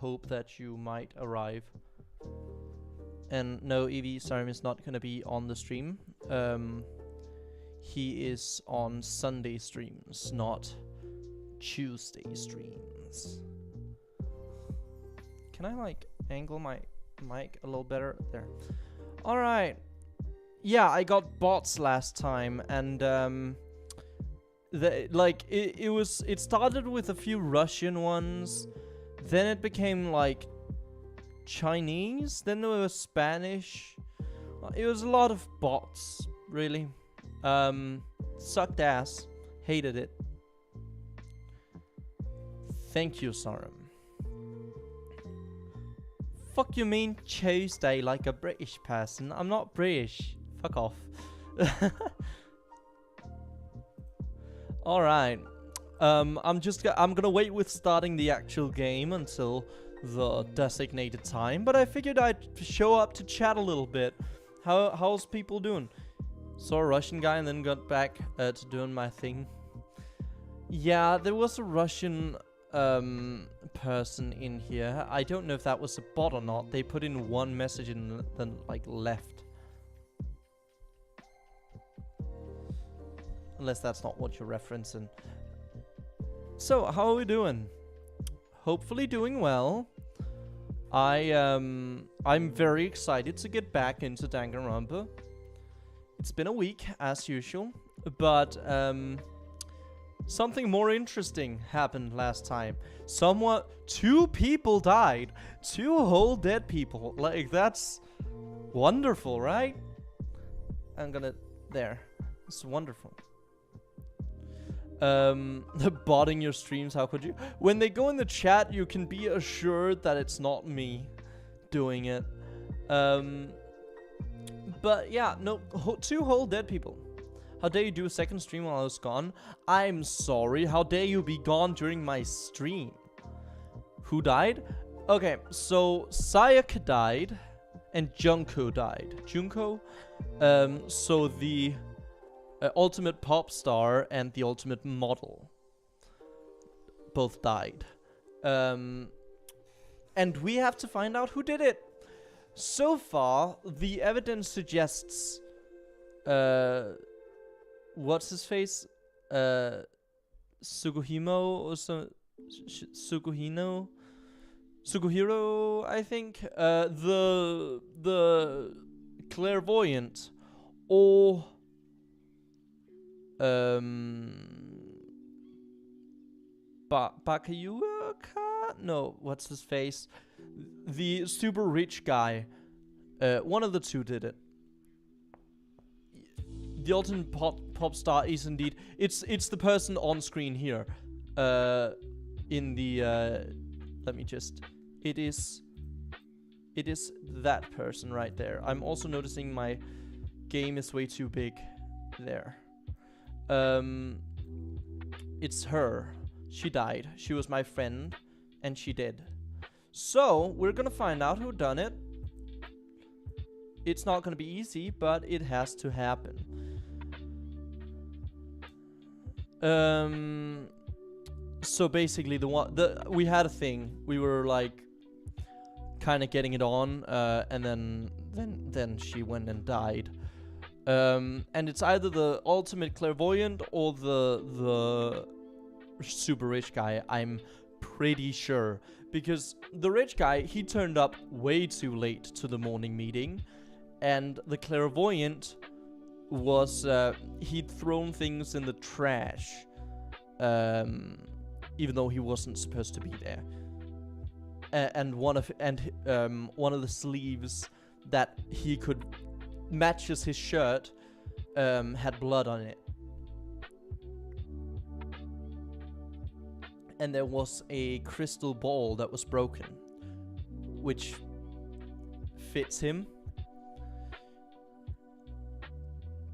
hope that you might arrive. And no, EV Sarim is not gonna be on the stream. He is on Sunday streams, not Tuesday streams. Can I like angle my mic a little better? There. Alright. Yeah, I got bots last time, and it started with a few Russian ones, then it became like Chinese, then there was Spanish. It was a lot of bots, really. Sucked ass. Hated it. Thank you, Sarum. Fuck you mean Tuesday like a British person? I'm not British. Fuck off. Alright. I'm gonna wait with starting the actual game until the designated time, but I figured I'd show up to chat a little bit. How's people doing? Saw a Russian guy and then got back to doing my thing. Yeah, there was a Russian person in here. I don't know if that was a bot or not. They put in one message and then like left. Unless that's not what you're referencing. So, how are we doing? Hopefully doing well. I'm very excited to get back into Danganronpa. It's been a week, as usual, but something more interesting happened last time. Two people died. 2 whole dead people. Like, that's wonderful, right? There. It's wonderful. Botting your streams, how could you? When they go in the chat, you can be assured that it's not me doing it. But yeah, no, 2 whole dead people. How dare you do a second stream while I was gone? I'm sorry, how dare you be gone during my stream? Who died? Okay, so Sayaka died, and Junko died. Junko? So the ultimate pop star and the ultimate model both died. And we have to find out who did it. So far, the evidence suggests what's his face? Suguhimo or so, Suguhiro, I think. The clairvoyant, or Bakayuka? No, what's his face? The super rich guy. One of the 2 did it. The ultimate pop star is indeed... It's the person on screen here. In the... let me just... It is that person right there. I'm also noticing my game is way too big. There. It's her. She died. She was my friend, and she did. So, we're gonna find out who done it. It's not gonna be easy, but it has to happen. So basically, we had a thing. We were like, kind of getting it on, and then she went and died. And it's either the ultimate clairvoyant or the super rich guy, I'm pretty sure. Because the rich guy, he turned up way too late to the morning meeting. And the clairvoyant was, he'd thrown things in the trash. Even though he wasn't supposed to be there. And one of the sleeves that he could matches his shirt had blood on it. And there was a crystal ball that was broken, which fits him.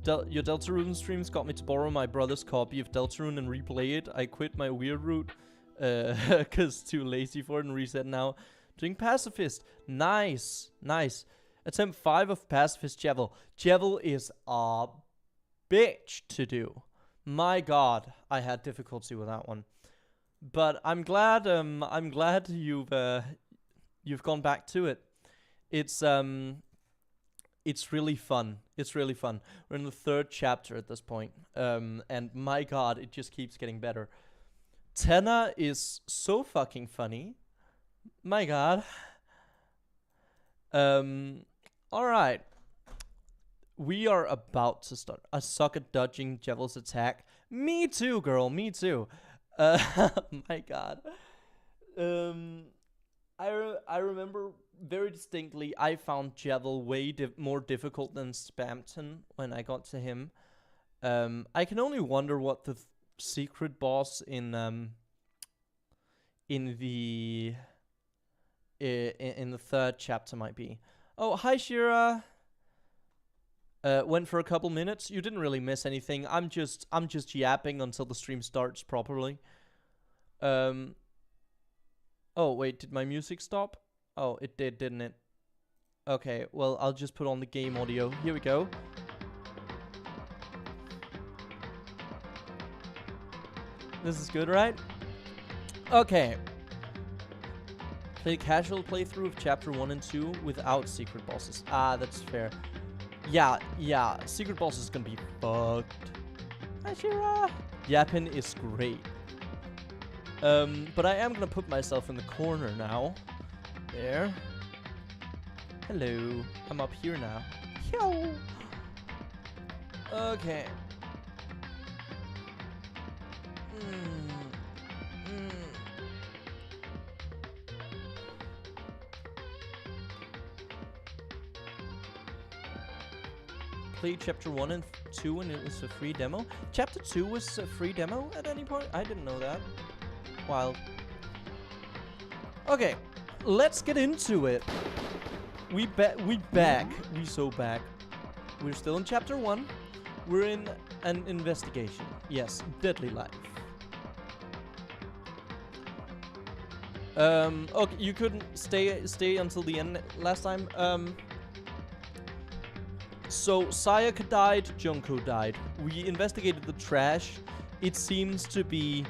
Your Deltarune streams got me to borrow my brother's copy of Deltarune and replay it. I quit my weird route because too lazy for it and reset now. Doing Pacifist. Nice. Nice. Attempt 5 of Pacifist Jevil. Jevil is a bitch to do. My god, I had difficulty with that one. But I'm glad you've You've gone back to it. It's really fun. It's really fun. We're in the 3rd chapter at this point. And my god, it just keeps getting better. Tenna is so fucking funny. My god. Alright. We are about to start. I suck at dodging Jevel's attack. Me too, girl. Me too. My god. I remember very distinctly I found Jevel way more difficult than Spamton when I got to him. I can only wonder what the secret boss in the 3rd chapter might be. Oh, hi Shira. Went for a couple minutes. You didn't really miss anything. I'm just yapping until the stream starts properly. Oh wait, did my music stop? Oh, it did, didn't it? Okay, well I'll just put on the game audio. Here we go. This is good, right? Okay. Play casual playthrough of chapter 1 and 2 without secret bosses. Ah, that's fair. Yeah. Secret boss is gonna be fucked. Hi, Shira. Yappin is great. But I am gonna put myself in the corner now. There. Hello. I'm up here now. Yo. Okay. Played chapter 1 and 2 and it was a free demo. Chapter 2 was a free demo at any point? I didn't know that. Wild. Okay, let's get into it. We back. We so back. We're still in chapter 1. We're in an investigation. Yes, deadly life. Okay, you couldn't stay until the end last time. So Sayaka died, Junko died. We investigated the trash. It seems to be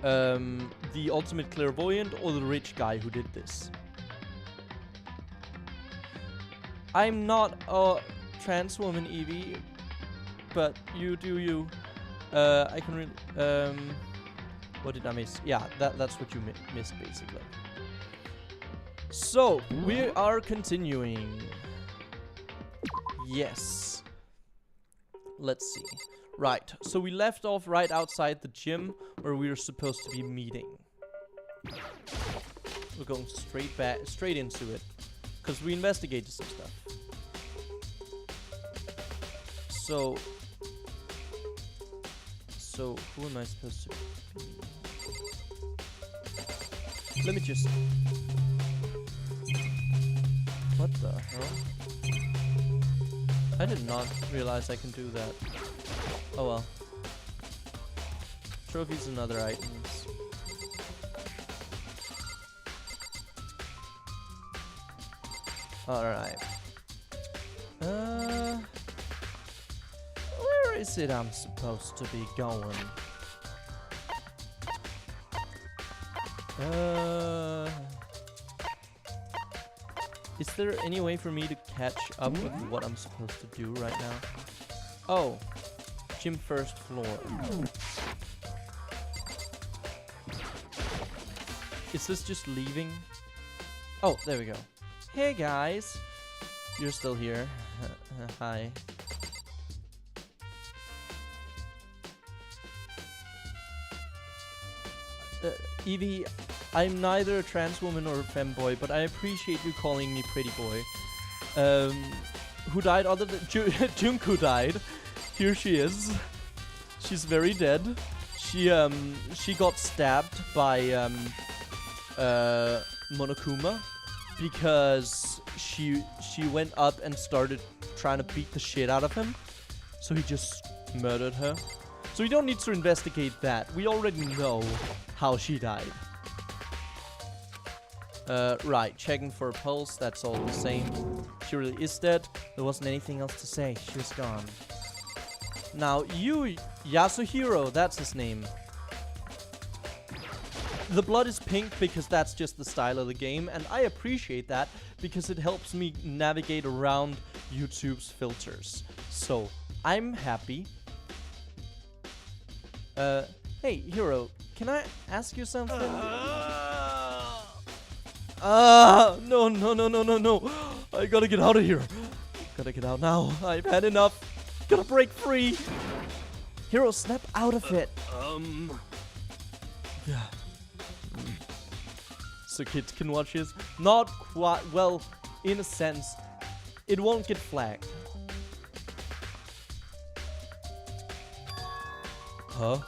the ultimate clairvoyant or the rich guy who did this. I'm not a trans woman, Evie, but you do you. I can really. What did I miss? Yeah, that's what you missed basically. So we are continuing. Yes. Let's see. Right, so we left off right outside the gym where we were supposed to be meeting. We're going straight into it, because we investigated some stuff. So who am I supposed to be? Let me just... What the hell? I did not realize I can do that. Oh well. Trophies and other items. Alright. Where is it I'm supposed to be going? Is there any way for me to catch up with what I'm supposed to do right now? Oh, gym first floor. Is this just leaving? Oh, there we go. Hey guys, you're still here. Hi. Evie, I'm neither a trans woman or a femboy, but I appreciate you calling me pretty boy. Who died other than Junko died. Here she is. She's very dead. She got stabbed by Monokuma because she went up and started trying to beat the shit out of him. So he just murdered her. So we don't need to investigate that. We already know how she died. Right, checking for a pulse, that's all the same. She really is dead. There wasn't anything else to say. She was gone. Now, you, Yasuhiro, that's his name. The blood is pink because that's just the style of the game, and I appreciate that because it helps me navigate around YouTube's filters. So, I'm happy. Hey, Hero, can I ask you something? No. I gotta get out of here. Gotta get out now. I've had enough. Gotta break free. Hero, snap out of it. Yeah. So kids can watch this? Not quite. Well, in a sense, it won't get flagged. Huh?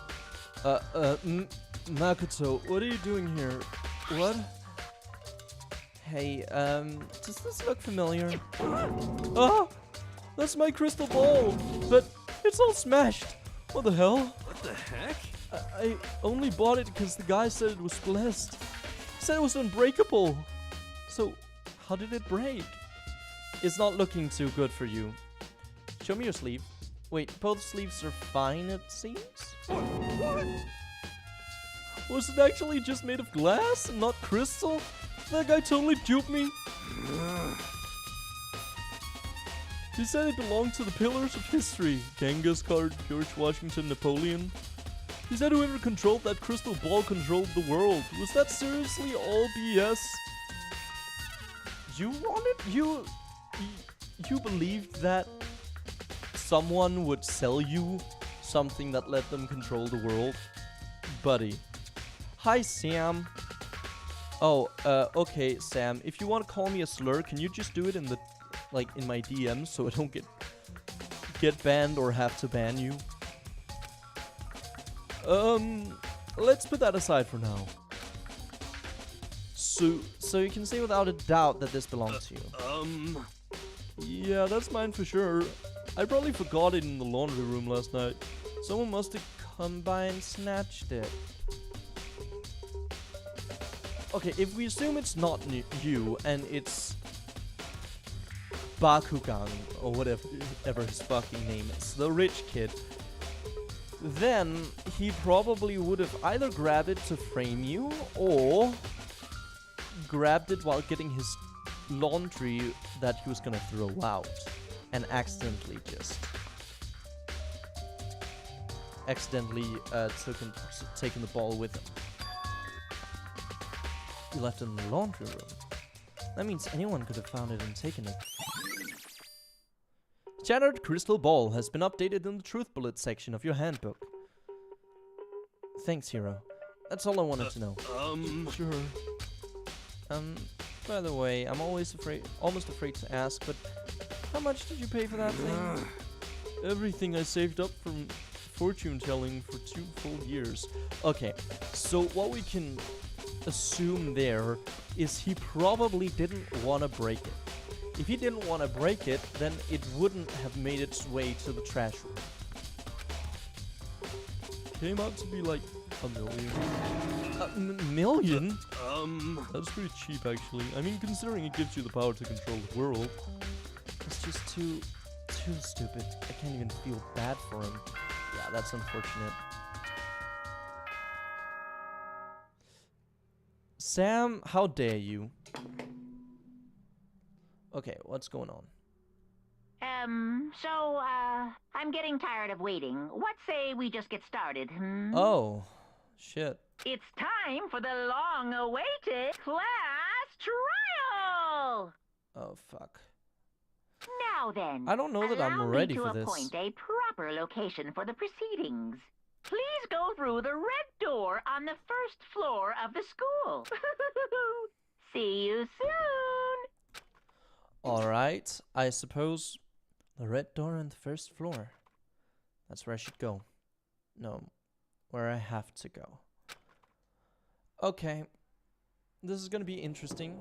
Makoto, what are you doing here? What? Hey, does this look familiar? Ah! That's my crystal ball! But it's all smashed! What the hell? What the heck? I only bought it because the guy said it was blessed. He said it was unbreakable. So, how did it break? It's not looking too good for you. Show me your sleeve. Wait, both sleeves are fine, it seems? What? Was it actually just made of glass and not crystal? That guy totally duped me. He said it belonged to the pillars of history. Genghis Khan, George Washington, Napoleon. He said whoever controlled that crystal ball controlled the world. Was that seriously all BS? You wanted... You believed that someone would sell you something that let them control the world? Buddy. Hi, Sam. Oh, okay, Sam. If you want to call me a slur, can you just do it in the... like, in my DMs so I don't get banned or have to ban you? Let's put that aside for now. So you can say without a doubt that this belongs to you. Yeah, that's mine for sure. I probably forgot it in the laundry room last night. Someone must have come by and snatched it. Okay, if we assume it's not you and it's Bakugan or whatever his fucking name is, the rich kid, then he probably would have either grabbed it to frame you or grabbed it while getting his laundry that he was gonna throw out and accidentally taken the ball with him. You left it in the laundry room. That means anyone could have found it and taken it. Shattered crystal ball has been updated in the truth bullet section of your handbook. Thanks, Hero. That's all I wanted to know. Sure. By the way, I'm almost afraid to ask, but how much did you pay for that thing? Everything I saved up from fortune telling for 2 full years. Okay, so what we can assume there is he probably didn't want to break it. If he didn't want to break it, then it wouldn't have made its way to the trash room. Came out to be like $1 million. Million? That's pretty cheap, actually. I mean, considering it gives you the power to control the world. It's just too stupid. I can't even feel bad for him. Yeah, that's unfortunate. Sam, how dare you? Okay, what's going on? I'm getting tired of waiting. What say we just get started, hmm? Oh, shit. It's time for the long-awaited class trial! Oh, fuck. Now then, I don't know that I'm ready for this. allow me to appoint a proper location for the proceedings. Please go through the red door on the first floor of the school. See you soon! Alright, I suppose the red door on the first floor. That's where I should go. No, where I have to go. Okay, this is gonna be interesting.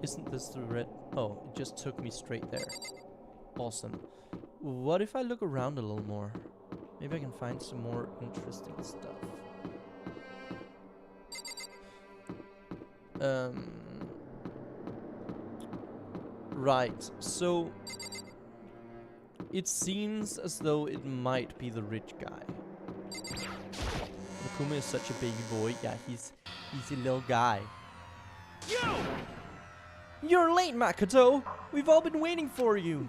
Isn't this the red? Oh, it just took me straight there. Awesome. What if I look around a little more? Maybe I can find some more interesting stuff. Right, so it seems as though it might be the rich guy. Nakuma is such a baby boy. Yeah, Easy little guy. You! You're late, Makoto! We've all been waiting for you!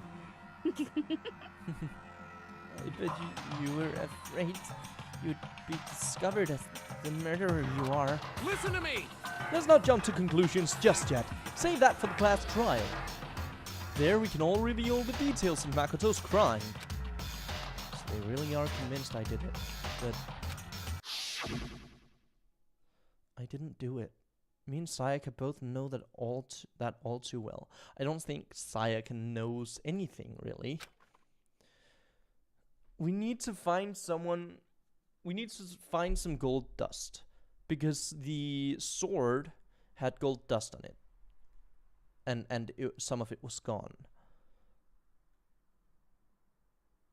I bet you were afraid you'd be discovered as the murderer you are. Listen to me! Let's not jump to conclusions just yet. Save that for the class trial. There we can all reveal the details of Makoto's crime. So they really are convinced I did it, but I didn't do it. Me and Sayaka both know that all too well. I don't think Sayaka knows anything, really. We need to find someone... We need to find some gold dust. Because the sword had gold dust on it. And some of it was gone.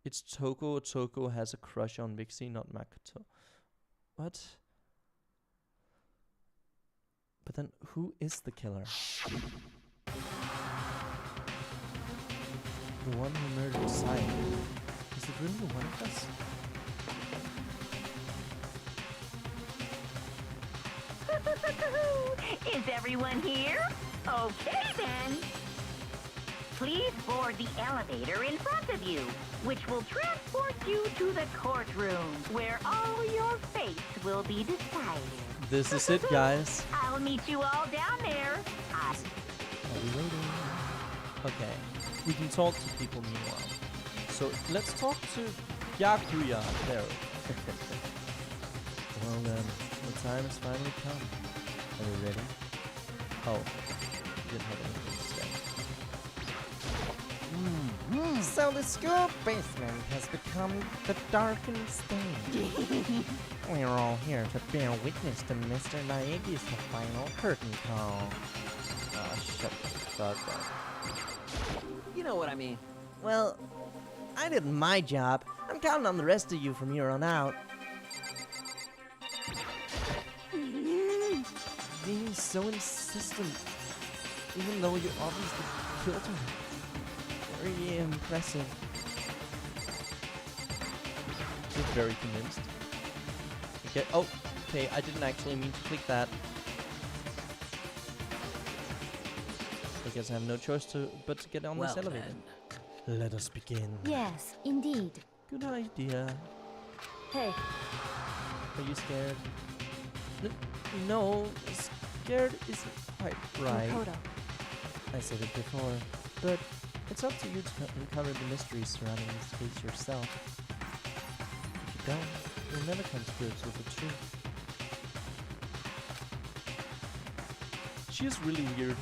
It's Toko. Toko has a crush on Vixie, not Makoto. What? But then, who is the killer? The one who murdered Sayaka. Is it really one of us? Is everyone here? Okay then. Please board the elevator in front of you, which will transport you to the courtroom, where all your fates will be decided. This is it, guys. I'll meet you all down there. I'll be waiting. Okay, we can talk to people meanwhile. So let's talk to Yakuya there. Well then, the time has finally come. Are you ready? Oh, didn't have anything to say. So the school basement has become the darkened stage. We're all here to bear witness to Mr. Naegi's final curtain call. Ah, shut the fuck up. You know what I mean. Well, I did my job. I'm counting on the rest of you from here on out. Being so insistent, even though you obviously killed her. Very impressive. You're very convinced. Okay. Oh, okay. I didn't actually mean to click that. I guess I have no choice but to get on this elevator. Then. Let us begin. Yes, indeed. Good idea. Hey, Are you scared? No, scared isn't quite right. Makoto. I said it before, but it's up to you to uncover the mysteries surrounding this case yourself. If you don't, you'll never come to grips with the truth. She is really weird.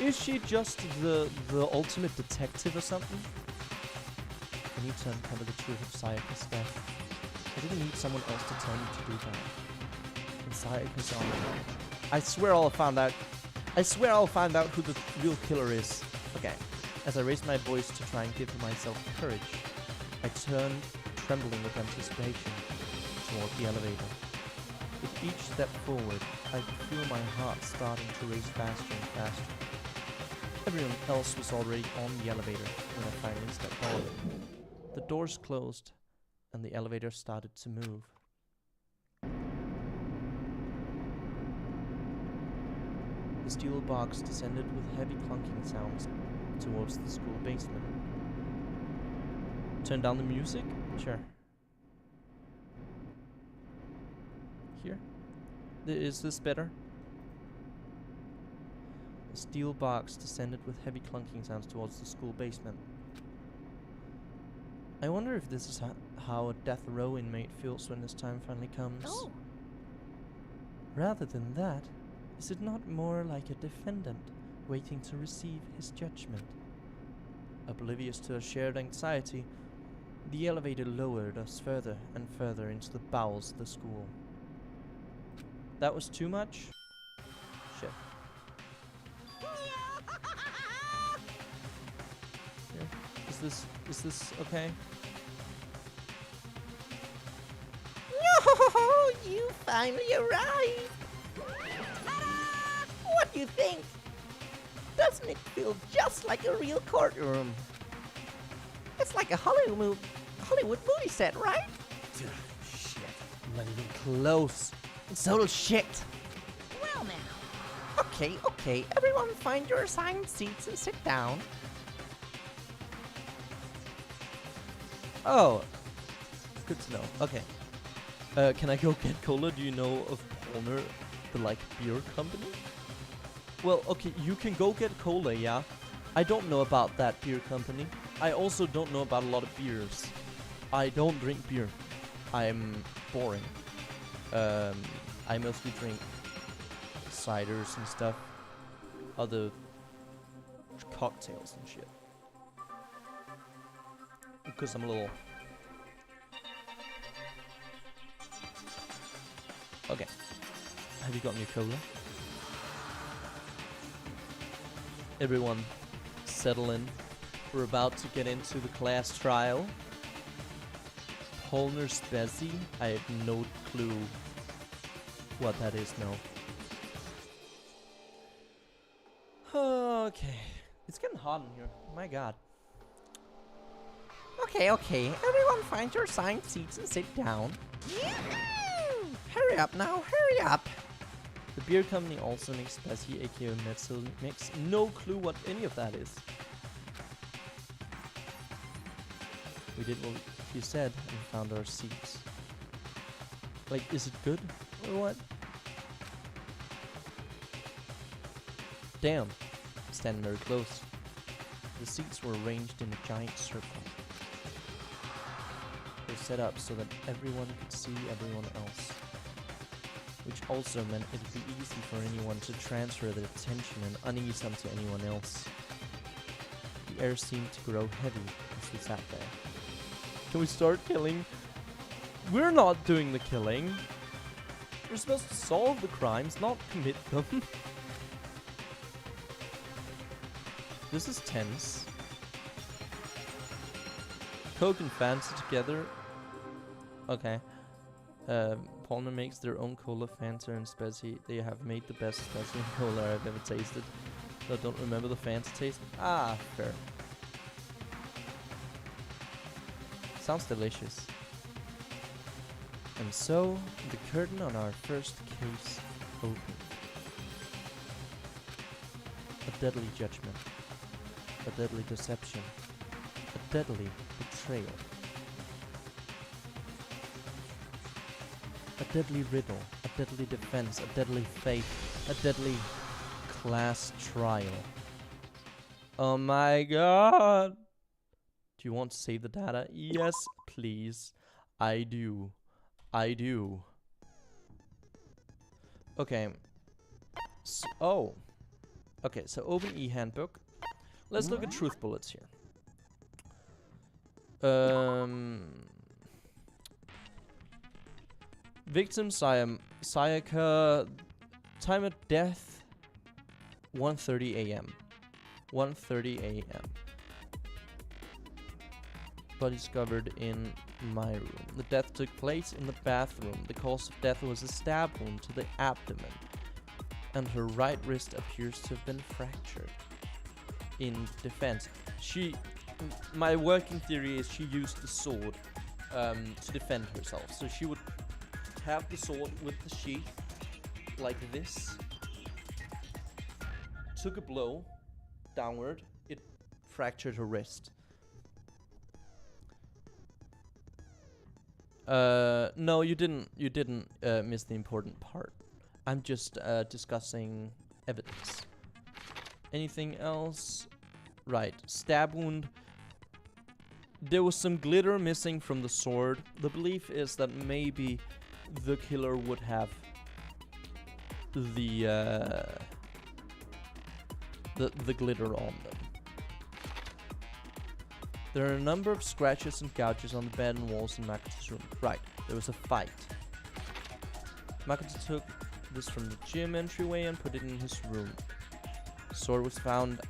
Is she just the ultimate detective or something? I need to uncover the truth of Sayaka's death. I didn't need someone else to tell me to do that. And Sayaka's on it. I swear I'll find out who the real killer is. Okay. As I raised my voice to try and give myself courage, I turned, trembling with anticipation, toward the elevator. With each step forward, I could feel my heart starting to race faster and faster. Everyone else was already on the elevator when I finally stepped on it. The doors closed, and the elevator started to move. The steel box descended with heavy clunking sounds towards the school basement. Turn down the music? Sure. Here? Is this better? The steel box descended with heavy clunking sounds towards the school basement. I wonder if this is how a death row inmate feels when his time finally comes. Oh. Rather than that, is it not more like a defendant waiting to receive his judgment? Oblivious to a shared anxiety, the elevator lowered us further and further into the bowels of the school. That was too much? Shit. Here. Is this okay? No, you finally arrived. What do you think? Doesn't it feel just like a real courtroom? It's like a Hollywood movie set, right? Shit. Not even close. It's total shit. Well now. Okay, okay. Everyone find your assigned seats and sit down. Oh, good to know. Okay. Can I go get cola? Do you know of Polner, the like beer company? Well, okay, you can go get cola, yeah. I don't know about that beer company. I also don't know about a lot of beers. I don't drink beer. I'm boring. I mostly drink ciders and stuff. Other cocktails and shit. Because I'm a little... Okay. Have you gotten your cola? Everyone, settle in. We're about to get into the class trial. Polner's Bessie? I have no clue what that is now. Okay. It's getting hot in here. My god. Okay, okay. Everyone find your assigned seats and sit down. Hurry up now, hurry up. The beer company also makes Bessie aka Metzel Mix. No clue what any of that is. We did what he said and found our seats. Like, is it good or what? Damn. Standing very close. The seats were arranged in a giant circle. They're set up so that everyone could see everyone else. Which also meant it'd be easy for anyone to transfer their attention and unease onto anyone else. The air seemed to grow heavy as we sat there. Can we start killing? We're not doing the killing. We're supposed to solve the crimes, not commit them. This is tense. Coke and Fanta together. Okay. Polner makes their own cola, Fanta and Spezi. They have made the best Spezi and cola I've ever tasted. Though I don't remember the Fanta taste. Ah, fair. Sounds delicious. And so, the curtain on our first case opened. A deadly judgment. A deadly deception. A deadly betrayal. A deadly riddle. A deadly defense. A deadly fate. A deadly class trial. Oh my god! Do you want to save the data? Yes, please. I do. I do. Okay. Oh. Okay, so open e-handbook. Let's look at truth bullets here. Victim Sayaka. Time of death 1:30 a.m. 1:30 a.m. Body discovered in my room. The death took place in the bathroom. The cause of death was a stab wound to the abdomen. And her right wrist appears to have been fractured. In defense, my working theory is she used the sword to defend herself. So she would have the sword with the sheath like this. Took a blow downward. It fractured her wrist. No, you didn't miss the important part. I'm just discussing evidence. Anything else? Right, stab wound. There was some glitter missing from the sword. The belief is that maybe the killer would have the glitter on them. There are a number of scratches and gouges on the bed and walls in Makoto's room. Right, there was a fight. Makoto took this from the gym entryway and put it in his room. The sword was found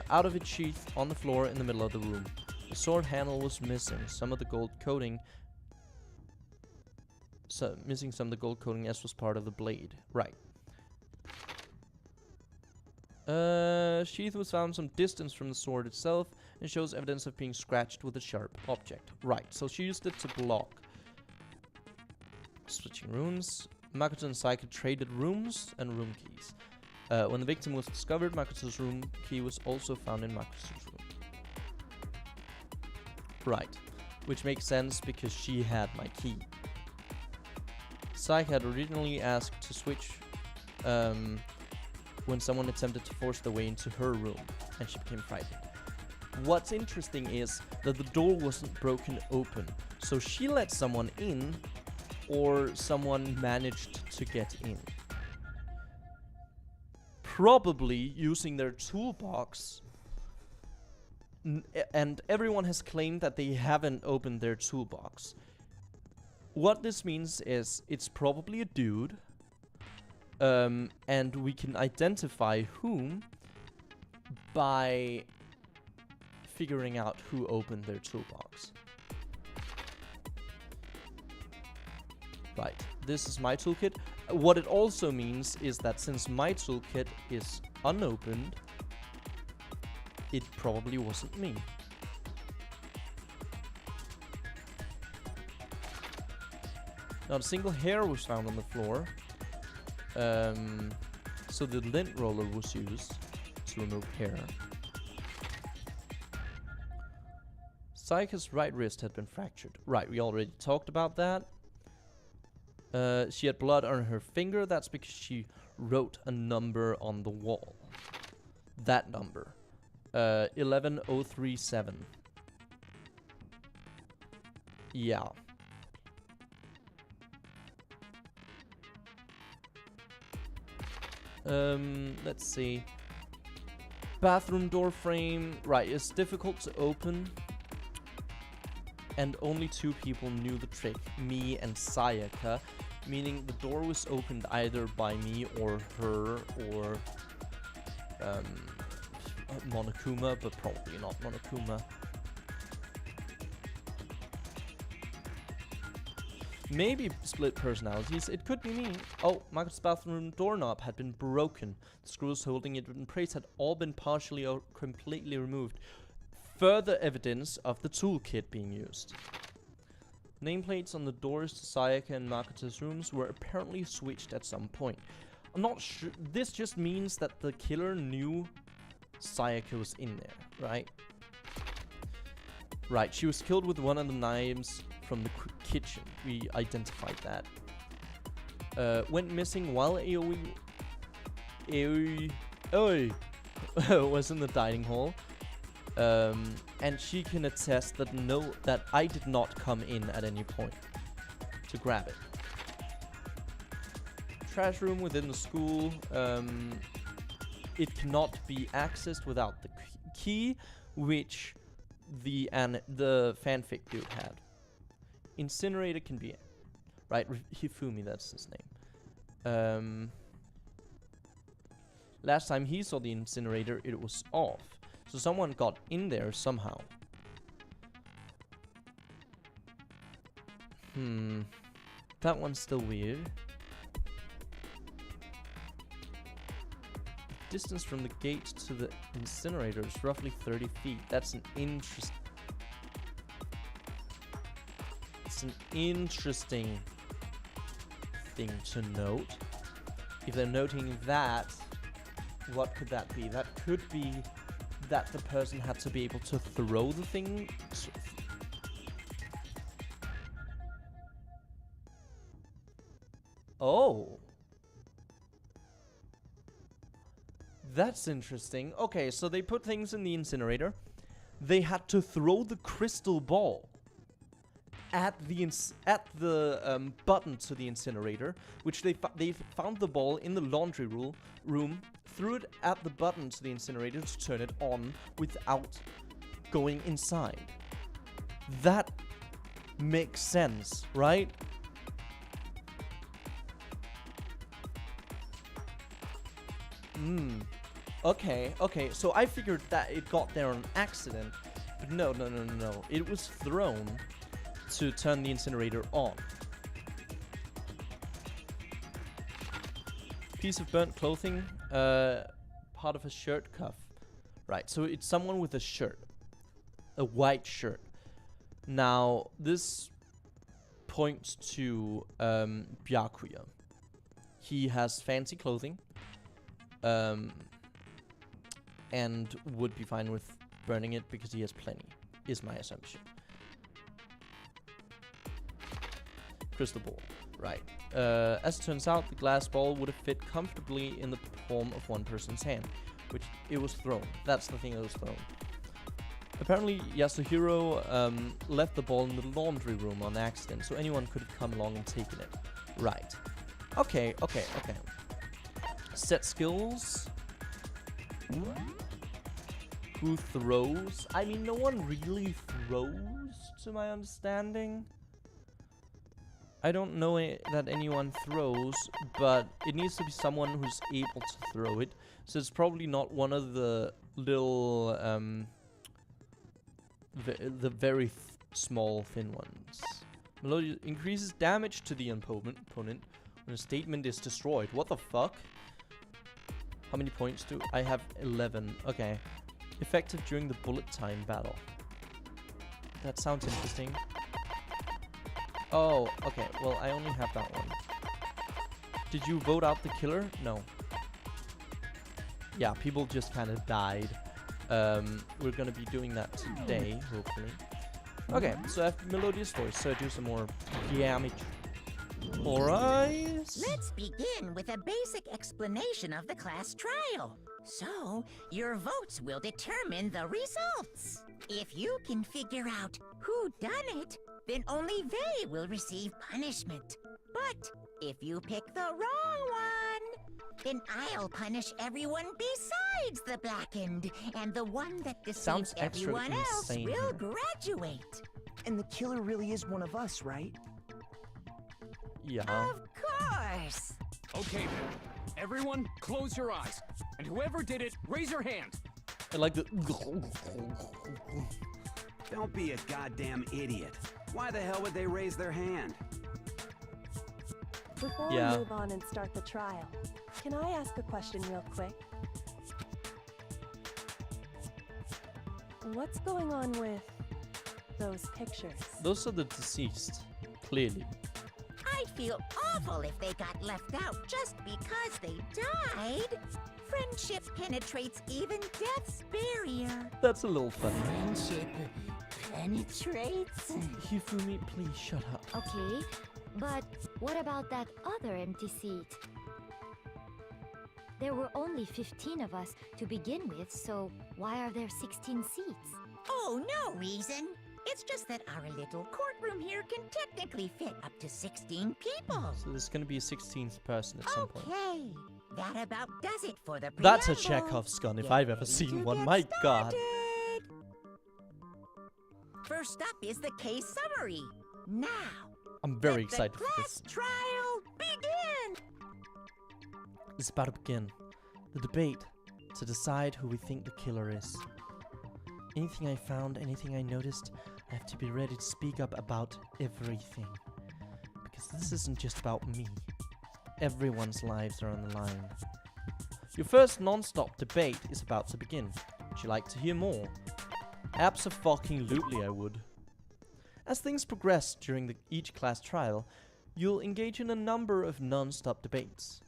out of its sheath on the floor in the middle of the room. The sword handle was missing some of the gold coating. Missing some of the gold coating as was part of the blade. Right. Sheath was found some distance from the sword itself and shows evidence of being scratched with a sharp object. Right, so she used it to block. Switching rooms. Makoto and Sayaka traded rooms and room keys. When the victim was discovered, Makoto's room key was also found in Makoto's room. Right. Which makes sense because she had my key. Sayaka had originally asked to switch when someone attempted to force their way into her room, and she became frightened. What's interesting is that the door wasn't broken open, so she let someone in, or someone managed to get in. Probably using their toolbox, and everyone has claimed that they haven't opened their toolbox. What this means is it's probably a dude, and we can identify whom by figuring out who opened their toolbox. Right, this is my toolkit. What it also means is that since my toolkit is unopened, it probably wasn't me. Not a single hair was found on the floor, so the lint roller was used to remove hair. Sayaka's right wrist had been fractured. Right, we already talked about that. She had blood on her finger. That's because she wrote a number on the wall. That number. 11037. Yeah. Let's see. Bathroom door frame. Right, it's difficult to open. And only 2 people knew the trick, me and Sayaka, meaning the door was opened either by me or her or Monokuma, but probably not Monokuma. Maybe split personalities, it could be me. Oh, Makoto's bathroom doorknob had been broken. The screws holding it in place had all been partially or completely removed. Further evidence of the toolkit being used. Nameplates on the doors to Sayaka and Makoto's rooms were apparently switched at some point. I'm not sure. This just means that the killer knew Sayaka was in there, right? Right, she was killed with one of the knives from the kitchen. We identified that. Went missing while Aoi was in the dining hall. And she can attest that I did not come in at any point to grab it. Trash room within the school. It cannot be accessed without the key, which the fanfic dude had. Incinerator can be, right? Hifumi, that's his name. Last time he saw the incinerator, it was off. So someone got in there somehow. That one's still weird. The distance from the gate to the incinerator is roughly 30 feet. That's an interesting thing to note. If they're noting that, what could that be? That could be that the person had to be able to throw the thing. Oh. That's interesting. Okay, so they put things in the incinerator. They had to throw the crystal ball at the button to the incinerator, which they found the ball in the laundry room, threw it at the button to the incinerator to turn it on without going inside. That makes sense, right? Okay, so I figured that it got there on accident, but no. It was thrown to turn the incinerator on. Piece of burnt clothing, part of a shirt cuff. Right, so it's someone with a shirt. A white shirt. Now, this points to Byakuya. he has fancy clothing, and would be fine with burning it because he has plenty, is my assumption. Crystal ball, right. As it turns out, the glass ball would have fit comfortably in the palm of one person's hand, which it was thrown. That's the thing that was thrown. Apparently, Yasuhiro left the ball in the laundry room on accident, so anyone could have come along and taken it. Right. Okay. Set skills. Who throws? I mean, no one really throws, to my understanding. I don't know that anyone throws, but it needs to be someone who's able to throw it. So it's probably not one of the little, the very small, thin ones. Melody increases damage to the opponent when a statement is destroyed. What the fuck? How many points do I have? 11. Okay. Effective during the bullet time battle. That sounds interesting. Oh, okay. Well, I only have that one. Did you vote out the killer? No. Yeah, people just kind of died. We're gonna be doing that today, hopefully. Okay, so I have melodious voice, so I do some more damage. Alright. Let's begin with a basic explanation of the class trial. So, your votes will determine the results. If you can figure out who done it, then only they will receive punishment. But if you pick the wrong one, then I'll punish everyone besides the blackened, and the one that deceives everyone else will graduate. And the killer really is one of us, right? Yeah. Of course. Okay then. Everyone, close your eyes. And whoever did it, raise your hand. I like the... Don't be a goddamn idiot. Why the hell would they raise their hand? Before we move on and start the trial, can I ask a question real quick? What's going on with those pictures? Those are the deceased, clearly. I'd feel awful if they got left out just because they died. Friendship penetrates even death's barrier. That's a little funny. Friendship penetrates? Hifumi, please shut up. Okay, but what about that other empty seat? There were only 15 of us to begin with, so why are there 16 seats? Oh, no reason. It's just that our little courtroom here can technically fit up to 16 people. So there's gonna be a 16th person at some point. Okay, that about does it for the preamble. That's a Chekhov's gun if I've ever seen one. My god. First up is the case summary. Now, I'm very let excited the for class this. trial begin. It's about to begin. The debate to decide who we think the killer is. Anything I found, anything I noticed, I have to be ready to speak up about everything. Because this isn't just about me. Everyone's lives are on the line. Your first non-stop debate is about to begin. Would you like to hear more? Abso-fucking-lutely I would. As things progress during each class trial, you'll engage in a number of non-stop debates.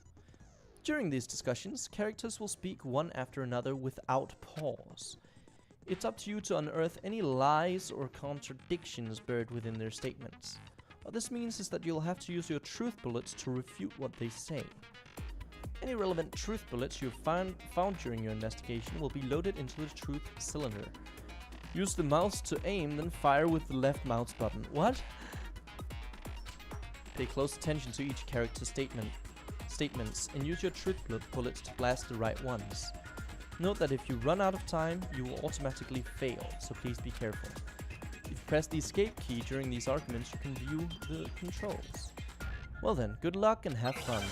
During these discussions, characters will speak one after another without pause. It's up to you to unearth any lies or contradictions buried within their statements. What this means is that you'll have to use your truth bullets to refute what they say. Any relevant truth bullets you've found during your investigation will be loaded into the truth cylinder. Use the mouse to aim, then fire with the left mouse button. What? Pay close attention to each character's statements and use your truth bullets to blast the right ones. Note that if you run out of time, you will automatically fail, so please be careful. If you press the escape key during these arguments, you can view the controls. Well then, good luck and have fun.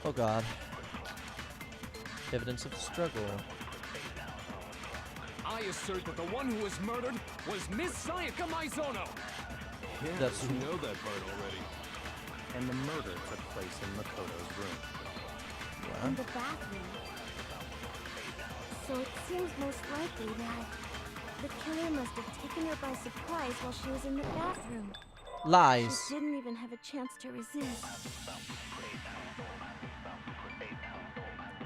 Oh god. Evidence of struggle. I assert that the one who was murdered was Miss Sayaka Maizono. Yeah, That's we know that part already. And the murder took place in Makoto's room. In the bathroom. So it seems most likely that the killer must have taken her by surprise while she was in the bathroom. Lies. She didn't even have a chance to resist.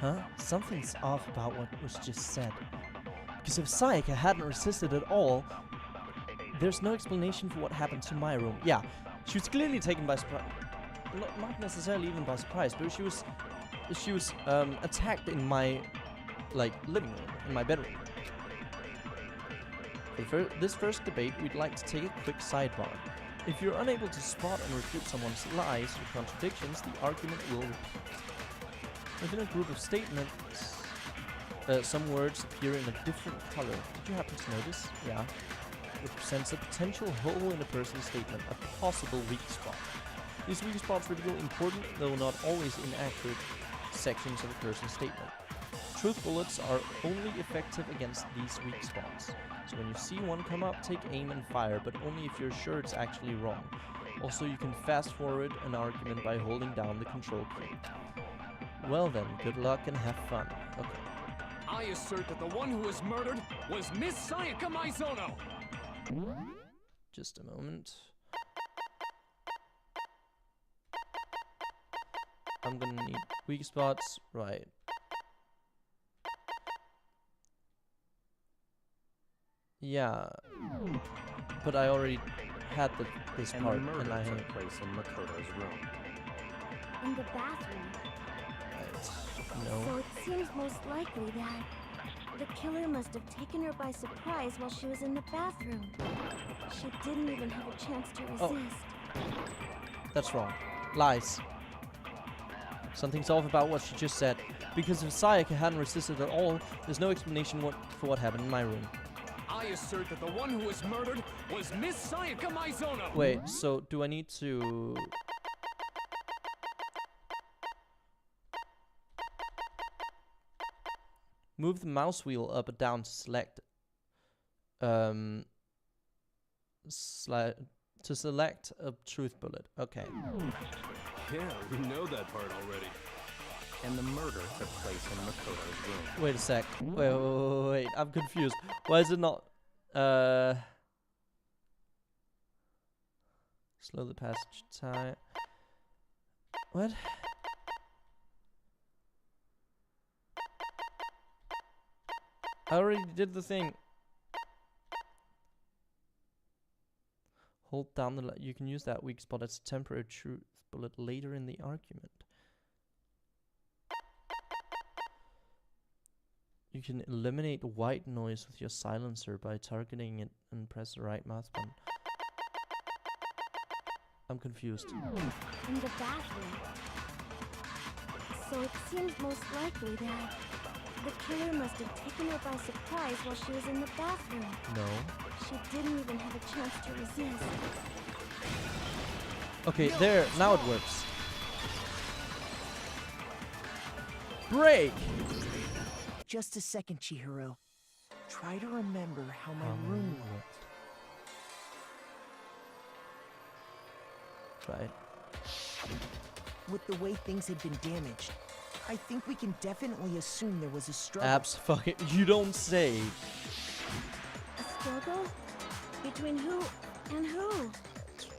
Huh? Something's off about what was just said. Because if Sayaka hadn't resisted at all, there's no explanation for what happened to my room. Yeah, she was clearly taken by surprise. Not necessarily even by surprise, but she was attacked in my, living room, in my bedroom. For this first debate, we'd like to take a quick sidebar. If you're unable to spot and refute someone's lies or contradictions, the argument will repeat. Within a group of statements, some words appear in a different color. Did you happen to notice? Yeah. It represents a potential hole in a person's statement, a possible weak spot. These weak spots reveal important, though not always inaccurate, sections of a person's statement. Truth bullets are only effective against these weak spots. So when you see one come up, take aim and fire, but only if you're sure it's actually wrong. Also, you can fast forward an argument by holding down the control key. Well then, good luck and have fun. Okay. I assert that the one who was murdered was Miss Sayaka Maizono. Just a moment. I'm gonna need weak spots. Right. Yeah. But I already had this And part, the murder and I took place in Makoto's room. In the bathroom. no. So it seems most likely that the killer must have taken her by surprise while she was in the bathroom. She didn't even have a chance to resist. That's wrong. Lies. Something's off about what she just said. Because if Sayaka hadn't resisted at all, there's no explanation for what happened in my room. I assert that the one who was murdered was Miss Sayaka Maizono. Wait, so do I need to... move the mouse wheel up or down to select... to select a truth bullet. Okay. Yeah, we know that part already. And the murder took place in Makoto's room. Wait a sec. Wait. I'm confused. Why is it not... slow the passage time. What? I already did the thing. Hold down the... you can use that weak spot as a temporary truth bullet later in the argument. You can eliminate white noise with your silencer by targeting it and press the right mouse button. I'm confused. In the bathroom. So it seems most likely that the killer must have taken her by surprise while she was in the bathroom. No. She didn't even have a chance to resist. Okay, there. Now it works. Break! Just a second, Chihiro. Try to remember how my room looked. Right. With the way things had been damaged, I think we can definitely assume there was a struggle. Fucking, you don't say. A struggle? Between who and who?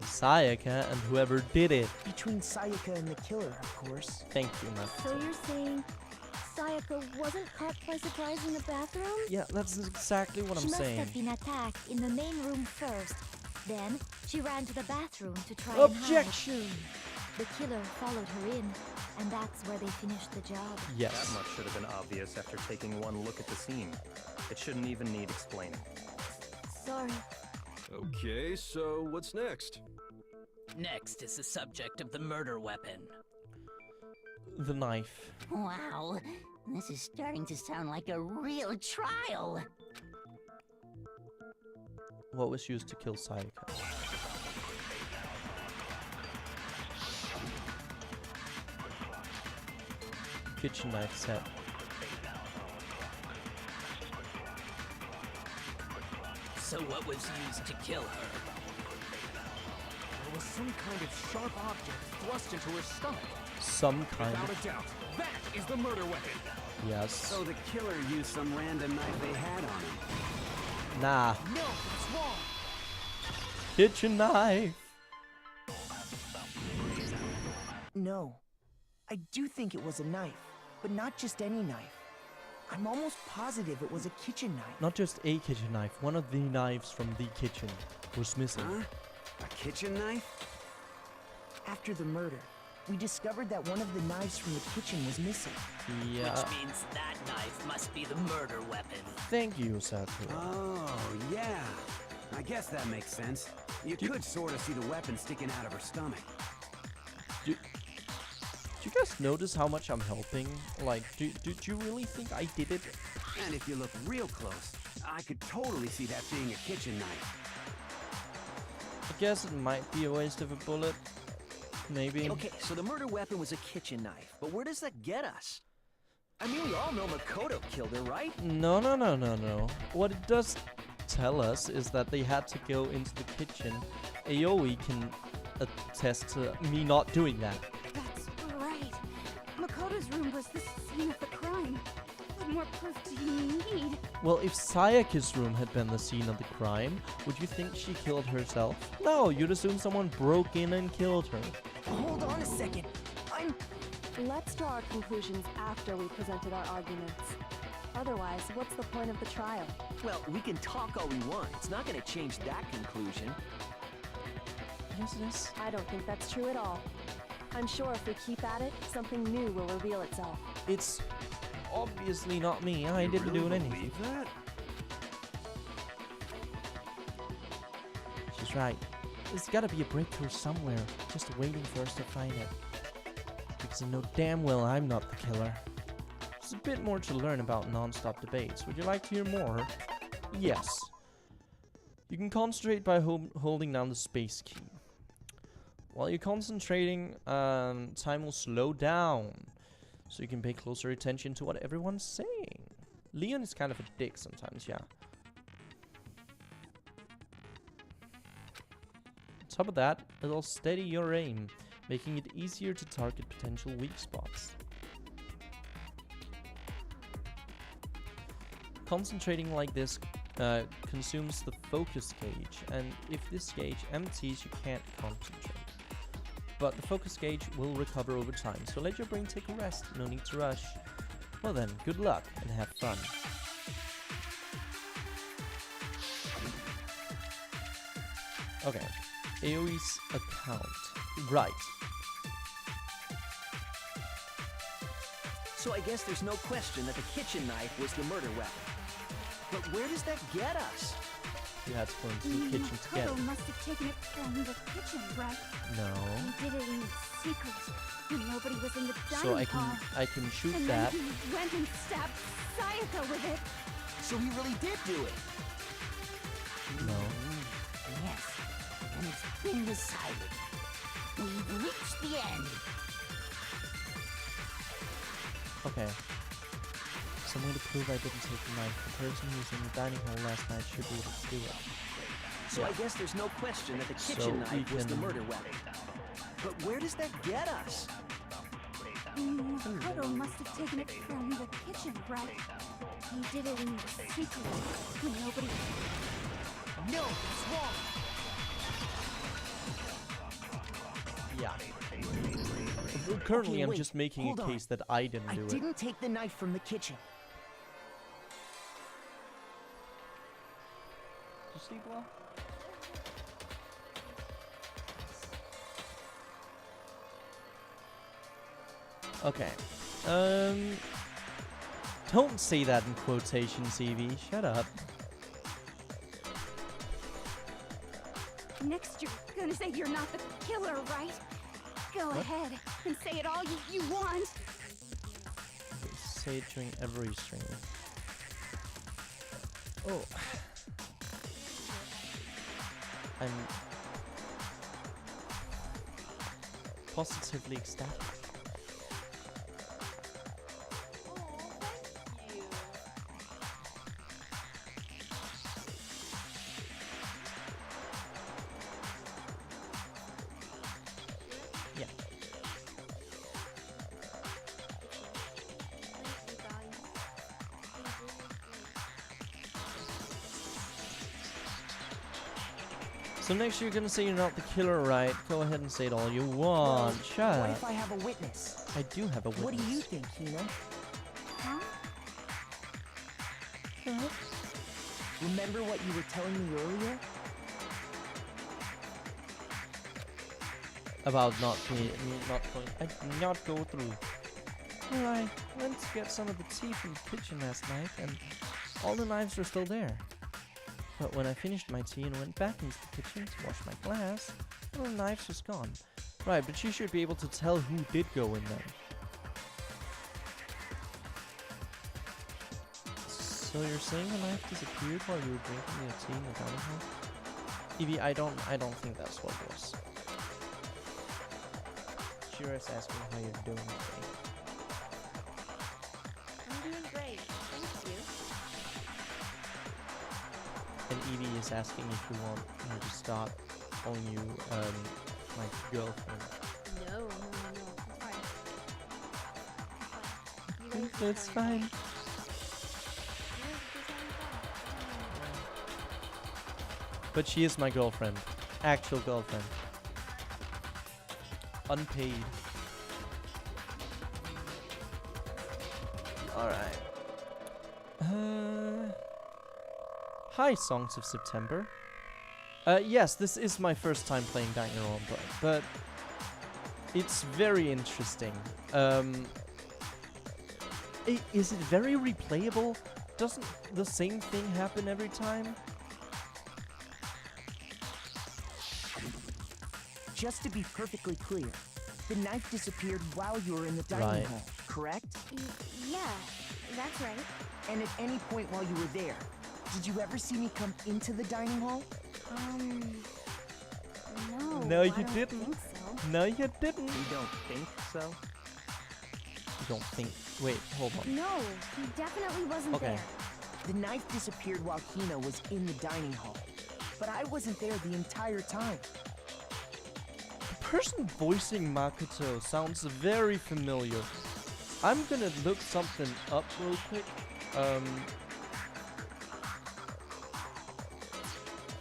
Sayaka and whoever did it. Between Sayaka and the killer, of course. Thank you, man. So you're saying Sayaka wasn't caught by surprise in the bathroom? Yeah, that's exactly what I'm She must saying. have been attacked in the main room first. Then she ran to the bathroom to try and hide. Objection! The killer followed her in, and that's where they finished the job. Yes. That much should have been obvious after taking one look at the scene. It shouldn't even need explaining. Sorry. Okay, so what's next? Next is the subject of the murder weapon. The knife. Wow, this is starting to sound like a real trial. What was used to kill Sayaka? Kitchen knife set. So what was used to kill her? There was some kind of sharp object thrust into her stomach. Some kind Without of... a doubt, that is the murder weapon. Yes. So the killer used some random knife they had on him. Nah. No, that's wrong. Kitchen knife. know. I do think it was a knife, but not just any knife. I'm almost positive it was a kitchen knife. Not just a kitchen knife. One of the knives from the kitchen was missing. Huh? A kitchen knife? After the murder, we discovered that one of the knives from the kitchen was missing. Yeah. Which means that knife must be the murder weapon. Thank you, Sakura. Oh, yeah. I guess that makes sense. You could sort of see the weapon sticking out of her stomach. Did you guys notice how much I'm helping? Like, did you really think I did it? And if you look real close, I could totally see that being a kitchen knife. I guess it might be a waste of a bullet. Maybe. Okay, so the murder weapon was a kitchen knife, but where does that get us? I mean, we all know Makoto killed her, right? No. What it does tell us is that they had to go into the kitchen. Aoi can attest to me not doing that. That's right. Makoto's room was the scene of the crime. What more proof do you need? Well, if Sayaka's room had been the scene of the crime, would you think she killed herself? No, you'd assume someone broke in and killed her. Hold on a second. Let's draw our conclusions after we presented our arguments. Otherwise, what's the point of the trial? Well, we can talk all we want. It's not going to change that conclusion. Yes, it is. I don't think that's true at all. I'm sure if we keep at it, something new will reveal itself. It's obviously not me. I didn't do anything. Believe that? She's right. There's gotta be a breakthrough somewhere, just waiting for us to find it. Because I know damn well I'm not the killer. There's a bit more to learn about non-stop debates. Would you like to hear more? Yes. You can concentrate by holding down the space key. While you're concentrating, time will slow down. So you can pay closer attention to what everyone's saying. Leon is kind of a dick sometimes, yeah. On top of that, it'll steady your aim, making it easier to target potential weak spots. Concentrating like this consumes the focus gauge, and if this gauge empties, you can't concentrate. But the focus gauge will recover over time, so let your brain take a rest, no need to rush. Well then, good luck and have fun. Okay, Aoi's account. Right. So I guess there's no question that the kitchen knife was the murder weapon. But where does that get us? You had to go into the kitchen together. Makoto must have taken it from the kitchen, right? No. He did it in secret when nobody was in the dining So hall. I can shoot and that. then he went and stabbed Sayaka with it. So he really did do it. No. Yes, and it's been decided. We've reached the end. Okay. Some way to prove I didn't take the knife. The person who was in the dining hall last night should be able to do it. So I guess there's no question that the kitchen knife was the murder weapon. But where does that get us? Makoto must have taken it from the kitchen, right? He did it in secret when nobody... No, it's wrong. Yeah. Well, currently, Okay, I'm wait, just making hold a on. case that I didn't I do it. didn't take the knife from the kitchen. Did you sleep well? Okay. Don't say that in quotations, Evie. Shut up. Next, you're gonna say you're not the killer, right? Go ahead and say it all you want. Say it during every stream. Oh. I'm positively ecstatic. Yeah. So next you're gonna say you're not the killer, right? Go ahead and say it all you want. Shut What up. if I have a witness? I do have a witness. What do you think, Hina? Huh? Remember what you were telling me earlier? About not me not going. I did not go through. Well, I went to get some of the tea from the kitchen last night, and all the knives were still there. But when I finished my tea and went back into the kitchen to wash my glass, all the knives was gone. Right, but you should be able to tell who did go in there. So you're saying the knife disappeared while you were drinking your tea in the dining hall? Evie, I don't think that's what it was. Shira's asking how you're doing today. I'm doing great, thank you. And Evie is asking if you want her to stop calling you, my girlfriend. No, it's fine. That's fine. But she is my girlfriend. Actual girlfriend. Unpaid. Alright. Hi, Songs of September. Yes, this is my first time playing Danganronpa, but it's very interesting. Is it very replayable? Doesn't the same thing happen every time? Just to be perfectly clear, the knife disappeared while you were in the dining hall, correct? Yeah, that's right. And at any point while you were there, did you ever see me come into the dining hall? No. No, you I don't didn't. think so. No, you didn't. You don't think so? You don't think. Wait, hold on. No, he definitely wasn't Okay. there. The knife disappeared while Hina was in the dining hall, but I wasn't there the entire time. The person voicing Makoto sounds very familiar. I'm gonna look something up real quick.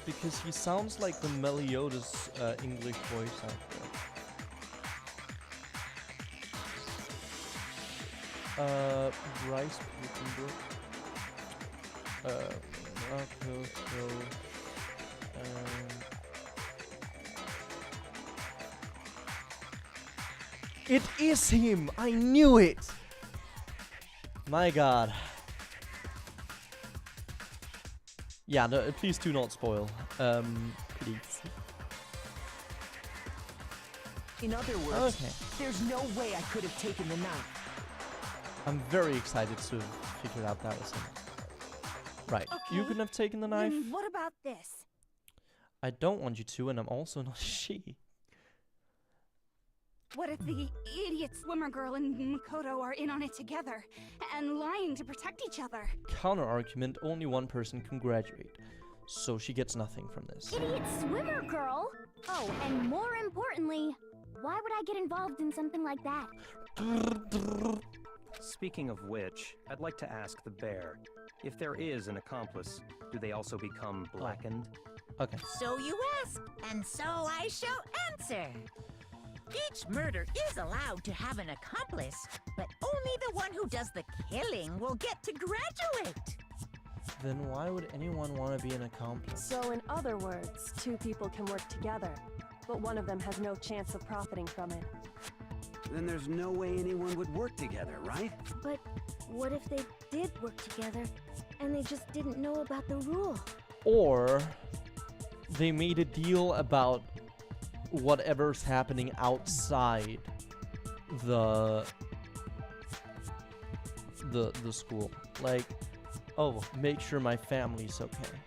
Because he sounds like the Meliodas English voice actor. Bryce Putenbrook. Makoto. It is him! I knew it! My god. Yeah, no, please do not spoil. Please. In other words, Okay. there's no way I could have taken the knife. I'm very excited to figure out that was him. Right, you Okay, couldn't have taken the knife. Then what about this? I don't want you to, and I'm also not she. What if the idiot swimmer girl and Makoto are in on it together and lying to protect each other? Counter argument, only one person can graduate. So she gets nothing from this. Idiot swimmer girl! Oh, and more importantly, why would I get involved in something like that? Speaking of which, I'd like to ask the bear, if there is an accomplice, do they also become blackened? Okay. So you ask, and so I shall answer. Each murder is allowed to have an accomplice, but only the one who does the killing will get to graduate. Then why would anyone want to be an accomplice? So in other words, two people can work together, but one of them has no chance of profiting from it. Then there's no way anyone would work together, right? But what if they did work together and they just didn't know about the rule? Or they made a deal about whatever's happening outside the school. Like, oh, make sure my family's okay.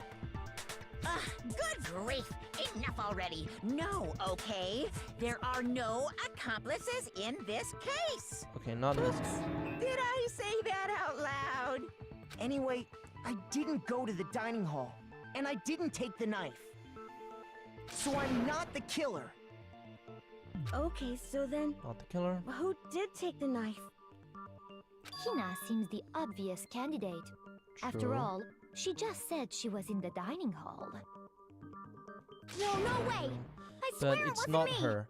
Good grief! Enough already! No, okay? There are no accomplices in this case! Okay, not in this case. Did I say that out loud? Anyway, I didn't go to the dining hall, and I didn't take the knife. So I'm not the killer. Okay, so then Not the killer. who did take the knife? Hina seems the obvious candidate. After True. all, she just said she was in the dining hall. No, no way! I But swear it it's wasn't not me. her.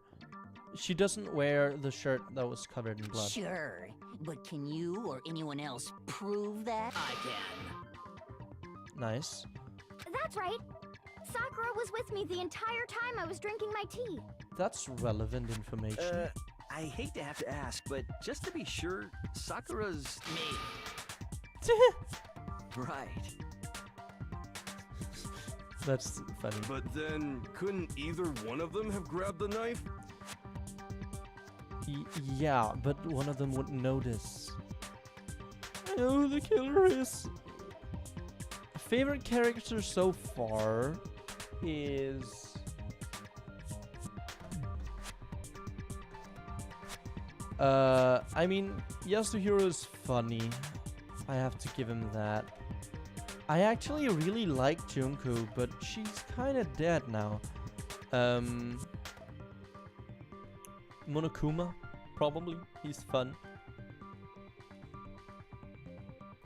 She doesn't wear the shirt that was covered in blood. Sure, but can you or anyone else prove that? I can. Nice. That's right. Sakura was with me the entire time I was drinking my tea. That's relevant information. I hate to have to ask, but just to be sure, Sakura's... Me. Right. That's funny. But then, couldn't either one of them have grabbed the knife? Yeah, but one of them wouldn't notice. I know who the killer is. Favorite character so far is... I mean, Yasuhiro is funny. I have to give him that. I actually really like Junko, but she's kind of dead now. Monokuma, probably. He's fun.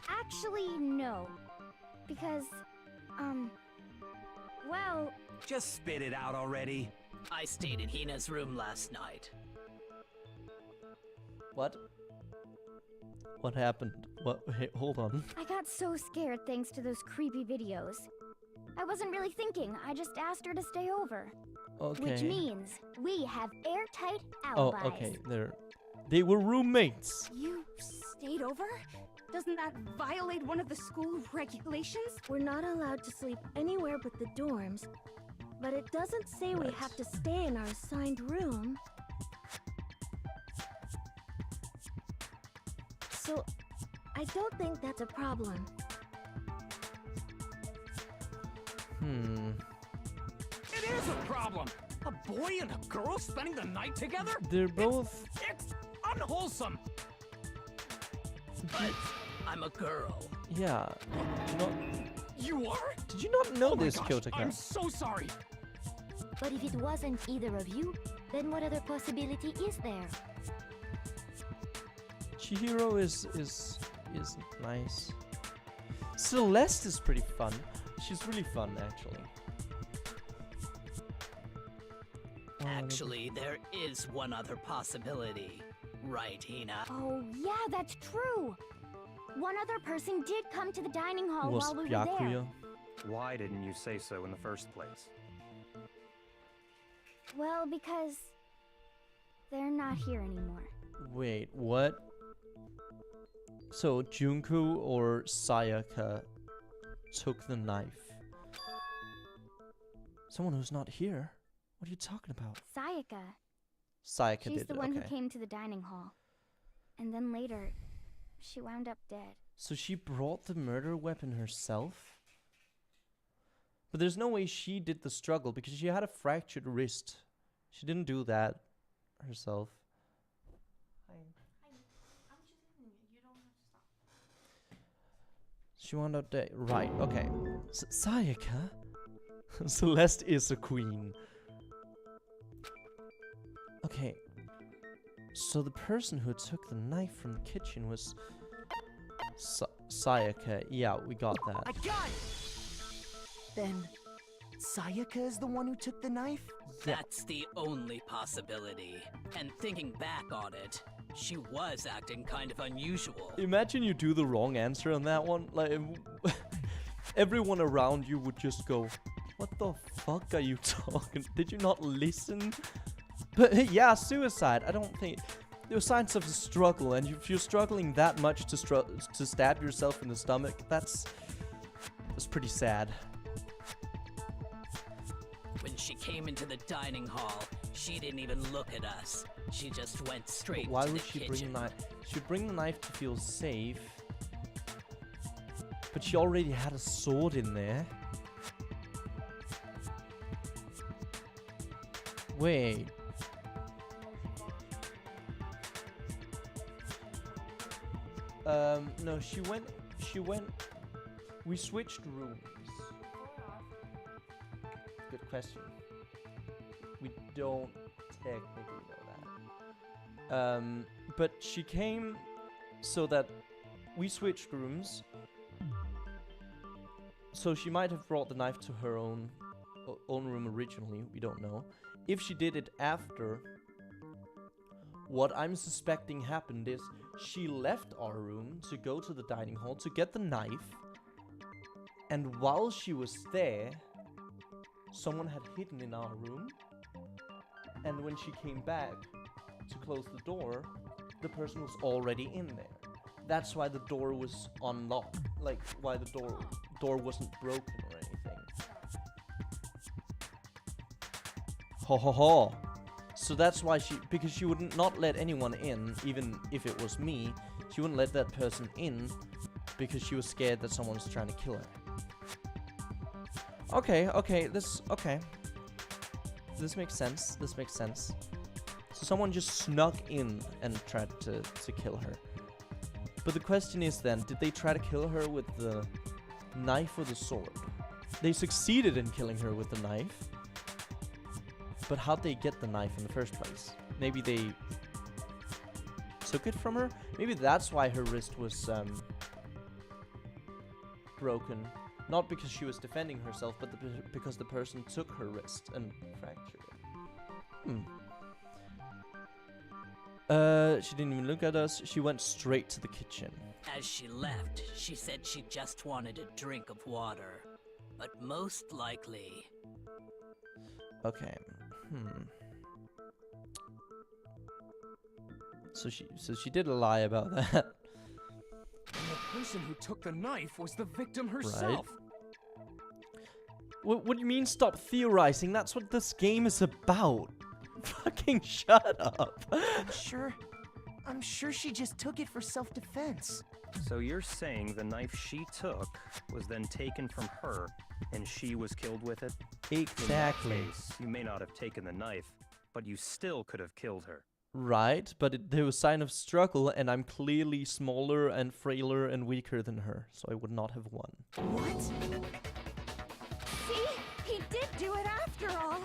Actually, no. Because, well... Just spit it out already. I stayed in Hina's room last night. What? What happened? What? Hey, hold on. I got so scared thanks to those creepy videos. I wasn't really thinking, I just asked her to stay over. Okay. Which means we have airtight Oh, alibis. okay. They were roommates. You stayed over? Doesn't that violate one of the school regulations? We're not allowed to sleep anywhere but the dorms. But it doesn't say we have to stay in our assigned room. So, I don't think that's a problem. It is a problem! A boy and a girl spending the night together? They're both... It's unwholesome! But I'm a girl. Yeah. Not... You are? Did you not know Oh my this, gosh, Kyotaka? I'm so sorry! But if it wasn't either of you, then what other possibility is there? Chihiro is nice. Celeste is pretty fun. She's really fun, actually. Actually, there is one other possibility. Right, Hina? Oh, yeah, that's true. One other person did come to the dining hall Was while we were there. Byakuya? Why didn't you say so in the first place? Well, because they're not here anymore. Wait, what? So Junko or Sayaka took the knife? Someone who's not here? What are you talking about? Sayaka. Sayaka She's did the it, one okay. who came to the dining hall. And then later, she wound up dead. So she brought the murder weapon herself? But there's no way she did the struggle because she had a fractured wrist. She didn't do that herself. She wound up dead. Right, okay. Sayaka? Celeste is a queen. Okay. So the person who took the knife from the kitchen was Sayaka. Yeah, we got that. I got it! Then, Sayaka is the one who took the knife? That's the only possibility. And thinking back on it, she was acting kind of unusual. Imagine you do the wrong answer on that one. Like, everyone around you would just go, "What the fuck are you talking? Did you not listen?" But yeah, suicide. I don't think there were signs of a struggle, and if you're struggling that much to stab yourself in the stomach, that's pretty sad. When she came into the dining hall, she didn't even look at us. She just went straight Why to would the she kitchen. bring the knife? She'd bring the knife to feel safe. But she already had a sword in there. Wait. No, she went, we switched rooms. Good question. We don't technically know that. But she came so that we switched rooms. So she might have brought the knife to her own own room originally, we don't know. If she did it after, what I'm suspecting happened is she left our room to go to the dining hall to get the knife, and while she was there, someone had hidden in our room, and when she came back to close the door, the person was already in there. That's why the door was unlocked, like why the door wasn't broken or anything. Ho ho ho. So that's why because she would not let anyone in, even if it was me, she wouldn't let that person in because she was scared that someone was trying to kill her. Okay, this makes sense. This makes sense. So someone just snuck in and tried to kill her. But the question is then, did they try to kill her with the knife or the sword? They succeeded in killing her with the knife. But how'd they get the knife in the first place? Maybe they took it from her? Maybe that's why her wrist was broken. Not because she was defending herself, but because the person took her wrist and fractured it. She didn't even look at us. She went straight to the kitchen. As she left, she said she just wanted a drink of water. But most likely... Okay. So she did lie about that. And the person who took the knife was the victim herself. Right. What do you mean stop theorizing? That's what this game is about. Fucking shut up. I'm sure she just took it for self-defense. So you're saying the knife she took was then taken from her and she was killed with it? Exactly. In that case, you may not have taken the knife, but you still could have killed her. Right, but there was sign of struggle, and I'm clearly smaller and frailer and weaker than her, so I would not have won. What? See? He did do it after all.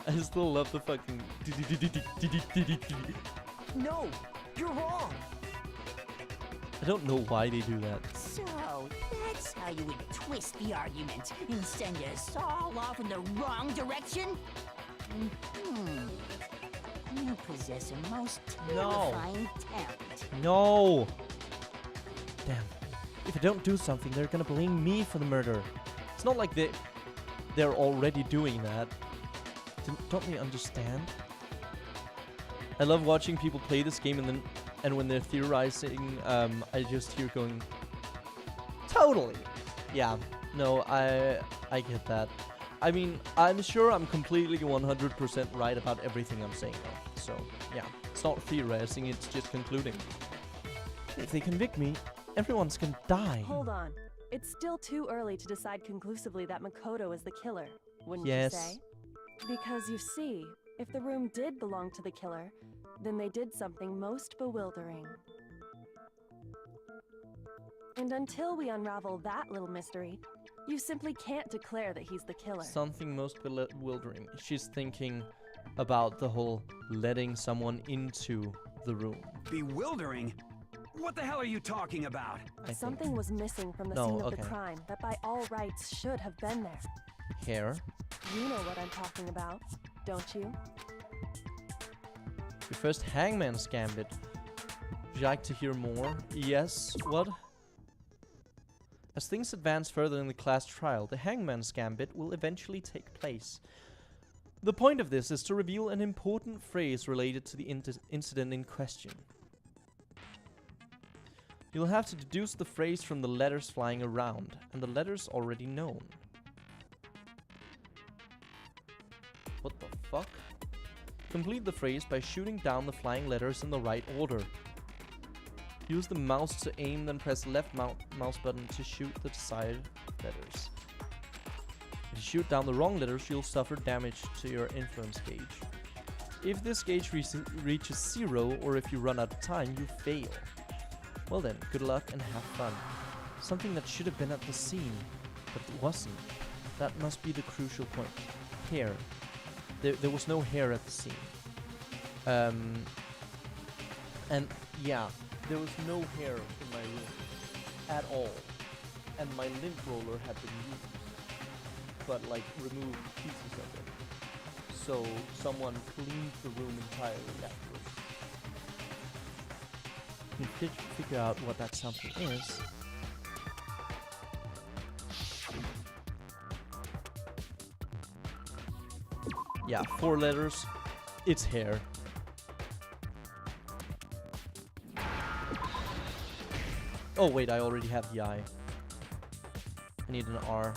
I still love the fucking... No, you're wrong. I don't know why they do that. So, that's how you would twist the argument and send us all off in the wrong direction? You possess a most terrifying talent. No! Damn. If I don't do something, they're gonna blame me for the murder. It's not like they're already doing that. Don't they understand? I love watching people play this game and when they're theorizing, I just hear going, totally. Yeah, no, I get that. I mean, I'm sure I'm completely 100% right about everything I'm saying though. So, yeah, it's not theorizing, it's just concluding. If they convict me, everyone's gonna die. Hold on. It's still too early to decide conclusively that Makoto is the killer, wouldn't Yes. you say? Because you see, if the room did belong to the killer, then they did something most bewildering. And until we unravel that little mystery, you simply can't declare that he's the killer. Something most bewildering. She's thinking about the whole letting someone into the room. Bewildering? What the hell are you talking about? Something was missing from the scene of the crime that by all rights should have been there. Hair. You know what I'm talking about, don't you? Your first Hangman's Gambit. Would you like to hear more? Yes. What? As things advance further in the class trial, the Hangman's Gambit will eventually take place. The point of this is to reveal an important phrase related to the incident in question. You'll have to deduce the phrase from the letters flying around, and the letters already known. What the fuck? Complete the phrase by shooting down the flying letters in the right order. Use the mouse to aim, then press left mouse button to shoot the desired letters. If you shoot down the wrong letters, you'll suffer damage to your influence gauge. If this gauge reaches 0, or if you run out of time, you fail. Well then, good luck and have fun. Something that should have been at the scene, but wasn't. That must be the crucial point. Hair. There was no hair at the scene. And yeah, there was no hair in my room at all. And my lint roller had been used. but like remove pieces of it. So someone cleaned the room entirely afterwards. You can figure out what that something is. Yeah, 4 letters. It's hair. Oh wait, I already have the I. I need an R.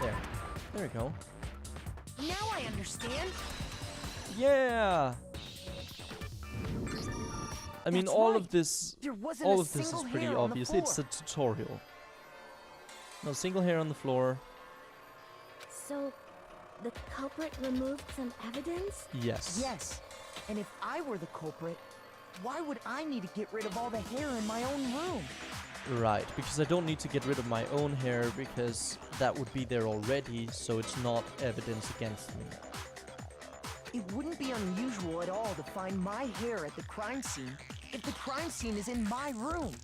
There. There we go. Now I understand. Yeah! I mean, That's all right. of this There wasn't all a of this is single pretty hair on the obvious. floor. It's a tutorial. No single hair on the floor. So, the culprit removed some evidence? Yes. Yes. And if I were the culprit, why would I need to get rid of all the hair in my own room? Right, because I don't need to get rid of my own hair because that would be there already, so it's not evidence against me. It wouldn't be unusual at all to find my hair at the crime scene if the crime scene is in my room.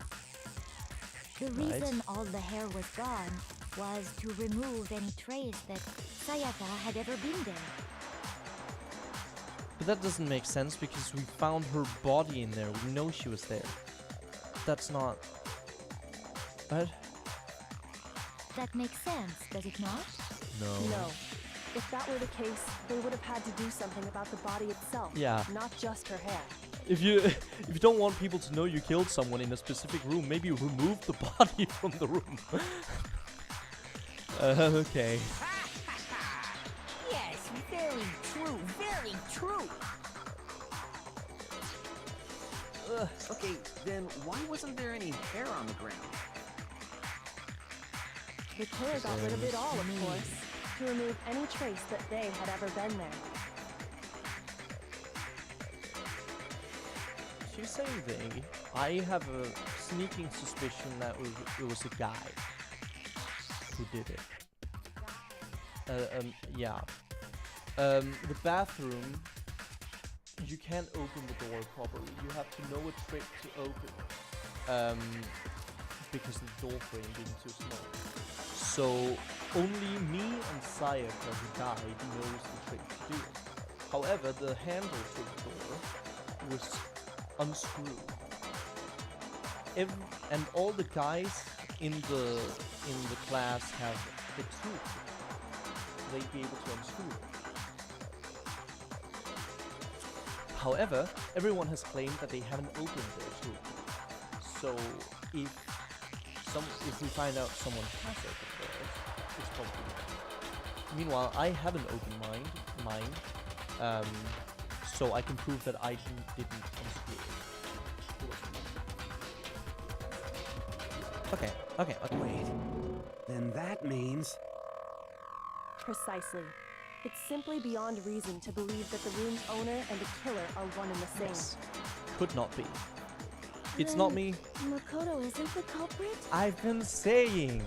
The Right. reason all the hair was gone was to remove any trace that Sayaka had ever been there. But that doesn't make sense because we found her body in there. We know she was there. That's not... What? That makes sense, does it not? No. No. If that were the case, they would have had to do something about the body itself. Yeah. Not just her hair. If you don't want people to know you killed someone in a specific room, maybe remove the body from the room. Okay. Yes, very true, very true. Okay, then why wasn't there any hair on the ground? The killer got rid of it all, of course, to remove any trace that they had ever been there. She's saying they. I have a sneaking suspicion that it was a guy who did it. Yeah. The bathroom, you can't open the door properly. You have to know a trick to open. Because the door frame being too small. So only me and Sayaka, who died, knows the trick to do it. However, the handle to the door was unscrewed. And all the guys in the class have the tooth. They'd be able to unscrew it. However, everyone has claimed that they haven't opened their tooth. So if we find out someone has opened theirs, it's probably them. Meanwhile, I have an open mine, so I can prove that I didn't unscrew it. Okay. Wait, then that means... Precisely. It's simply beyond reason to believe that the room's owner and the killer are one and the same. Yes. Could not be. It's not me. Makoto isn't the culprit? I've been saying.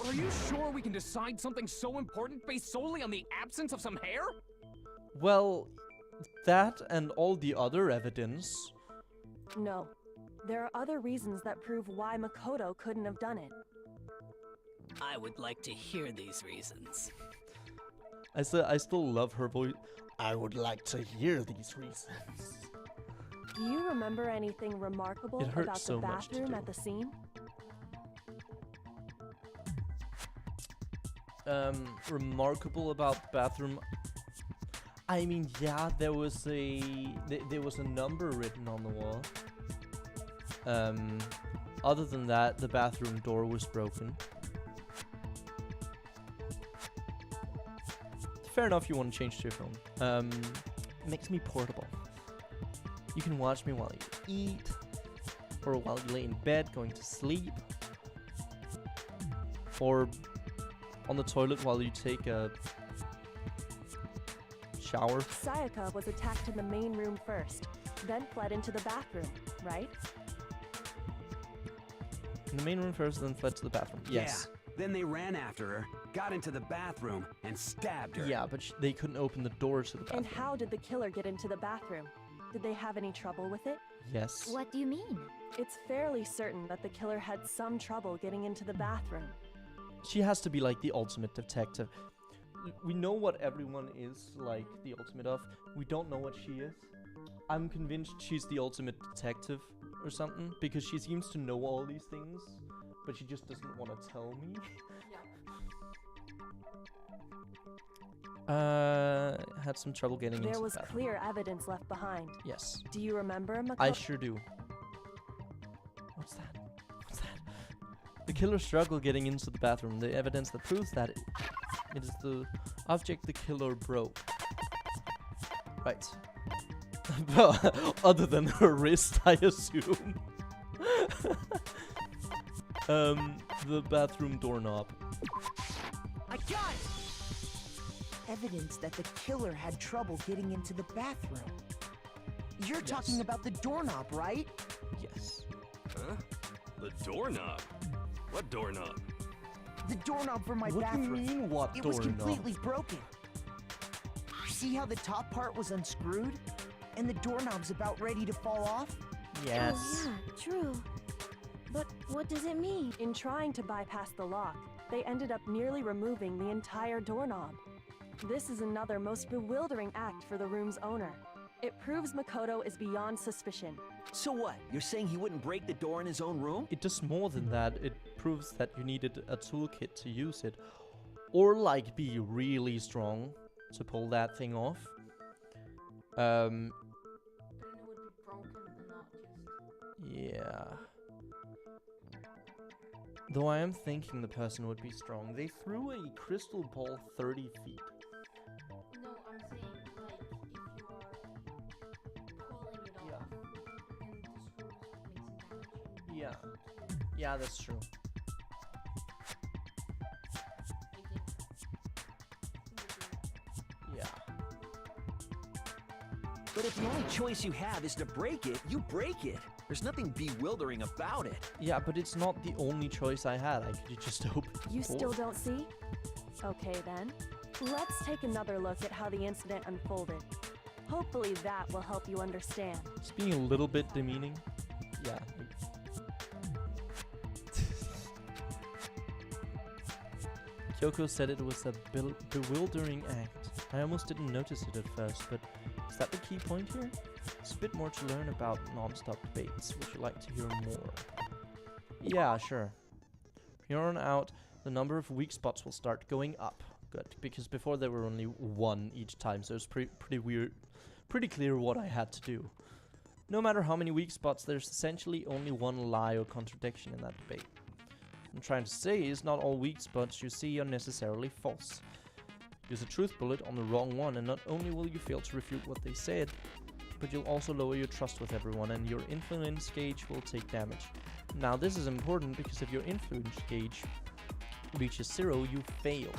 Are you sure we can decide something so important based solely on the absence of some hair? Well, that and all the other evidence. No. There are other reasons that prove why Makoto couldn't have done it. I would like to hear these reasons. I still love her voice. I would like to hear these reasons. Do you remember anything remarkable It hurts about the so much to bathroom do. at the scene? Remarkable about the bathroom. I mean, yeah, there was a number written on the wall. Other than that, the bathroom door was broken. Fair enough, you want to change to your phone. Makes me portable. You can watch me while you eat, or while you lay in bed going to sleep, or on the toilet while you take a shower. Sayaka was attacked in the main room first, then fled into the bathroom, right? In the main room first, then fled to the bathroom. Yes. Yeah. Then they ran after her, got into the bathroom, and stabbed her. Yeah, but they couldn't open the door to the bathroom. And how did the killer get into the bathroom? Did they have any trouble with it? Yes. What do you mean? It's fairly certain that the killer had some trouble getting into the bathroom. She has to be like the ultimate detective. We know what everyone is like the ultimate of. We don't know what she is. I'm convinced she's the ultimate detective or something because she seems to know all these things, but she just doesn't want to tell me. Had some trouble getting into There was that. clear evidence left behind. Yes. Do you remember, Makoto? I sure do. What's that? What's that? The killer struggled getting into the bathroom. The evidence that proves that it is the object the killer broke. Right. Other than her wrist, I assume. The bathroom doorknob. I got it! Evidence that the killer had trouble getting into the bathroom. You're talking about the doorknob, right? Yes. Huh? The doorknob? What doorknob? The doorknob for my What bathroom. do you mean, what It was doorknob? completely broken. See how the top part was unscrewed? And the doorknob's about ready to fall off? Yes. Oh, yeah, true. But what does it mean? In trying to bypass the lock, they ended up nearly removing the entire doorknob. This is another most bewildering act for the room's owner. It proves Makoto is beyond suspicion. So what? You're saying he wouldn't break the door in his own room? It does more than that. It proves that you needed a toolkit to use it. Or like be really strong to pull that thing off. Yeah. Though I am thinking the person would be strong. They threw a crystal ball 30 feet. No, I'm saying, like, if you are pulling it off, and the screws makes damage. Yeah. Yeah, that's true. Yeah. But if the only choice you have is to break it, you break it. There's nothing bewildering about it. Yeah, but it's not the only choice I had. I could just open the You door. still don't see? Okay then. Let's take another look at how the incident unfolded. Hopefully that will help you understand. It's being a little bit demeaning. Yeah. Kyoko said it was a bewildering act. I almost didn't notice it at first, but is that the key point here? There's a bit more to learn about non-stop debates. Would you like to hear more? Yeah, sure. From here on out, the number of weak spots will start going up. Good, because before there were only one each time, so it was pretty clear what I had to do. No matter how many weak spots, there's essentially only one lie or contradiction in that debate. What I'm trying to say is not all weak spots you see are necessarily false. Use a truth bullet on the wrong one and not only will you fail to refute what they said, but you'll also lower your trust with everyone and your influence gauge will take damage. Now this is important because if your influence gauge reaches 0, you fail.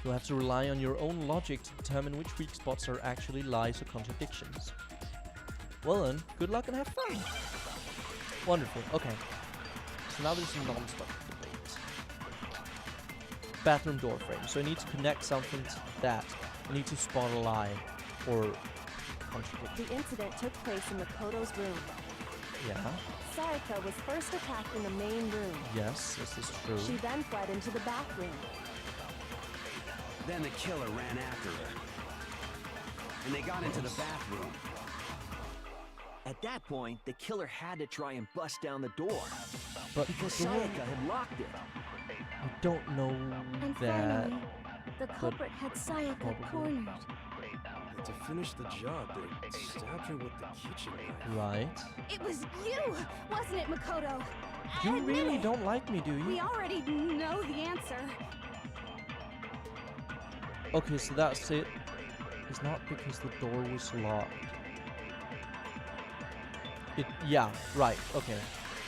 You'll have to rely on your own logic to determine which weak spots are actually lies or contradictions. Well then, good luck and have fun! Wonderful, okay. So now there's a non-stop debate. Bathroom door frame. So I need to connect something to that. I need to spot a lie or contradiction. The incident took place in Makoto's room. Yeah. Sayaka was first attacked in the main room. Yes, this is true. She then fled into the bathroom. Then the killer ran after her. And they got into the bathroom. At that point, the killer had to try and bust down the door. But because Sayaka had locked it. I don't know And that. finally, the culprit had Sayaka cornered. And to finish the job, they stabbed her with the kitchen knife. Right. It was you, wasn't it, Makoto? You Admit really it. don't like me, do you? We already know the answer. Okay, so that's it. It's not because the door was locked. Yeah, right, okay.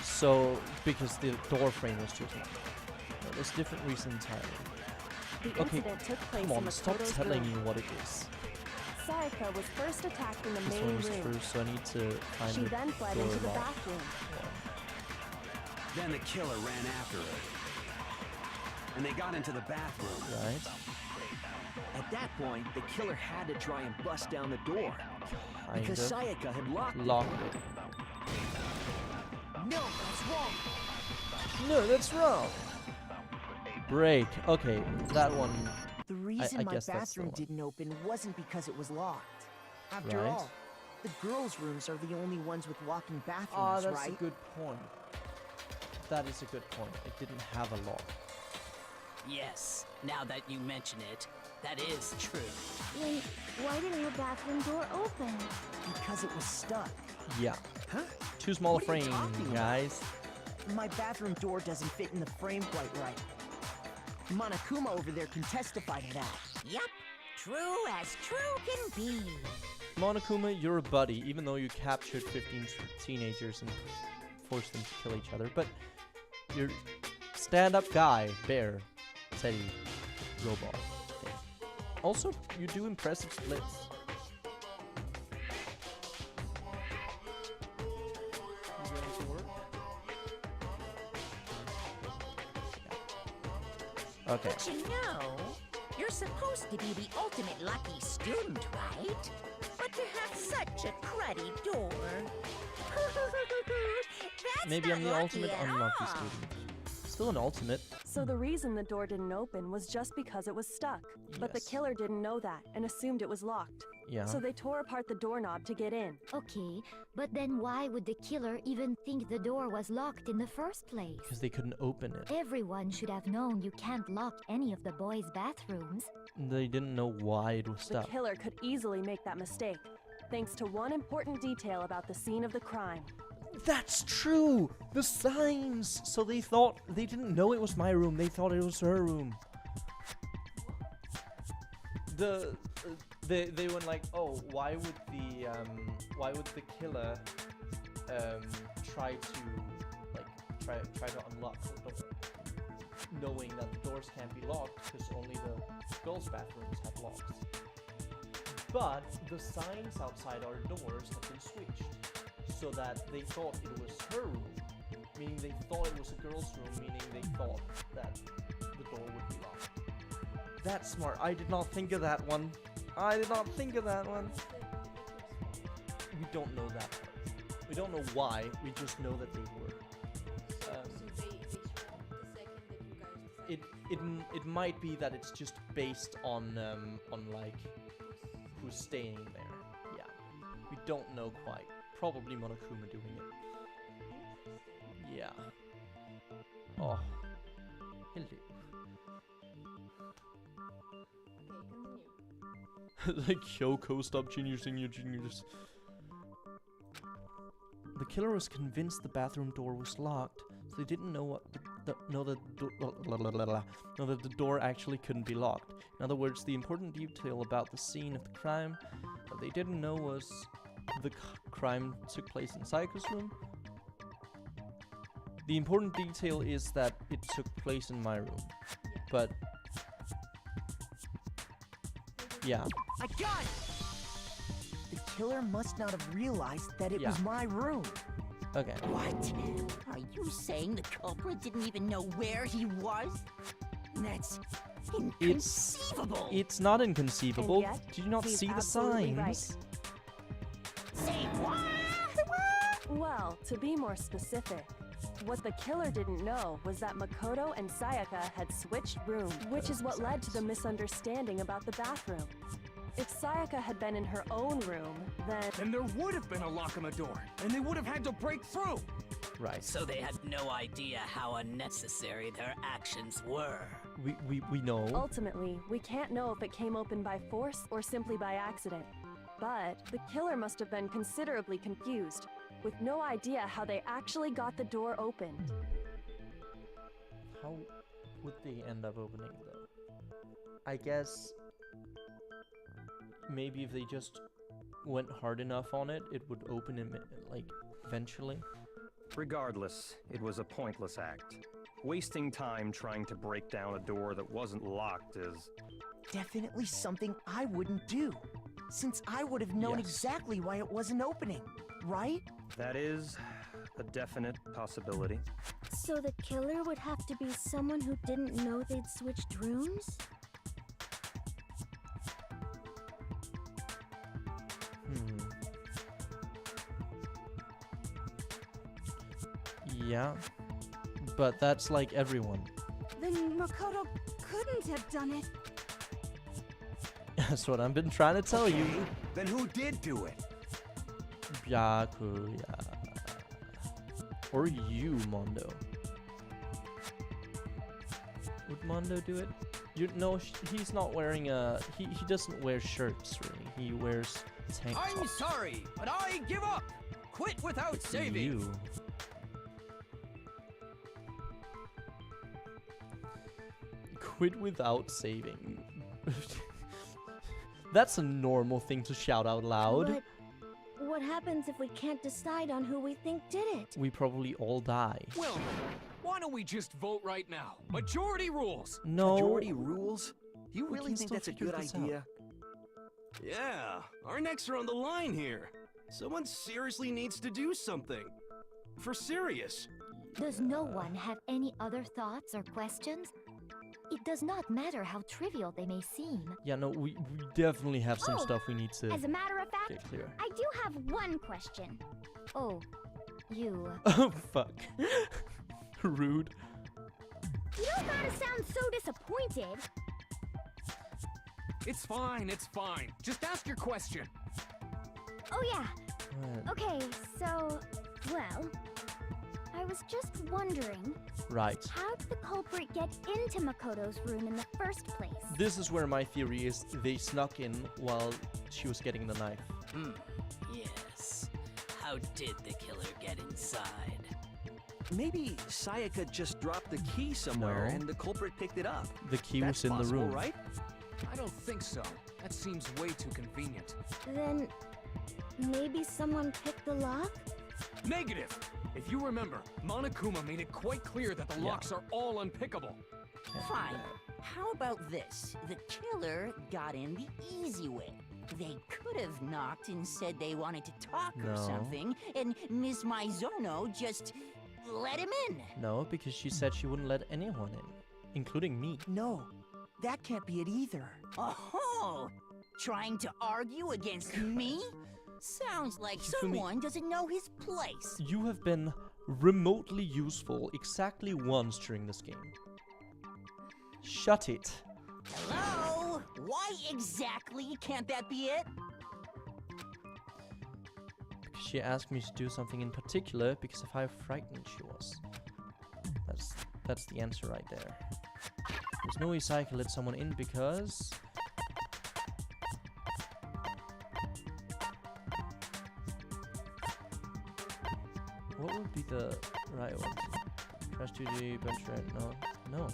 So, because the door frame was too small. No, there's a different reason entirely. The Okay, incident took place come on, in stop Makoto's telling room. me what it is. Sayaka was first attacked in the This main one was room. true, so I need to find She the then fled door into the lock. bathroom. Then the killer ran after her. And they got into the bathroom. Right. At that point, the killer had to try and bust down the door. Kind Because of. Sayaka had locked Locked it. No, that's wrong. No, that's wrong. break. Okay, that one. The reason I my guess that's the bathroom one. didn't open wasn't because it was locked. After Right. all, the girls' rooms are the only ones with walking Ah, bathrooms, that's right? a good point. That is a good point. It didn't have a lock. Yes, now that you mention it, that is true. Then why didn't your bathroom door open? Because it was stuck. Yeah. Huh? Too small a What are you frame, talking about? guys. My bathroom door doesn't fit in the frame quite right. Monokuma over there can testify to that. Yup, true as true can be. Monokuma, you're a buddy, even though you captured 15 teenagers and forced them to kill each other. But you're stand-up guy, bear, Teddy, robot thing. Also, you do impressive splits. You going to work? Okay. But you know, you're supposed to be the ultimate lucky student, right? But to have such a cruddy door. That's Maybe not I'm the lucky ultimate at unlucky all. student. Still an ultimate. So the reason the door didn't open was just because it was stuck. But the Yes. killer didn't know that and assumed it was locked. Yeah. So they tore apart the doorknob to get in. Okay, but then why would the killer even think the door was locked in the first place? Because they couldn't open it. Everyone should have known you can't lock any of the boys' bathrooms. They didn't know why it was The stuck. killer could easily make that mistake, thanks to one important detail about the scene of the crime. That's true! The signs! So they thought, they didn't know it was my room, they thought it was her room. They went like, oh, why would the killer try to unlock the door, knowing that the doors can't be locked because only the girls' bathrooms have locks. But the signs outside our doors have been switched so that they thought it was her room, meaning they thought it was a girl's room, meaning they thought that the door would be locked. That's smart. I did not think of that one. I did not think of that one. We don't know that part. We don't know why. We just know that they were. It might be that it's just based on like who's staying there. Yeah, we don't know quite. Probably Monokuma doing it. Yeah. Oh. Hello. Like Kyoko, stop geniusing your genius. The killer was convinced the bathroom door was locked, so they didn't know that the door actually couldn't be locked. In other words, the important detail about the scene of the crime that they didn't know was the crime took place in Sayaka's room. The important detail is that it took place in my room, but yeah. I got it! The killer must not have realized that it was my room. Okay. What? Are you saying the culprit didn't even know where he was? That's inconceivable. It's not inconceivable. And yet, Did you not he's see the absolutely signs? right. Say what? Well, to be more specific, what the killer didn't know was that Makoto and Sayaka had switched rooms, which is what led to the misunderstanding about the bathroom. If Sayaka had been in her own room, then there would have been a lock on the door, and they would have had to break through. Right. So they had no idea how unnecessary their actions were. We know. Ultimately, we can't know if it came open by force or simply by accident. But the killer must have been considerably confused, with no idea how they actually got the door open. How would they end up opening though? I guess maybe if they just went hard enough on it, it would open like eventually. Regardless, it was a pointless act. Wasting time trying to break down a door that wasn't locked is Definitely something I wouldn't do, since I would have known exactly why it wasn't opening, right? That is a definite possibility. So the killer would have to be someone who didn't know they'd switched rooms? Yeah. But that's like everyone. Then Makoto couldn't have done it. That's what I've been trying to tell you. Then who did do it? Byakuya. Or you, Mondo. Would Mondo do it? No, he's not wearing a... He doesn't wear shirts, really. He wears tank tops. I'm sorry, but I give up. Quit without saving. You. Quit without saving. That's a normal thing to shout out loud. But what happens if we can't decide on who we think did it? We probably all die. Well, why don't we just vote right now? Majority rules. No. Majority rules? You We really can think still that's a figure good this idea? Yeah, our necks are on the line here. Someone seriously needs to do something. For serious. Does no one have any other thoughts or questions? It does not matter how trivial they may seem. Yeah, no, we definitely have some stuff we need to As a matter of fact, get clear. I do have one question. Oh, you. Oh, fuck. Rude. You don't gotta sound so disappointed. It's fine, it's fine. Just ask your question. Oh yeah. What? Okay, so, well, I was just wondering, Right. how did the culprit get into Makoto's room in the first place? This is where my theory is they snuck in while she was getting the knife. Yes. How did the killer get inside? Maybe Sayaka just dropped the key somewhere No. and the culprit picked it up. The key That's was in the possible, room. right? I don't think so. That seems way too convenient. Then maybe someone picked the lock? Negative! If you remember, Monokuma made it quite clear that the locks are all unpickable. Fine. How about this? The killer got in the easy way. They could have knocked and said they wanted to talk or No. something, and Miss Maizono just let him in. No, because she said she wouldn't let anyone in, including me. No, that can't be it either. Oh, trying to argue against me? Sounds like Hifumi- someone doesn't know his place. You have been remotely useful exactly once during this game. Shut it. Hello? Why exactly can't that be it? Because she asked me to do something in particular because of how frightened she was. That's the answer right there. There's no way Sayaka let someone in because... What would be the right one? Crash 2D, bench right? No.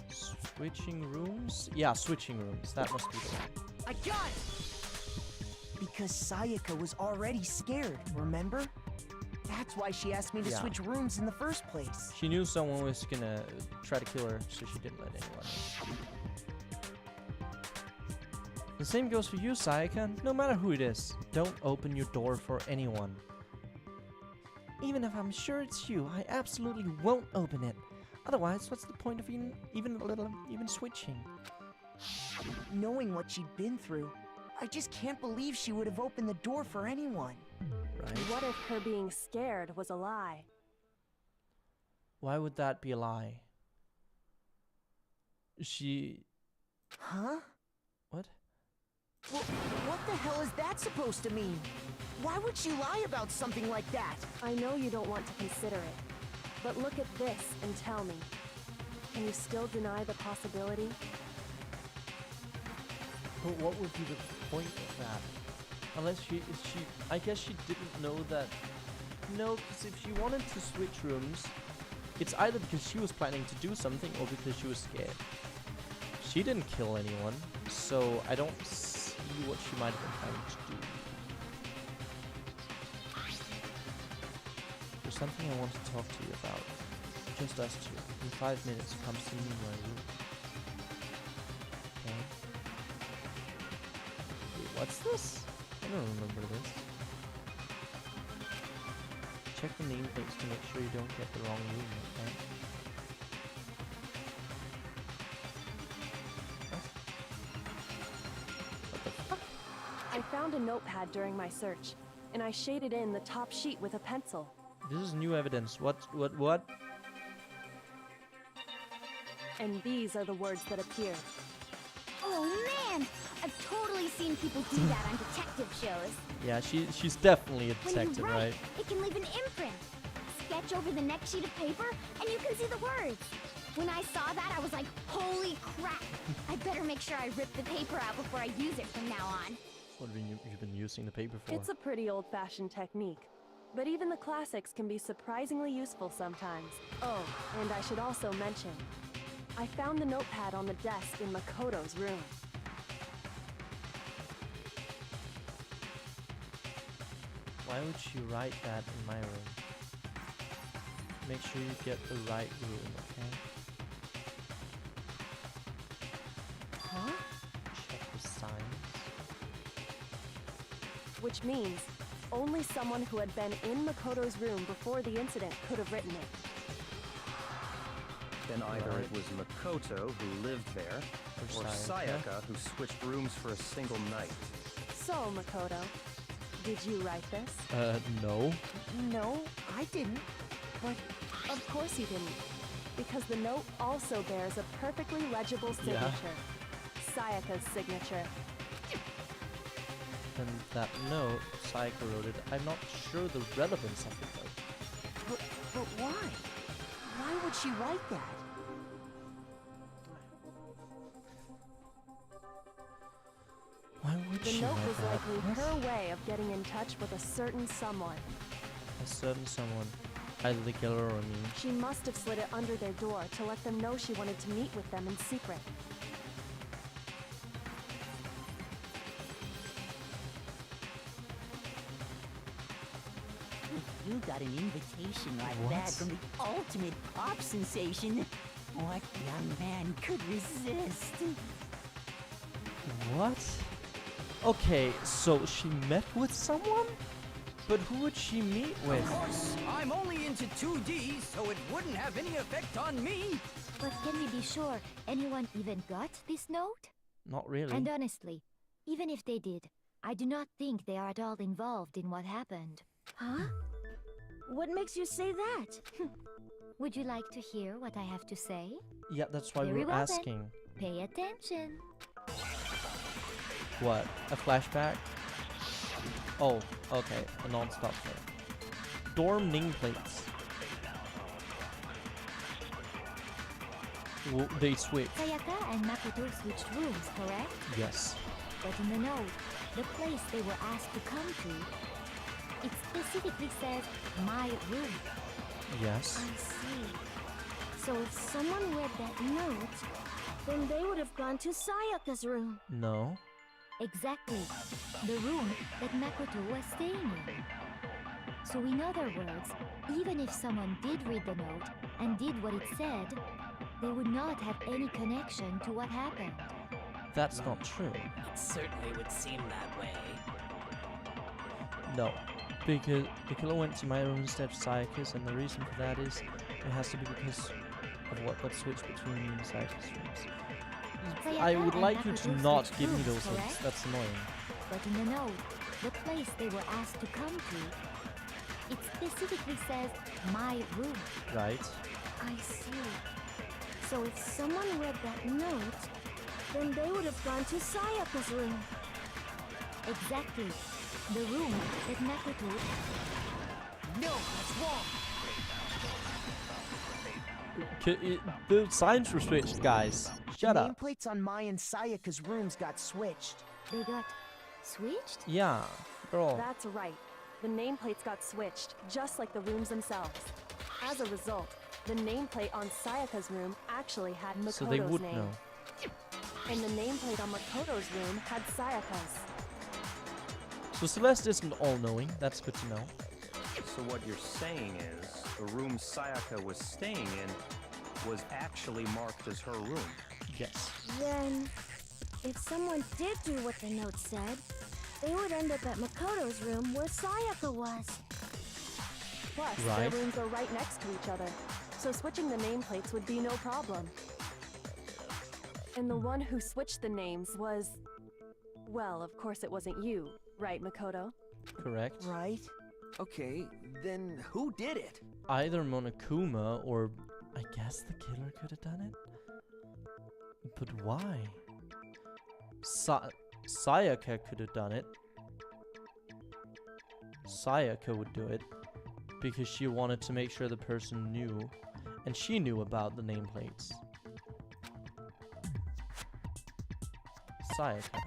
Switching rooms? Yeah, switching rooms. That must be the one. I got it! Because Sayaka was already scared, remember? That's why she asked me to Yeah. switch rooms in the first place. She knew someone was gonna try to kill her, so she didn't let anyone in. The same goes for you, Sayaka. No matter who it is, don't open your door for anyone. Even if I'm sure it's you, I absolutely won't open it. Otherwise, what's the point of even switching? Knowing what she'd been through, I just can't believe she would have opened the door for anyone. Right? What if her being scared was a lie? Why would that be a lie? She... Huh? What? Well, what the hell is that supposed to mean? Why would she lie about something like that? I know you don't want to consider it, but look at this and tell me. Can you still deny the possibility? But what would be the point of that? Unless I guess she didn't know that. No, because if she wanted to switch rooms, it's either because she was planning to do something or because she was scared. She didn't kill anyone, so I don't see what she might have been planning to do. There's something I want to talk to you about. Just us two. In 5 minutes, come see me in my room. Okay? Wait, what's this? I don't remember this. Check the nameplates to make sure you don't get the wrong room, okay? What the fuck? I found a notepad during my search, and I shaded in the top sheet with a pencil. This is new evidence. What? And these are the words that appear. Oh man! I've totally seen people do that on detective shows. Yeah, she's definitely a When detective, you right? write, it can leave an imprint. Sketch over the next sheet of paper, and you can see the words. When I saw that, I was like, holy crap! I better make sure I rip the paper out before I use it from now on. What have you've been using the paper for? It's a pretty old-fashioned technique. But even the classics can be surprisingly useful sometimes. Oh, and I should also mention, I found the notepad on the desk in Makoto's room. Why would she write that in my room? Make sure you get the right room, okay? Huh? Check the signs. Which means, only someone who had been in Makoto's room before the incident could have written it. Then either it was Makoto who lived there, or Sayaka who switched rooms for a single night. So, Makoto, did you write this? No. No, I didn't. But of course you didn't, because the note also bears a perfectly legible signature. Sayaka's signature. And that note, Sayaka wrote it. I'm not sure the relevance of it though. but why? Why would she write that? Why would The she note write was that? likely What? her way of getting in touch with a certain someone. A certain someone. Either the killer or me. She must have slid it under their door to let them know she wanted to meet with them in secret. If you got an invitation like What? that from the ultimate pop sensation, what young man could resist? What? Okay, so she met with someone? But who would she meet with? Of course, I'm only into 2D, so it wouldn't have any effect on me. But can we be sure anyone even got this note? Not really. And honestly, even if they did, I do not think they are at all involved in what happened. Huh? What makes you say that? Would you like to hear what I have to say? Yeah, that's why Very we're well then. asking. Pay attention. What? A flashback? Oh, okay. A non-stop thing. Dorm nameplates. They switch. Sayaka and Makoto switched rooms, correct? Yes. But in the note, the place they were asked to come to, it specifically says, my room. Yes. I see. So if someone read that note, then they would have gone to Sayaka's room. No. Exactly. The room that Makoto was staying in. So in other words, even if someone did read the note and did what it said, they would not have any connection to what happened. That's not true. It certainly would seem that way. No. Because the killer went to my room instead of Sayaka's, and the reason for that is it has to be because of what got switched between me and Sayaka's rooms. I would like you to not give me those hints. That's annoying. But in the note, the place they were asked to come to, it specifically says, my room. Right. I see. So if someone read that note, then they would have gone to Sayaka's room. Exactly. The room that Makoto... No, that's wrong. The signs were switched, guys. Shut the up. nameplates on Mai and Sayaka's rooms got switched. They got switched? Yeah, girl. That's right. The nameplates got switched, just like the rooms themselves. As a result, the nameplate on Sayaka's room actually had Makoto's So they would name. know. And the nameplate on Makoto's room had Sayaka's. So Celeste isn't all-knowing. That's good to know. So what you're saying is, the room Sayaka was staying in was actually marked as her room. Yes. Then, if someone did do what the note said, they would end up at Makoto's room where Sayaka was. Plus, Right. their rooms are right next to each other, so switching the nameplates would be no problem. And the one who switched the names was... Well, of course it wasn't you, right, Makoto? Correct. Right. Okay, then who did it? Either Monokuma or I guess the killer could have done it. But why? Sayaka could have done it. Sayaka would do it because she wanted to make sure the person knew, and she knew about the nameplates. Sayaka.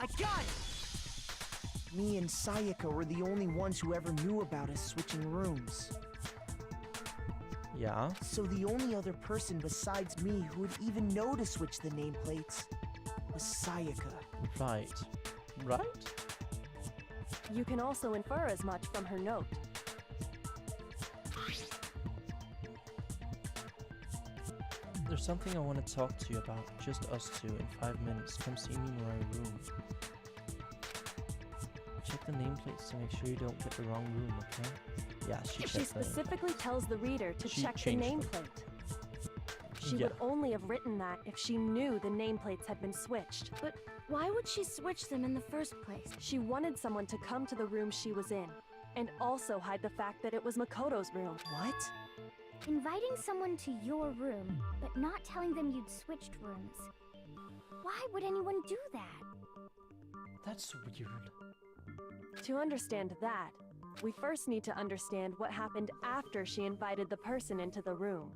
I got it! Me and Sayaka were the only ones who ever knew about us switching rooms. Yeah. So the only other person besides me who would even know to switch the nameplates was Sayaka. Right. Right? You can also infer as much from her note. There's something I want to talk to you about. Just us two in 5 minutes. Come see me in my room. Check the nameplates to make sure you don't get the wrong room, okay? Yeah, she specifically tells the reader to check the nameplate. She would only have written that if she knew the nameplates had been switched. But why would she switch them in the first place? She wanted someone to come to the room she was in, and also hide the fact that it was Makoto's room. What? Inviting someone to your room, but not telling them you'd switched rooms. Why would anyone do that? That's weird. To understand that, we first need to understand what happened after she invited the person into the room.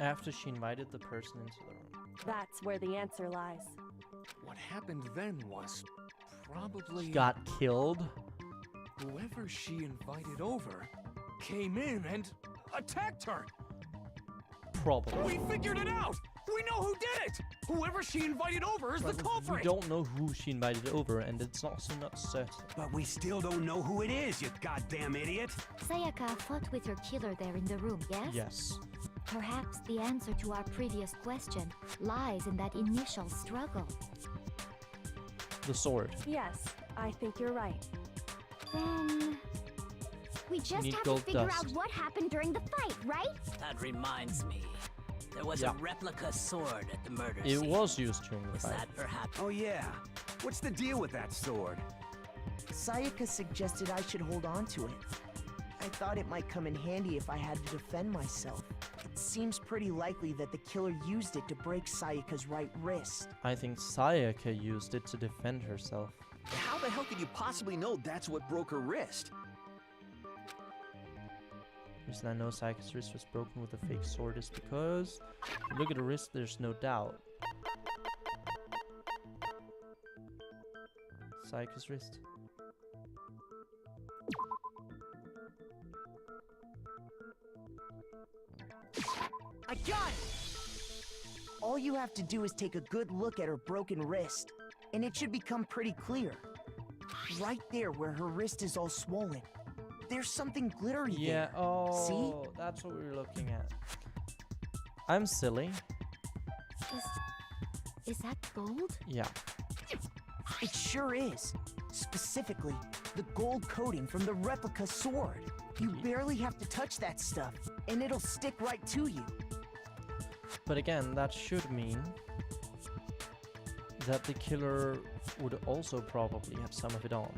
After she invited the person into the room. That's where the answer lies. What happened then was probably... She got killed? Whoever she invited over came in and attacked her! Probably. We figured it out! We know who did it! Whoever she invited over is the culprit! We don't know who she invited over, and it's also not certain. But we still don't know who it is, you goddamn idiot! Sayaka fought with her killer there in the room, yes? Yes. Perhaps the answer to our previous question lies in that initial struggle. The sword. Yes, I think you're right. Then... we just have to figure out what happened during the fight, right? That reminds me. There was a replica sword at the murder It scene. was used during the fight. Is that perhaps... Oh yeah. What's the deal with that sword? Sayaka suggested I should hold on to it. I thought it might come in handy if I had to defend myself. It seems pretty likely that the killer used it to break Sayaka's right wrist. I think Sayaka used it to defend herself. How the hell could you possibly know that's what broke her wrist? The reason I know Sayaka's wrist was broken with a fake sword is because if you look at the wrist, there's no doubt. Sayaka's wrist. I got it! All you have to do is take a good look at her broken wrist, and it should become pretty clear. Right there where her wrist is all swollen. There's something glittery there. Yeah, oh, see? That's what we were looking at. I'm silly. Is that gold? Yeah. It sure is. Specifically, the gold coating from the replica sword. You barely have to touch that stuff, and it'll stick right to you. But again, that should mean that the killer would also probably have some of it on.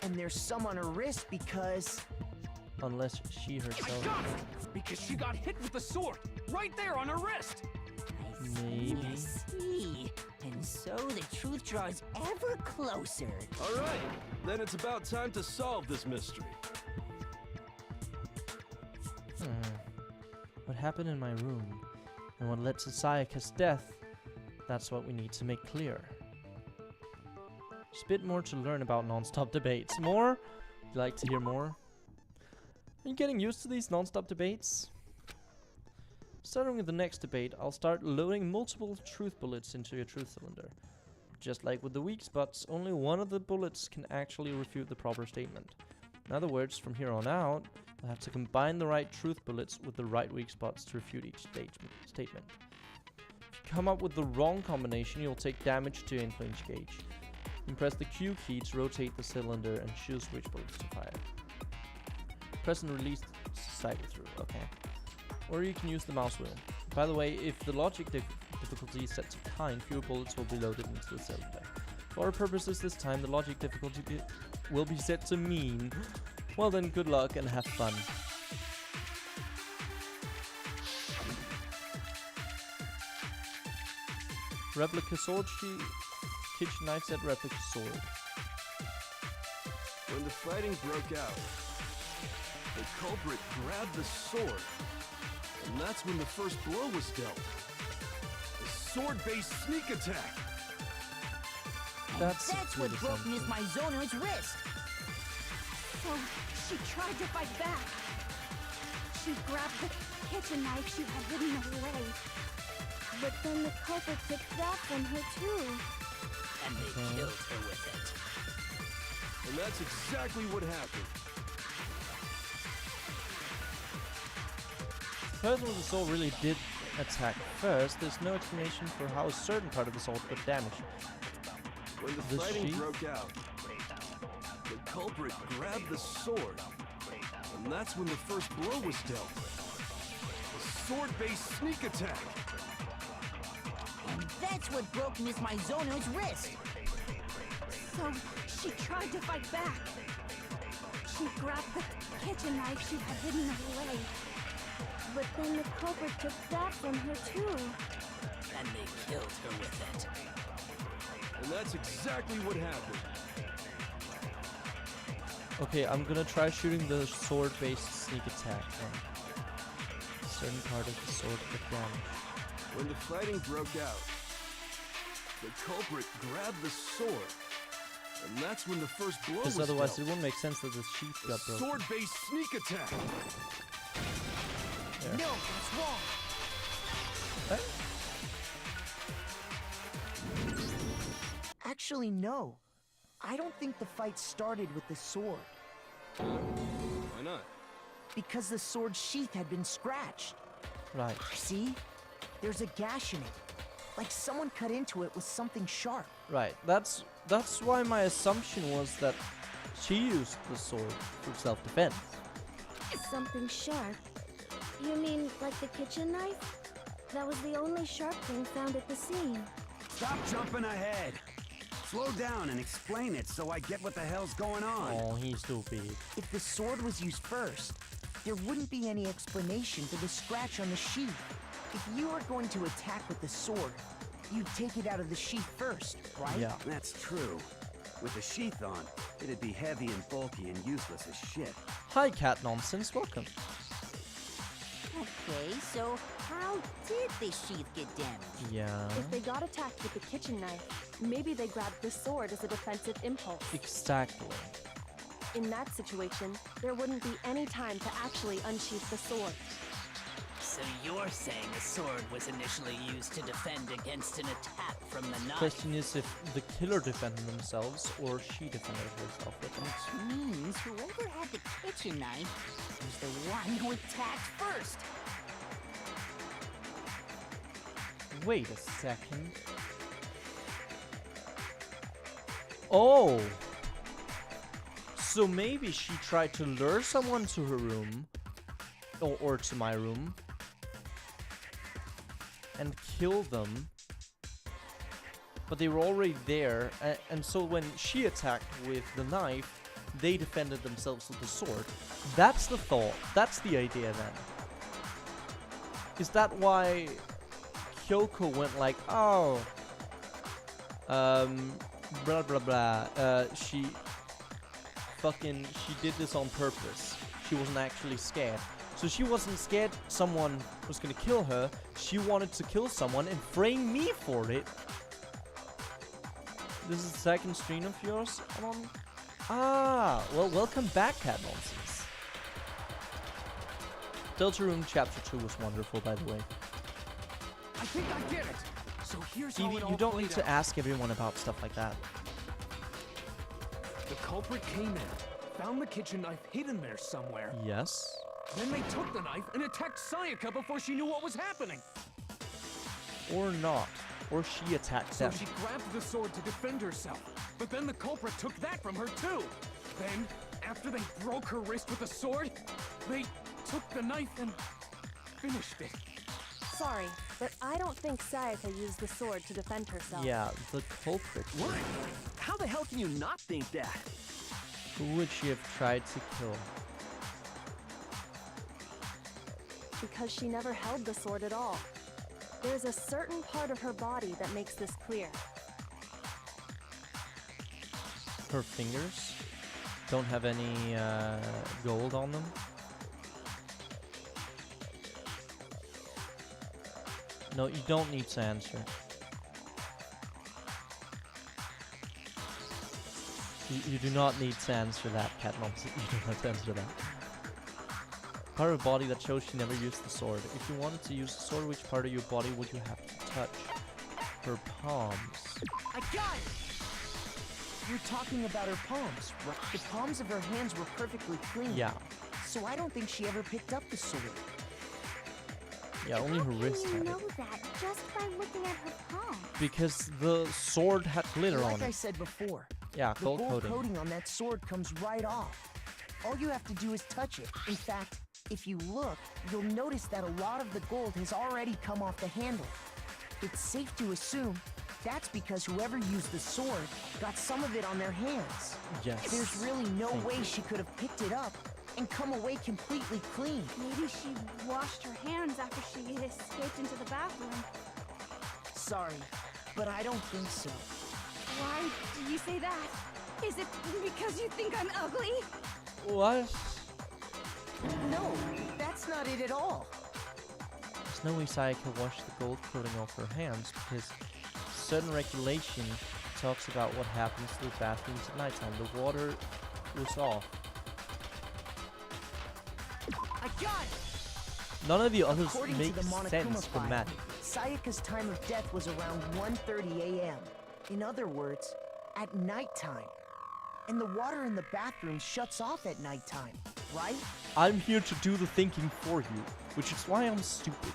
And there's some on her wrist because... Unless she herself... I got it! Because she got hit with the sword! Right there on her wrist! Maybe. I see. And so the truth draws ever closer. All right, then it's about time to solve this mystery. What happened in my room and what led to Sayaka's death, that's what we need to make clear. There's a bit more to learn about non-stop debates. More? Would you like to hear more? Are you getting used to these non-stop debates? Starting with the next debate, I'll start loading multiple truth bullets into your truth cylinder. Just like with the weak spots, only one of the bullets can actually refute the proper statement. In other words, from here on out, you'll have to combine the right truth bullets with the right weak spots to refute each statement. If you come up with the wrong combination, you'll take damage to your influence gauge. You press the Q key to rotate the cylinder and choose which bullets to fire. Press and release to cycle through, okay. Or you can use the mouse wheel. By the way, if the logic difficulty is set to kind, fewer bullets will be loaded into the cylinder. For our purposes this time, the logic difficulty will be said to mean. Well then, good luck and have fun. Replica sword, kitchen knife set replica sword. When the fighting broke out, the culprit grabbed the sword, and that's when the first blow was dealt. A sword-based sneak attack. That's what broke Miss Mizono's wrist. So she tried to fight back. She grabbed the kitchen knife she had hidden away. But then the culprit took that from her too. And they killed her with it. And that's exactly what happened. The person with the sword really did attack first. There's no explanation for how a certain part of the sword got damaged. When the fighting broke out, the culprit grabbed the sword, and that's when the first blow was dealt. A sword-based sneak attack. And that's what broke Miss Mizono's wrist. So she tried to fight back. She grabbed the kitchen knife she had hidden away. But then the culprit took that from her too. And they killed her with it. And that's exactly what happened. Okay, I'm gonna try shooting the sword-based sneak attack then. A certain part of the sword got damaged. When the fighting broke out, the culprit grabbed the sword, and that's when the first blow was Because otherwise dealt. it wouldn't make sense that the sheath got broken. Sword-based sneak attack. There. No, that's wrong. Actually, no. I don't think the fight started with the sword. Why not? Because the sword's sheath had been scratched. Right. See? There's a gash in it. Like someone cut into it with something sharp. Right. That's why my assumption was that she used the sword for self-defense. Something sharp? You mean like the kitchen knife? That was the only sharp thing found at the scene. Stop jumping ahead. Slow down and explain it so I get what the hell's going on. Oh, he's too big. If the sword was used first, there wouldn't be any explanation for the scratch on the sheath. If you were going to attack with the sword, you'd take it out of the sheath first, right? Yeah. That's true. With the sheath on, it'd be heavy and bulky and useless as shit. Hi, Cat Nonsense. Welcome. Okay, so how did the sheath get damaged? Yeah. If they got attacked with the kitchen knife, maybe they grabbed the sword as a defensive impulse. Exactly. In that situation, there wouldn't be any time to actually unsheath the sword. So you're saying the sword was initially used to defend against an attack from the knife? Question is if the killer defended themselves or she defended herself with it. Which means whoever had the kitchen knife was the one who attacked first. Wait a second. Oh! So maybe she tried to lure someone to her room, or to my room, and kill them, but they were already there, and so when she attacked with the knife, they defended themselves with the sword. That's the thought. That's the idea then. Is that why Kyoko went like, oh, blah blah blah, she did this on purpose. She wasn't actually scared. So she wasn't scared someone was gonna kill her. She wanted to kill someone and frame me for it. This is the second stream of yours? Ah, well, welcome back, Cat Nonsense. Delta Room Chapter 2 was wonderful, by the way. I think I get it. So here's how Evie, it all you don't played need to out. ask everyone about stuff like that. The culprit came in, found the kitchen knife hidden there somewhere. Yes. Then they took the knife and attacked Sayaka before she knew what was happening. Or not. Or she attacked So them. she grabbed the sword to defend herself. But then the culprit took that from her too. Then, after they broke her wrist with the sword, they took the knife and finished it. Sorry, but I don't think Sayaka used the sword to defend herself. Yeah, the culprit. What? How the hell can you not think that? Who would she have tried to kill? Because she never held the sword at all. There's a certain part of her body that makes this clear. Her fingers don't have any gold on them. No, you don't need to answer. You do not need to answer that, Cat Moms. You do not answer that. Part of her body that shows she never used the sword. If you wanted to use the sword, which part of your body would you have to touch? Her palms. I got it! You're talking about her palms, right? The palms of her hands were perfectly clean. Yeah. So I don't think she ever picked up the sword. Yeah, only her wrist How can had you it. know that just by looking at her palm? Because the sword had glitter on Like I it. said before, Yeah, the gold gold coating. coating on that sword comes right off. All you have to do is touch it. In fact, if you look, you'll notice that a lot of the gold has already come off the handle. It's safe to assume that's because whoever used the sword got some of it on their hands. Yes. There's really no Thank way you. she could have picked it up and come away completely clean. Maybe she washed her hands after she escaped into the bathroom. Sorry, but I don't think so. Why do you say that? Is it because you think I'm ugly? What? No, that's not it at all. Snowy Sayaka washed the gold coating off her hands because certain regulation talks about what happens to the bathrooms at nighttime. The water was off. I got it! None of the others According make to the Monokuma sense for file, magic. Sayaka's time of death was around 1:30 a.m. In other words, at nighttime. And the water in the bathroom shuts off at nighttime, right? I'm here to do the thinking for you, which is why I'm stupid.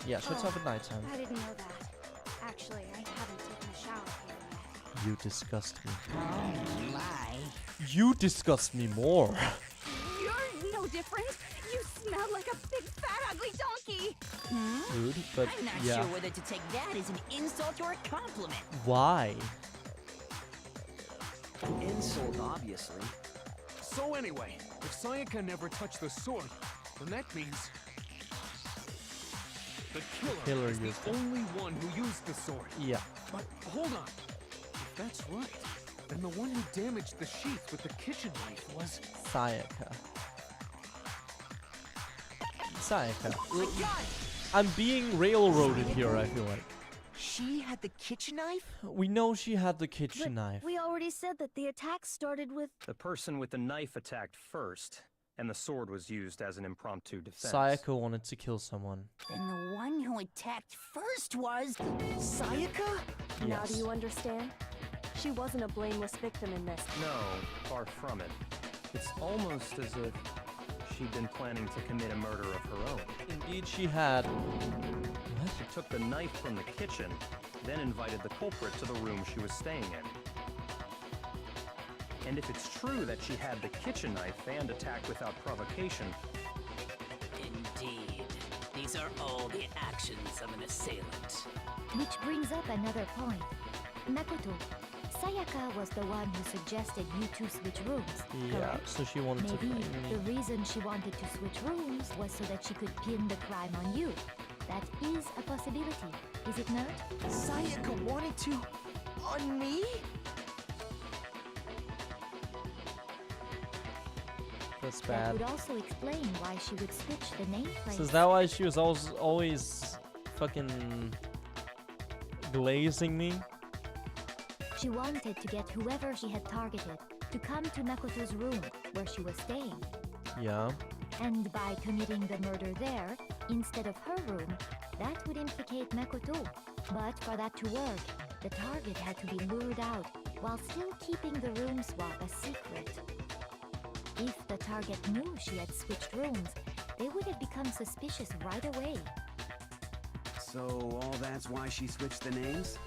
Yeah, shuts off at nighttime. I didn't know that. Actually, I haven't taken a shower here yet. You disgust me. Oh my. You disgust me more. You're no different. You smell like a big fat ugly donkey. Rude, but I'm not yeah. sure whether to take that as an insult or a compliment. Why? Insult, obviously. So anyway, if Sayaka never touched the sword, then that means the killer is used the it. only one who used the sword. Yeah. But hold on. If that's right, then the one who damaged the sheath with the kitchen knife was... Sayaka. Sayaka. I got it! I'm being railroaded here, I feel like. She had the kitchen knife? We know she had the kitchen knife. We already said that the attack started with... The person with the knife attacked first, and the sword was used as an impromptu defense. Sayaka wanted to kill someone. And the one who attacked first was... Sayaka? Now Yes. do you understand? She wasn't a blameless victim in this. No, far from it. It's almost as if she'd been planning to commit a murder of her own. Indeed, she had. She took the knife from the kitchen, then invited the culprit to the room she was staying in. And if it's true that she had the kitchen knife and attacked without provocation, Indeed. These are all the actions of an assailant. Which brings up another point. Makoto, Sayaka was the one who suggested you two switch rooms, Yeah, correct? so she wanted Maybe to find the me. reason she wanted to switch rooms was so that she could pin the crime on you. That is a possibility, is it not? Sayaka wanted to... on me? That's That bad. would also explain why she would switch the nameplate. So is that why she was always fucking glazing me? She wanted to get whoever she had targeted to come to Makoto's room where she was staying. Yeah. And by committing the murder there, instead of her room, that would implicate Makoto. But for that to work, the target had to be lured out while still keeping the room swap a secret. If the target knew she had switched rooms, they would have become suspicious right away. So all that's why she switched the names?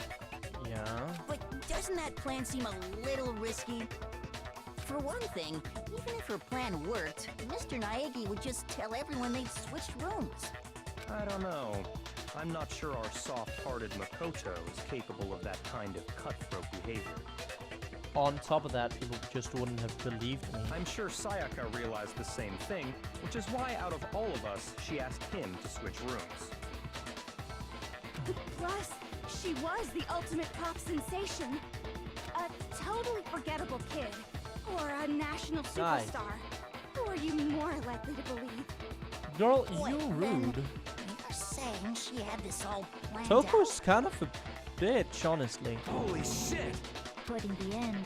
Yeah. But doesn't that plan seem a little risky? For one thing, even if her plan worked, Mr. Naegi would just tell everyone they'd switched rooms. I don't know. I'm not sure our soft-hearted Makoto is capable of that kind of cutthroat behavior. on top of that, people just wouldn't have believed me. I'm sure Sayaka realized the same thing, which is why out of all of us, she asked him to switch rooms. Plus, she was the ultimate pop sensation. A totally forgettable kid. Or a national Guy. superstar. Who are you more likely to believe? Girl, Wait, you then rude. You're saying she had this all planned Toko's kind of a bitch, honestly. Holy shit! But in the end,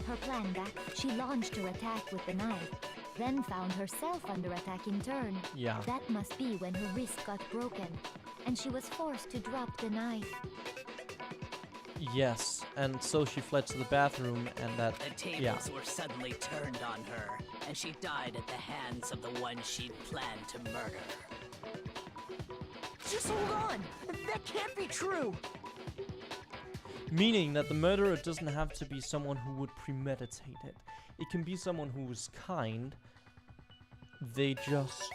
her plan backfired. She launched her attack with the knife, then found herself under attack in turn. Yeah. That must be when her wrist got broken, and she was forced to drop the knife. Yes, and so she fled to the bathroom, and that. The tables Yeah. were suddenly turned on her, and she died at the hands of the one she'd planned to murder. Just hold on! That can't be true! Meaning that the murderer doesn't have to be someone who would premeditate it. It can be someone who was kind. They just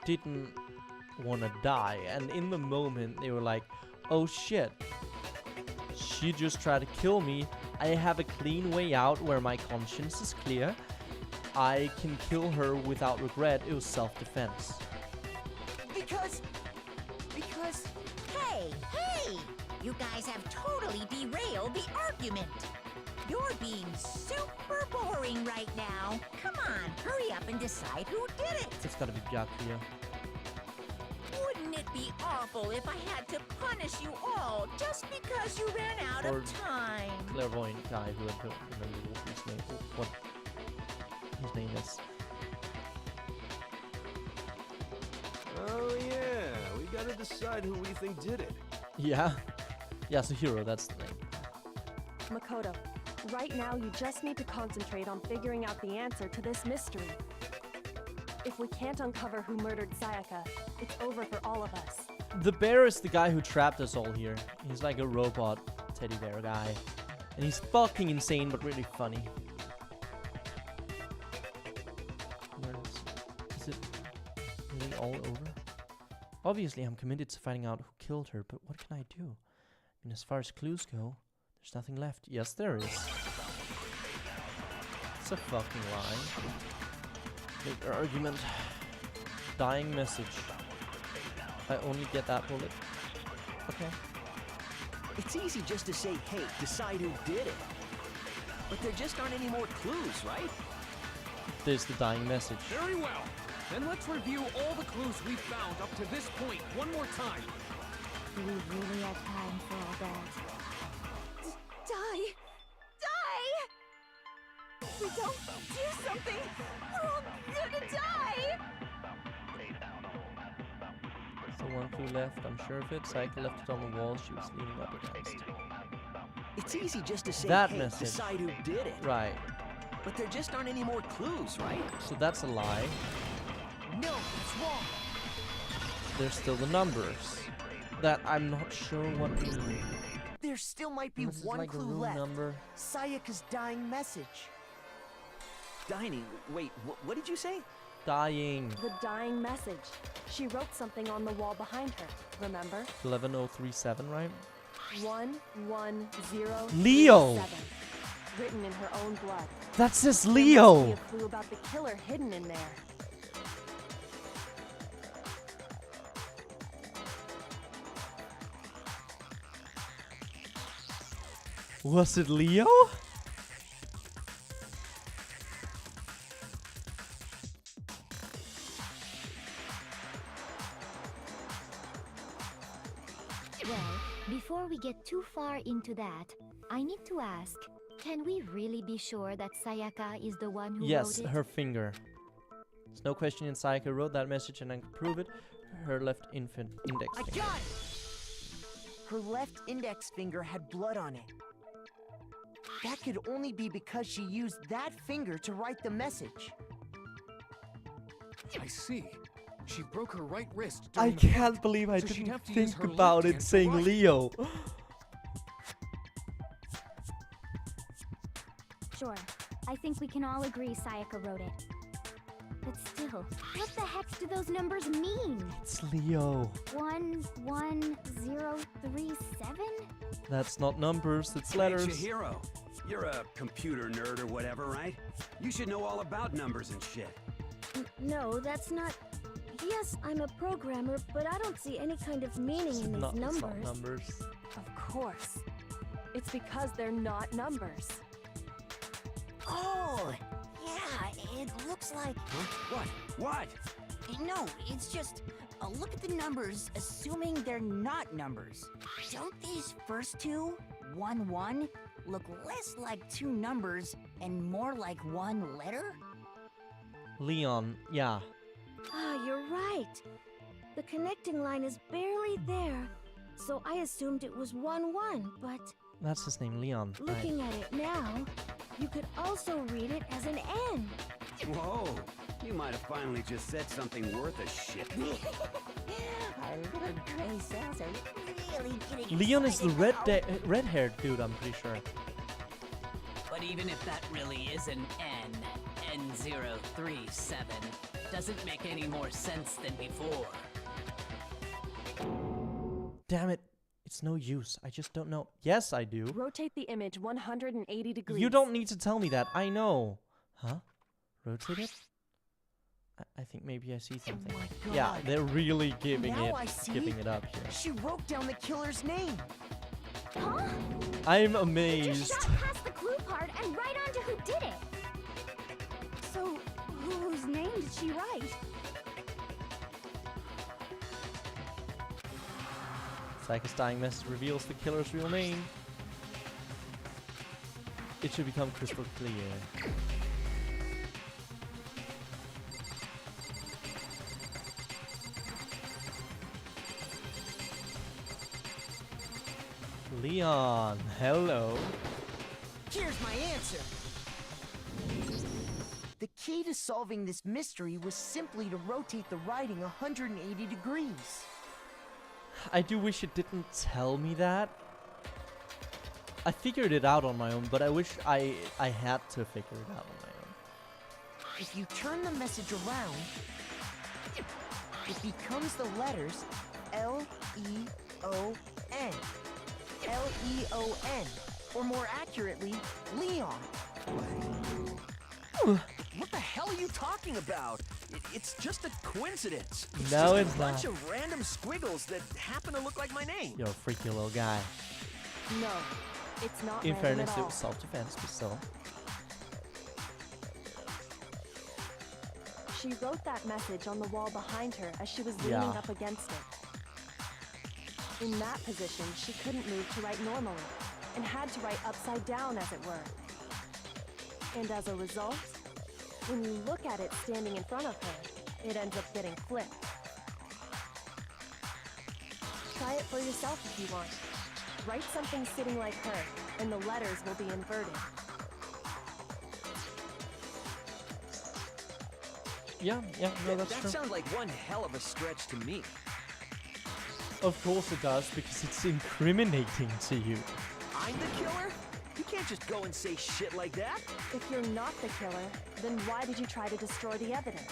didn't want to die. And in the moment, they were like, oh shit. She just tried to kill me. I have a clean way out where my conscience is clear. I can kill her without regret. It was self-defense. Because... Hey! You guys have totally derailed the argument. You're being super boring right now. Come on, hurry up and decide who did it. It's gotta be Byakuya. Wouldn't it be awful if I had to punish you all just because you ran out Or of time? Clairvoyant guy who I don't remember what his name is. Oh yeah, we gotta decide who we think did it. Yeah. Yeah, Hero, that's the name. Makoto, right now you just need to concentrate on figuring out the answer to this mystery. If we can't uncover who murdered Sayaka, it's over for all of us. The bear is the guy who trapped us all here. He's like a robot teddy bear guy. And he's fucking insane, but really funny. Where is it really all over? Obviously, I'm committed to finding out who killed her, but what can I do? And as far as clues go, there's nothing left. Yes, there is. It's a fucking lie. Big argument. Dying message. I only get that bullet. Okay. It's easy just to say, hey, decide who did it. But there just aren't any more clues, right? There's the dying message. Very well. Then let's review all the clues we've found up to this point one more time. Do we really have time for all that? Die! Die! If we don't do something, we're all gonna die! So one clue left, I'm sure of it. Sayaka left it on the wall she was leaning up against. It's easy just to say, That hey, message. decide who did it. Right. But there just aren't any more clues, right? So that's a lie. No, it's wrong! There's still the numbers. That I'm not sure what mean. There still might be This is one like a clue room left. number. Sayaka's dying message. Dining. Wait, what did you say? Dying. The dying message. She wrote something on the wall behind her, remember? 11037, right? 11037. Leo! Written in her own blood. That says There must Leo! be a clue about the killer hidden in there. Was it Leo? Well, before we get too far into that, I need to ask, can we really be sure that Sayaka is the one who Yes, wrote it? her finger. There's no question in Sayaka wrote that message and I can prove it. Her left index I finger. got it! Her left index finger had blood on it. That could only be because she used that finger to write the message. I see. She broke her right wrist. I during the can't fight, believe I so she'd didn't have to use think her left about hand it to saying write. Leo. Sure, I think we can all agree Sayaka wrote it. But still, what the heck do those numbers mean? It's Leo. 11037? That's not numbers, it's Hey, letters. Chihiro. You're a computer nerd or whatever, right? You should know all about numbers and shit. No, that's not... Yes, I'm a programmer, but I don't see any kind of meaning in these numbers. It's not numbers. Of course. It's because they're not numbers. Oh, yeah, it looks like... Huh? What? What? No, it's just... look at the numbers, assuming they're not numbers. Don't these first two, 1, 1, look less like two numbers and more like one letter? Leon, yeah. Ah, you're right. The connecting line is barely there, so I assumed it was 1, 1, but... That's his name, Leon. Looking at it now, you could also read it as an N. Whoa, you might have finally just said something worth a shit. Our little gray cells are really getting Leon is the excited now. red-haired dude, I'm pretty sure. But even if that really is an N037 doesn't make any more sense than before. Damn it. It's no use. I just don't know. Yes, I do. Rotate the image 180 degrees. You don't need to tell me that. I know. Huh? Rotate it? I think maybe I see something. my Yeah, God. they're really giving Now I see. it up here. She wrote down the killer's name. Huh? I'm You amazed. just shot past the clue part and right on to who did it. So, whose name did she write? Sayaka's dying message reveals the killer's real name. It should become crystal clear. Leon, hello. Here's my answer. The key to solving this mystery was simply to rotate the writing 180 degrees. I do wish it didn't tell me that. I figured it out on my own, but I wish I had to figure it out on my own. If you turn the message around, it becomes the letters L-E-O-N. L-E-O-N. Or more accurately, Leon. What the hell are you talking about? It's just a coincidence. No, just it's a bunch not. of random squiggles that happen to look like my name. You're a freaky little guy. No, it's not In random fairness, at it all. was self-defense, but still. She wrote that message on the wall behind her as she was leaning Yeah. up against it. In that position, she couldn't move to write normally, and had to write upside down, as it were. And as a result, when you look at it standing in front of her, it ends up getting flipped. Try it for yourself if you want. Write something sitting like her, and the letters will be inverted. Yeah, no, that's that true. sounds like one hell of a stretch to me. Of course it does, because it's incriminating to you. I'm the killer? You can't just go and say shit like that. If you're not the killer, then why did you try to destroy the evidence?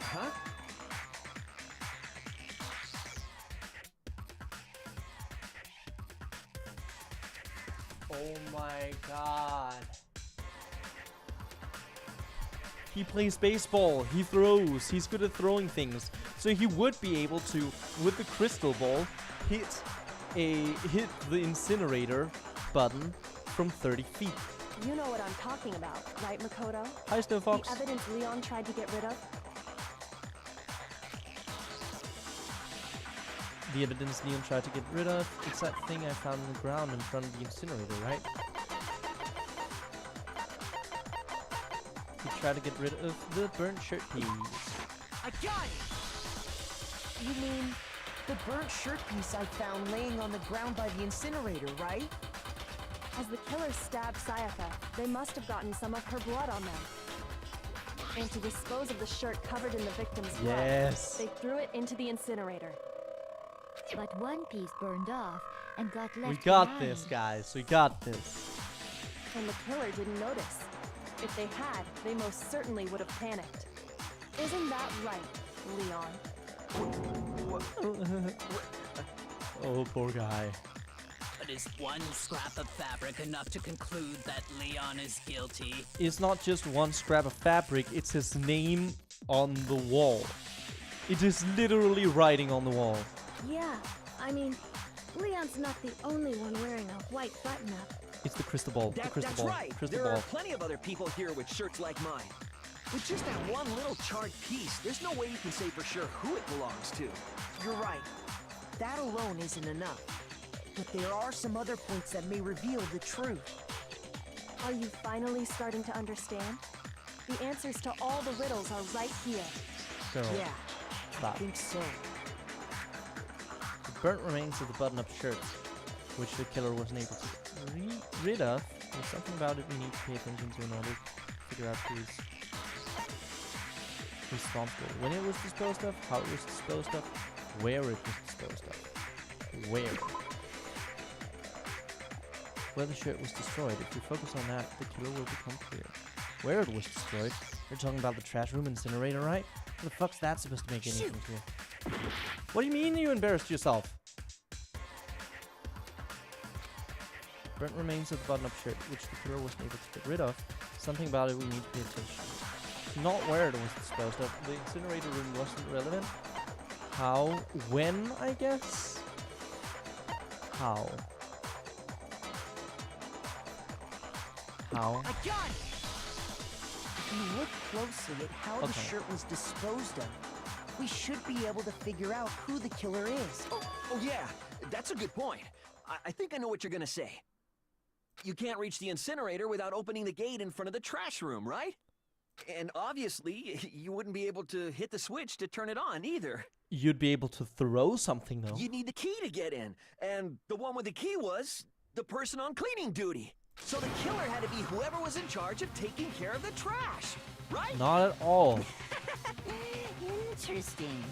Huh? Oh my god. He plays baseball, he throws, he's good at throwing things. So he would be able to, with the crystal ball, hit the incinerator button from 30 feet. You know what I'm talking about, right, Makoto? Hi, Snow Fox. The evidence Leon tried to get rid of? The evidence Leon tried to get rid of, it's that thing I found on the ground in front of the incinerator, right? He tried to get rid of the burnt shirt piece. I got it! You mean the burnt shirt piece I found laying on the ground by the incinerator, right? As the killers stabbed Sayaka, they must have gotten some of her blood on them. And to dispose of the shirt covered in the victim's blood, Yes. they threw it into the incinerator. But one piece burned off and got left We got behind. this, guys. We got this. And the killer didn't notice. If they had, they most certainly would have panicked. Isn't that right, Leon? Oh, poor guy. But Is one scrap of fabric enough to conclude that Leon is guilty? It's not just one scrap of fabric, it's his name on the wall. It is literally writing on the wall. Yeah, I mean, Leon's not the only one wearing a white button-up. It's the crystal ball. The crystal That's ball. right. Crystal There ball. are plenty of other people here with shirts like mine. With just that one little charred piece, there's no way you can say for sure who it belongs to. You're right. That alone isn't enough. But there are some other points that may reveal the truth. Are you finally starting to understand? The answers to all the riddles are right here. Girl, Yeah, stop. I think so. The burnt remains of the button-up shirt, which the killer wasn't able to get rid of. There's something about it we need to pay attention to in order to figure out who's responsible. When it was disposed of, how it was disposed of, where it was disposed of. Where? Where the shirt was destroyed. If we focus on that, the killer will become clear. Where it was destroyed? You're talking about the trash room incinerator, right? What the fuck's that supposed to make anything clear? What do you mean you embarrassed yourself? Burnt remains of the button-up shirt, which the killer wasn't able to get rid of. Something about it we need to pay attention to. It's not where it was disposed of. The incinerator room wasn't relevant. How? When, I guess? How? How? I got it! If you look closely at how the shirt was disposed of, we should be able to figure out who the killer is. Oh yeah, that's a good point. I think I know what you're gonna say. You can't reach the incinerator without opening the gate in front of the trash room, right? And obviously, you wouldn't be able to hit the switch to turn it on either. You'd be able to throw something, though. You'd need the key to get in, and the one with the key was the person on cleaning duty. So the killer had to be whoever was in charge of taking care of the trash, right? Not at all. Interesting.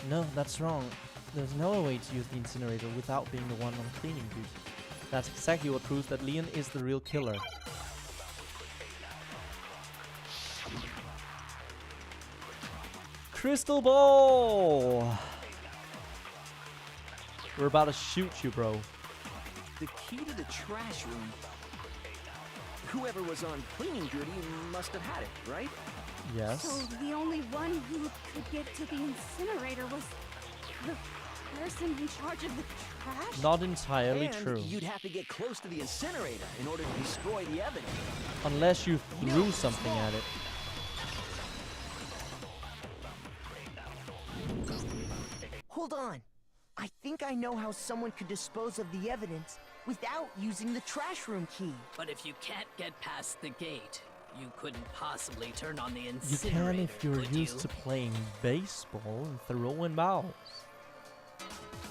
No, that's wrong. There's no way to use the incinerator without being the one on cleaning duty. That's exactly what proves that Leon is the real killer. Crystal ball! We're about to shoot you, bro. The key to the trash room. Whoever was on cleaning duty must have had it, right? Yes. So the only one who could get to the incinerator was the person in charge of the trash? Not entirely And true. you'd have to get close to the incinerator in order to destroy the evidence. Unless you threw something at it. Hold on. I think I know how someone could dispose of the evidence without using the trash room key. But if you can't get past the gate, you couldn't possibly turn on the You incinerator, can if you're could used you? to playing baseball and throwing balls.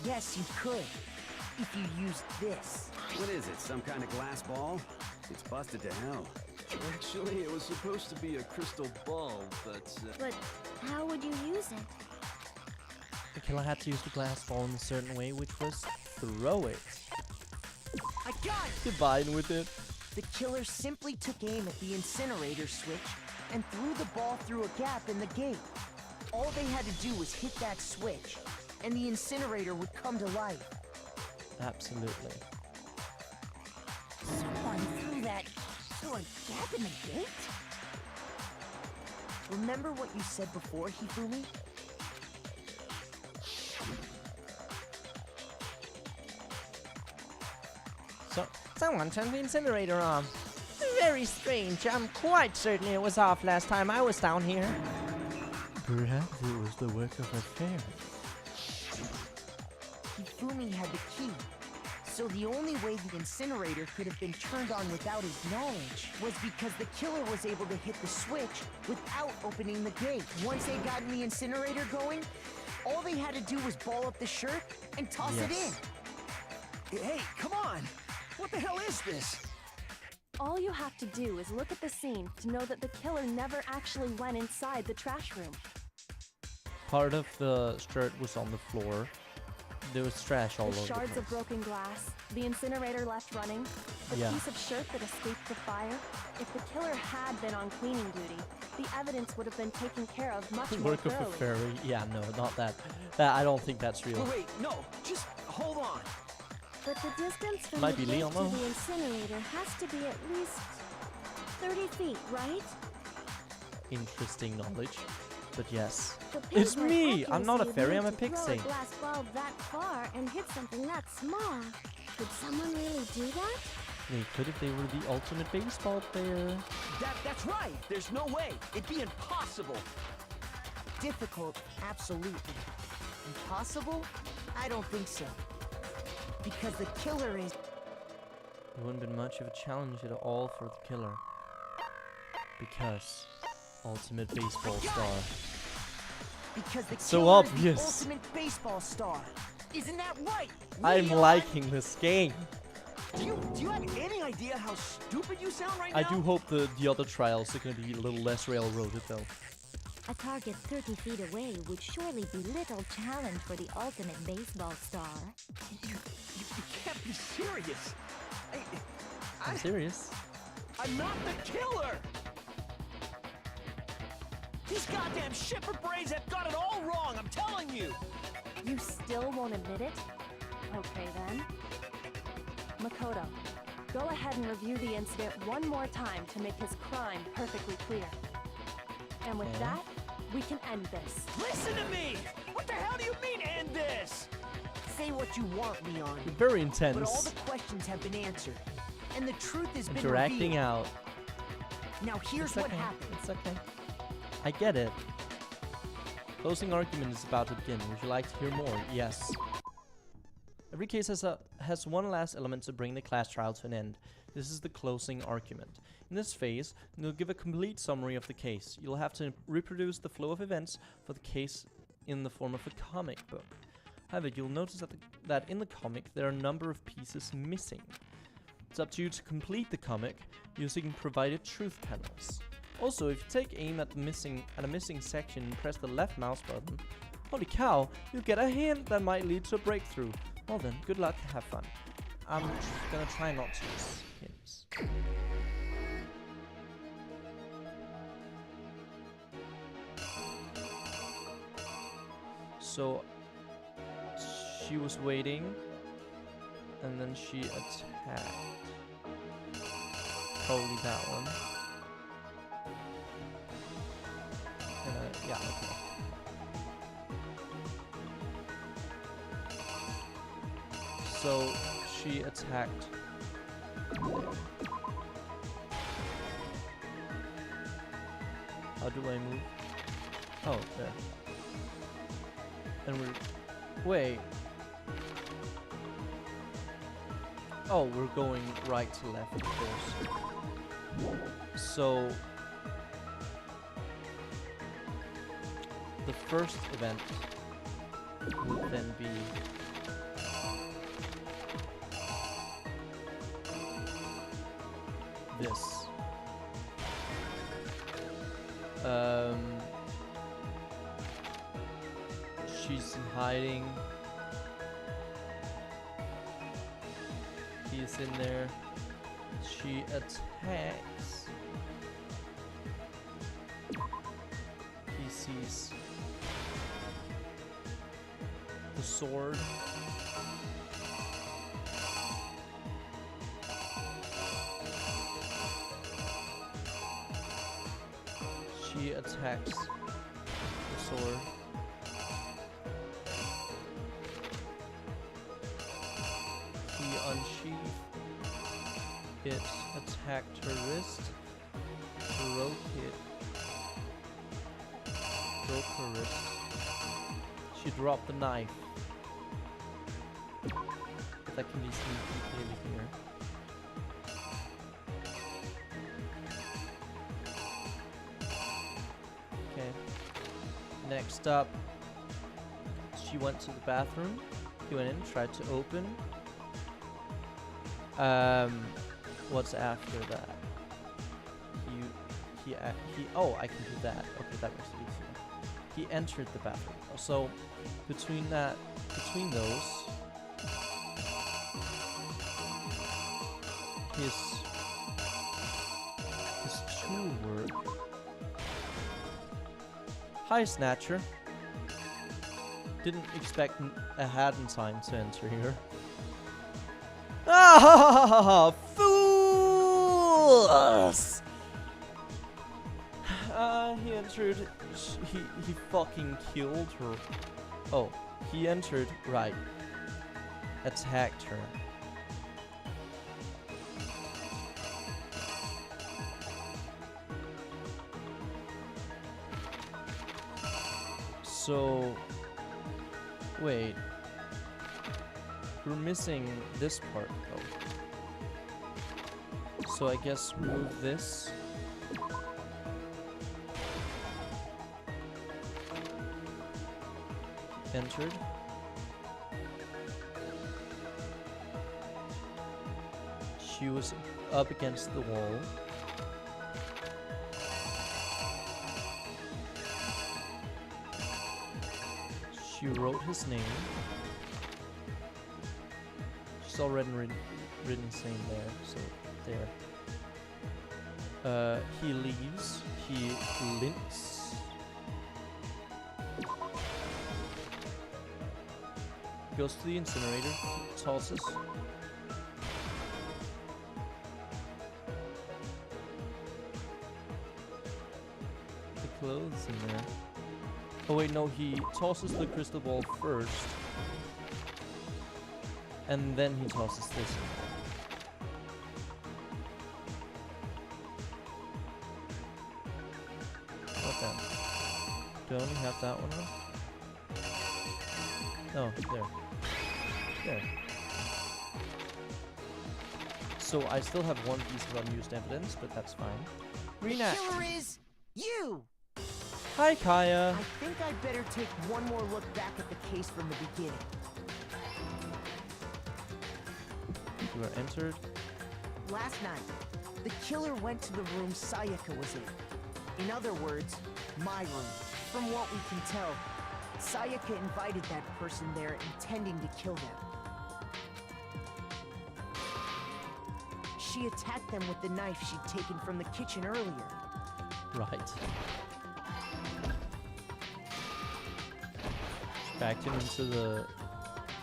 Yes, you could. If you used this. What is it, some kind of glass ball? It's busted to hell. Actually, it was supposed to be a crystal ball, but... But how would you use it? The killer had to use the glass ball in a certain way, which was throw it. I got it! Divine with it. The killer simply took aim at the incinerator switch and threw the ball through a gap in the gate. All they had to do was hit that switch, and the incinerator would come to life. Absolutely. Someone threw that through a gap in the gate? Remember what you said before, Hifumi? So, someone turned the incinerator on. Very strange. I'm quite certain it was off last time I was down here. Perhaps it was the work of a fairy. Hifumi had the key, so the only way the incinerator could have been turned on without his knowledge was because the killer was able to hit the switch without opening the gate. Once they got the incinerator going, all they had to do was ball up the shirt and toss it in. Hey, come on! What the hell is this? All you have to do is look at the scene to know that the killer never actually went inside the trash room. Part of the shirt was on the floor. There was trash all The over the shards place. of broken glass, the incinerator left running, the Yeah. piece of shirt that escaped the fire. If the killer had been on cleaning duty, the evidence would have been taken care of much The more work of a thoroughly. fairy. Yeah, no, not that. That I don't think that's real. Wait, no, just hold on. But the distance from Might the be gate Leon, to though. the incinerator has to be at least 30 feet, right? Interesting knowledge. But yes. The It's pinpoint me! I'm not a accuracy fairy, you'd I'm a need to throw pixie. a glass bulb that far and hit something that small. Could someone really do that? They could if they were the ultimate baseball player. That's right. There's no way. It'd be impossible. Difficult, absolutely. Impossible? I don't think so. Because the killer is... It wouldn't been much of a challenge at all for the killer. Because ultimate baseball star. Because the So killer is obvious. the ultimate baseball star. Isn't that right? I'm Leon? liking this game. Do you have any idea how stupid you sound right I now? do hope the other trials are gonna be a little less railroaded though. A target 30 feet away would surely be little challenge for the ultimate baseball star. You can't be serious. I'm serious. I'm not the killer! These goddamn shipper brains have got it all wrong, I'm telling you! You still won't admit it? Okay then. Makoto, go ahead and review the incident one more time to make his crime perfectly clear. And with that, we can end this. Listen to me! What the hell do you mean, end this? Say what you want, Leon. You're very intense. But all the questions have been answered. And the truth has been Interacting revealed. out. Now here's It's what okay. happened. It's okay. I get it. Closing argument is about to begin. Would you like to hear more? Yes. Every case has one last element to bring the class trial to an end. This is the closing argument. In this phase, you'll give a complete summary of the case. You'll have to reproduce the flow of events for the case in the form of a comic book. However, you'll notice that in the comic there are a number of pieces missing. It's up to you to complete the comic using provided truth panels. Also, if you take aim at a missing section and press the left mouse button, holy cow, you'll get a hint that might lead to a breakthrough. Well then, good luck, have fun. I'm gonna try not to use hints. So, she was waiting, and then she attacked. Probably that one. Yeah, okay. So she attacked there. How do I move? Oh, there. And wait. Oh, we're going right to left, of course. So the first event would then be this. She's in hiding. He's in there. She attacks. He sees the sword. She attacks the sword. He unsheathed. It attacked her wrist. Broke her wrist. She dropped the knife. If that can be seen clearly here. Okay. Next up, she went to the bathroom. He went in, tried to open. What's after that? Oh, I can do that. Okay, that makes it easier. He entered the bathroom. So between those, his tool work. Hi, Snatcher. Didn't expect ahead in time to enter here. Ah, fools! He entered. He fucking killed her. Oh, he entered. Right. Attacked her. So, wait. We're missing this part though. So I guess move this. Entered. She was up against the wall. She wrote his name. She's already written his name there, so there. He leaves. He limps. Goes to the incinerator, tosses. The clothes in there. Oh wait, no, he tosses the crystal ball first. And then he tosses this in there. What then? Do I only have that one on? Oh, there. There. So I still have one piece of unused evidence, but that's fine. Reenact. The killer is you! Hi, Kaya. I think I'd better take one more look back at the case from the beginning. You are entered. Last night, the killer went to the room Sayaka was in. In other words, my room. From what we can tell, Sayaka invited that person there intending to kill them. She attacked them with the knife she'd taken from the kitchen earlier. Right. Backed him into the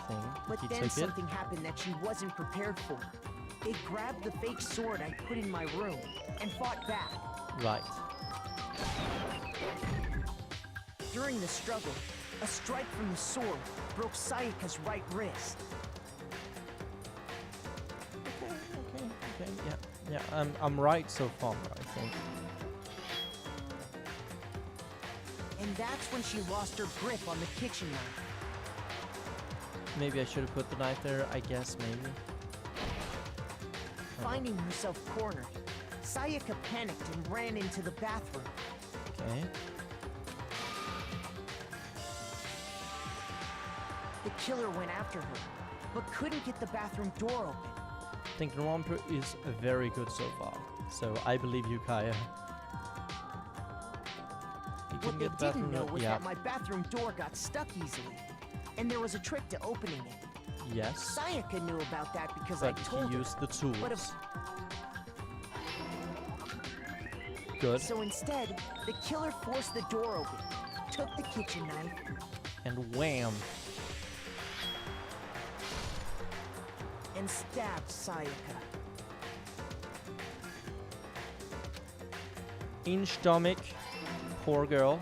thing. But then something happened that she wasn't prepared for. They grabbed the fake sword I put in my room and fought back. Right. During the struggle, a strike from the sword broke Sayaka's right wrist. Okay, yeah, I'm right so far, I think. And that's when she lost her grip on the kitchen knife. Maybe I should have put the knife there, I guess, maybe. Finding herself cornered, Sayaka panicked and ran into the bathroom. Okay. The killer went after her, but couldn't get the bathroom door open. Danganronpa is very good so far, so I believe you, Kaya. You What they didn't know was that my bathroom door got stuck easily, and there was a trick to opening it. Yes. Sayaka knew about that because I But told he her. used the tools. But Good. So instead, the killer forced the door open, took the kitchen knife, And wham! and stabbed Sayaka. In stomach. Poor girl.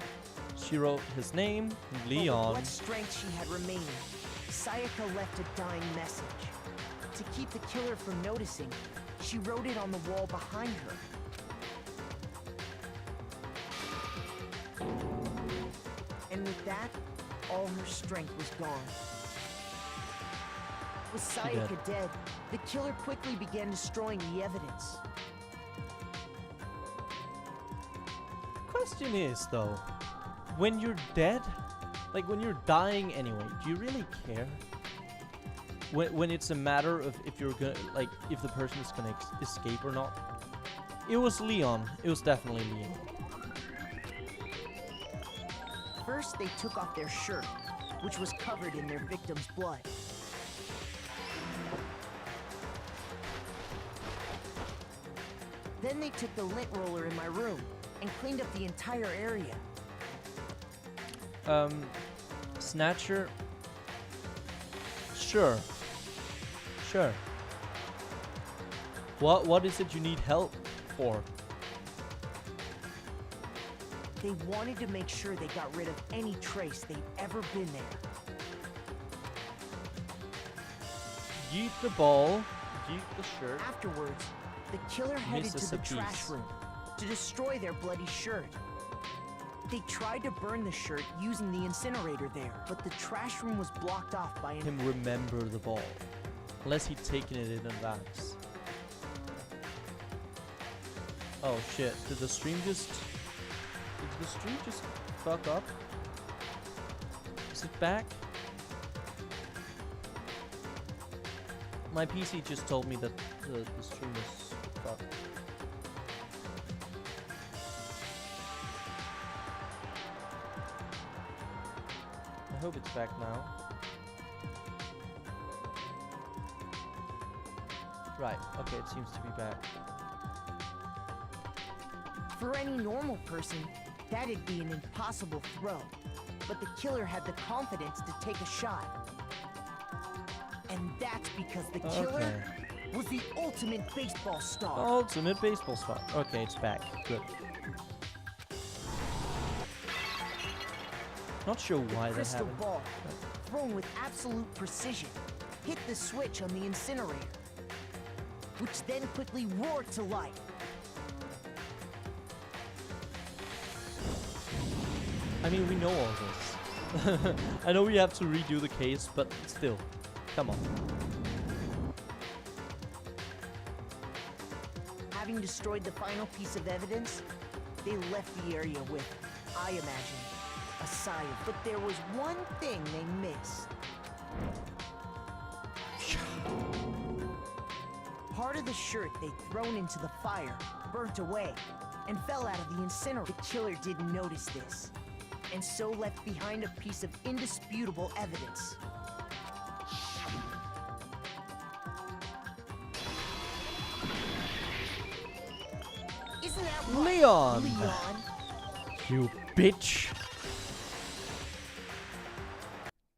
She wrote his name, Leon. But with what strength she had remaining, Sayaka left a dying message. To keep the killer from noticing, she wrote it on the wall behind her. And with that, all her strength was gone. With Sayaka dead, the killer quickly began destroying the evidence. Question is, though, when you're dead, like when you're dying anyway, do you really care? When it's a matter of if you're gonna, like, if the person is gonna escape or not? It was Leon. It was definitely Leon. First, they took off their shirt, which was covered in their victim's blood. Then they took the lint roller in my room and cleaned up the entire area. Snatcher. Sure. Sure. What is it you need help for? They wanted to make sure they got rid of any trace they'd ever been there. Yeet the ball. Yeet the shirt. Afterwards, the killer headed to the Misses a trash piece. room to destroy their bloody shirt. They tried to burn the shirt using the incinerator there, but the trash room was blocked off by Him remember the ball. Unless he'd taken it in advance. Oh shit, did the stream just fuck up? Is it back? My PC just told me that the stream was fucked. I hope it's back now. Right, okay, it seems to be back. For any normal person, that'd be an impossible throw. But the killer had the confidence to take a shot. And that's because the killer was the ultimate baseball star. Ultimate baseball star. Okay, it's back. Good. Not sure why that Crystal happened. ball, thrown with absolute precision, hit the switch on the incinerator, which then quickly roared to life. I mean, we know all this. I know we have to redo the case, but still. Come on. Having destroyed the final piece of evidence, they left the area with, I imagine, a sigh of, but there was one thing they missed. Part of the shirt they'd thrown into the fire burnt away and fell out of the incinerator. The killer didn't notice this, and so left behind a piece of indisputable evidence. Isn't that right, Leon! Leon? You bitch!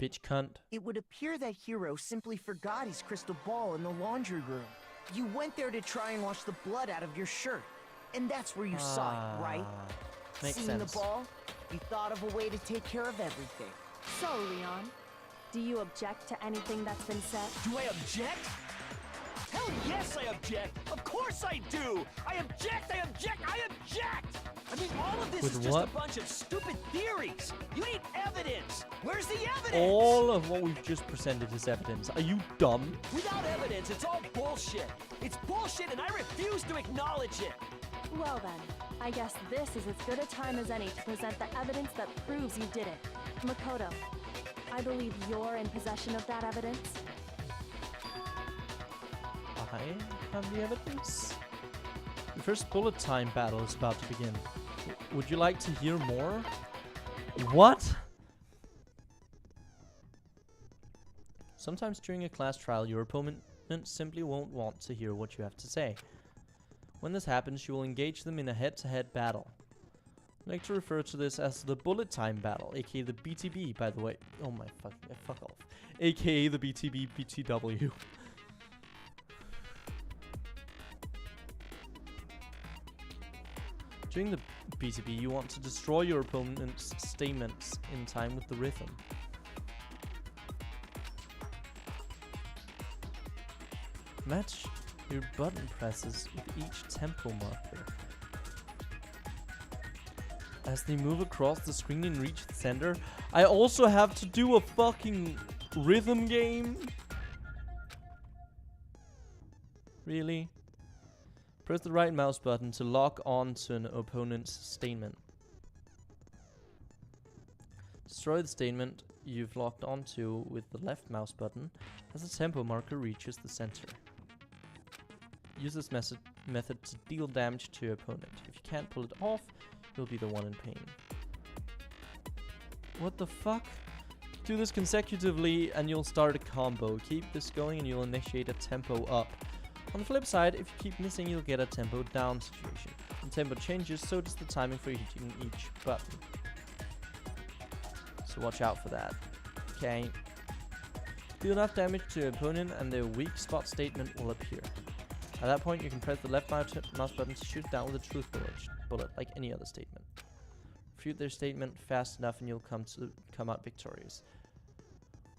Bitch cunt. It would appear that Hero simply forgot his crystal ball in the laundry room. You went there to try and wash the blood out of your shirt, and that's where you saw it, right? Makes Seeing sense. the ball, you thought of a way to take care of everything. So, Leon, do you object to anything that's been said? Do I object? Hell yes, I object! Of course I do! I object! I object! I object! I mean, all of this With is just what? a bunch of stupid theories! You need evidence! Where's the evidence? All of what we've just presented is evidence. Are you dumb? Without evidence, it's all bullshit! It's bullshit and I refuse to acknowledge it! Well then, I guess this is as good a time as any to present the evidence that proves you did it. Makoto, I believe you're in possession of that evidence. I have the evidence. The first bullet time battle is about to begin. Would you like to hear more? What? Sometimes during a class trial, your opponent simply won't want to hear what you have to say. When this happens, you will engage them in a head-to-head battle. I like to refer to this as the bullet time battle, aka the BTB, by the way. Oh my fuck off. Aka the BTB BTW. During the BTB, you want to destroy your opponent's statements in time with the rhythm. Match your button presses with each tempo marker. As they move across the screen and reach the center, I also have to do a fucking rhythm game? Really? Press the right mouse button to lock on to an opponent's statement. Destroy the statement you've locked onto with the left mouse button as the tempo marker reaches the center. Use this method to deal damage to your opponent. If you can't pull it off, you'll be the one in pain. What the fuck? Do this consecutively and you'll start a combo. Keep this going and you'll initiate a tempo up. On the flip side, if you keep missing, you'll get a tempo down situation. When tempo changes, so does the timing for hitting each button. So watch out for that. Okay. Do enough damage to your opponent and the weak spot statement will appear. At that point, you can press the left mouse button to shoot down with a truth bullet, like any other statement. Refute their statement fast enough and you'll come out victorious.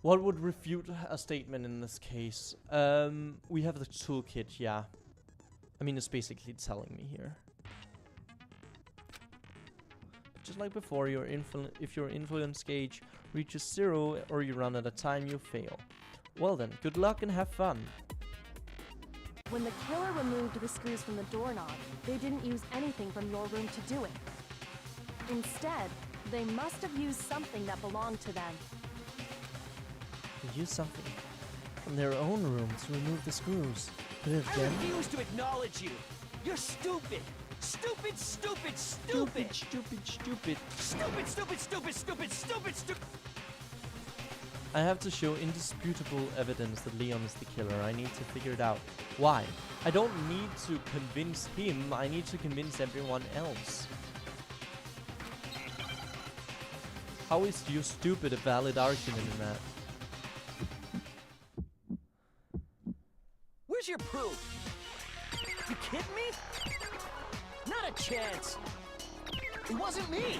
What would refute a statement in this case? We have the toolkit, yeah. I mean, it's basically telling me here. Just like before, if your influence gauge reaches 0 or you run out of time, you fail. Well then, good luck and have fun. When the killer removed the screws from the doorknob, they didn't use anything from your room to do it. Instead, they must have used something that belonged to them. They used something from their own room to remove the screws. Could it have I been? refuse to acknowledge you. You're stupid. Stupid, stupid, stupid. Stupid. Stupid, stupid, stupid, stupid, stupid, stupid. I have to show indisputable evidence that Leon is the killer. I need to figure it out. Why? I don't need to convince him. I need to convince everyone else. How is you stupid a valid argument in that? Where's your proof? You kidding me? Not a chance. It wasn't me.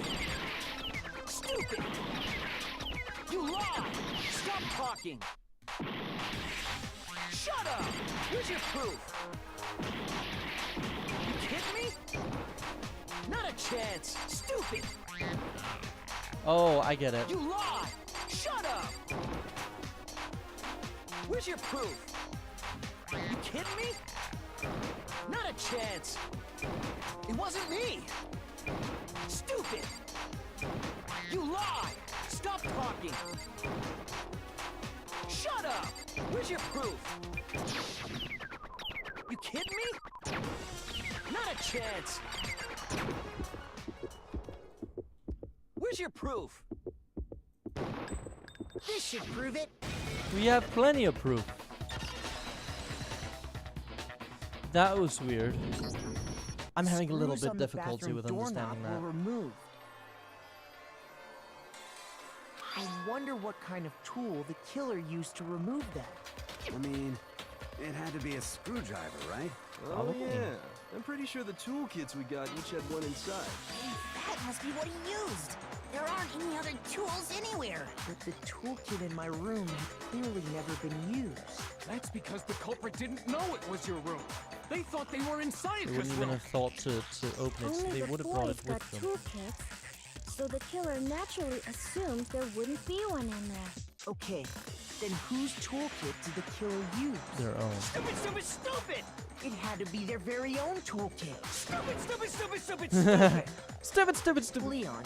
Stupid. You lied. Stop talking. Shut up. Where's your proof? You kidding me? Not a chance. Stupid. Oh, I get it. You lied. Shut up. Where's your proof? You kidding me? Not a chance. It wasn't me. Stupid. You lied. Stop talking. Shut up. Where's your proof? You kidding me? Not a chance. Where's your proof? This should prove it. We have plenty of proof. That was weird. I'm having a little Screws bit on the difficulty bathroom with doorknob understanding that. were removed. I wonder what kind of tool the killer used to remove them. I mean, it had to be a screwdriver, right? Oh Probably. yeah. I'm pretty sure the toolkits we got each had one inside. That must be what he used. There aren't any other tools anywhere. But the toolkit in my room had clearly never been used. That's because the culprit didn't know it was your room. They thought they were in They Sayaka's wouldn't even room. have thought to open it, so Only they the would have brought boys it got with them. toolkits, so the killer naturally assumed there wouldn't be one in there. Okay, then whose toolkit did the killer use? Their own. Stupid, stupid, stupid. It had to be their very own toolkit. Stupid, stupid, stupid, stupid, stupid. Stupid. Leon,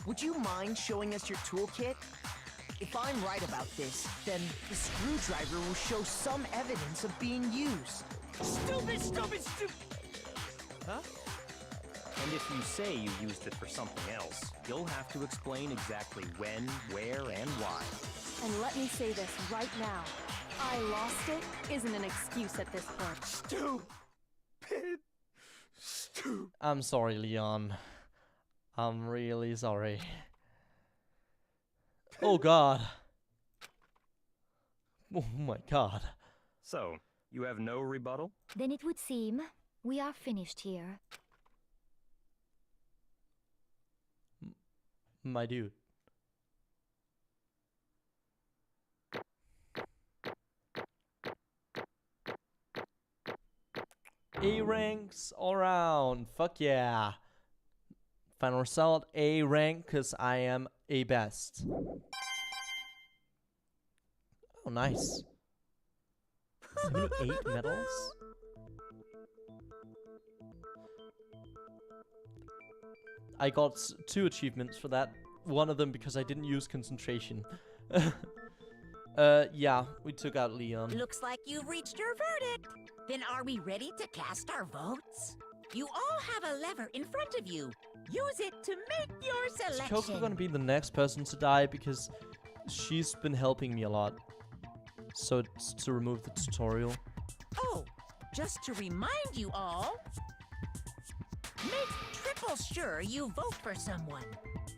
would you mind showing us your toolkit? If I'm right about this, then the screwdriver will show some evidence of being used. Stupid, stupid, stupid. Huh? And if you say you used it for something else, you'll have to explain exactly when, where, and why. And let me say this right now. I lost it isn't an excuse at this point. Stupid. I'm sorry, Leon. I'm really sorry. Oh god. Oh my god. So, you have no rebuttal? Then it would seem we are finished here. My dude. A ranks all around. Fuck yeah. Final result A rank because I am A best. Oh, nice. 78 medals? I got 2 achievements for that. One of them because I didn't use concentration. Yeah, we took out Leon. Looks like you've reached your verdict. Then are we ready to cast our votes? You all have a lever in front of you. Use it to make your Is selection. Coco gonna be the next person to die because she's been helping me a lot. So it's to remove the tutorial. Oh, just to remind you all, make triple sure you vote for someone.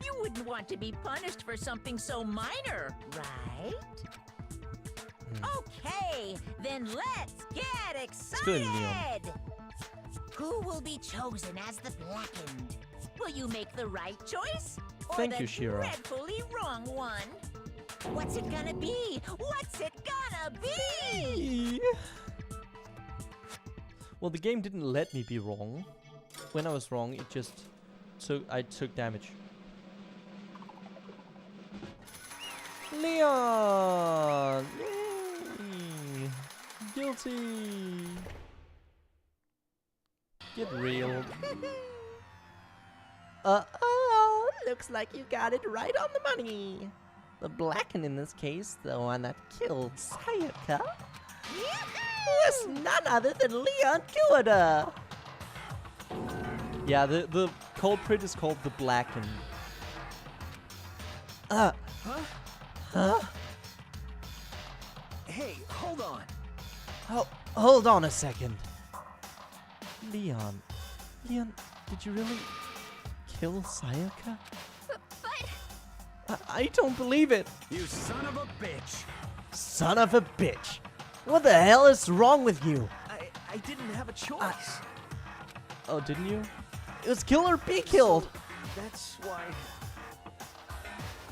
You wouldn't want to be punished for something so minor, right? Okay, then let's get good, Leon. excited! Who will be chosen as the Blackened? Will you make the right choice? Or Thank the you, Shira. dreadfully wrong one? What's it gonna be? What's it gonna be? Well, the game didn't let me be wrong. When I was wrong, it just I took damage. Leon! Yay! Guilty! Get real. Uh-oh! Looks like you got it right on the money. The Blackened in this case, the one that killed Sayaka, was none other than Leon Kuwada. Yeah, the culprit is called the Blackened. Huh? Huh? Hey, hold on. Oh, hold on a second. Leon. Leon, did you really kill Sayaka? I don't believe it. You son of a bitch. Son of a bitch. What the hell is wrong with you? I didn't have a choice. Oh, didn't you? It was kill or be killed. That's why...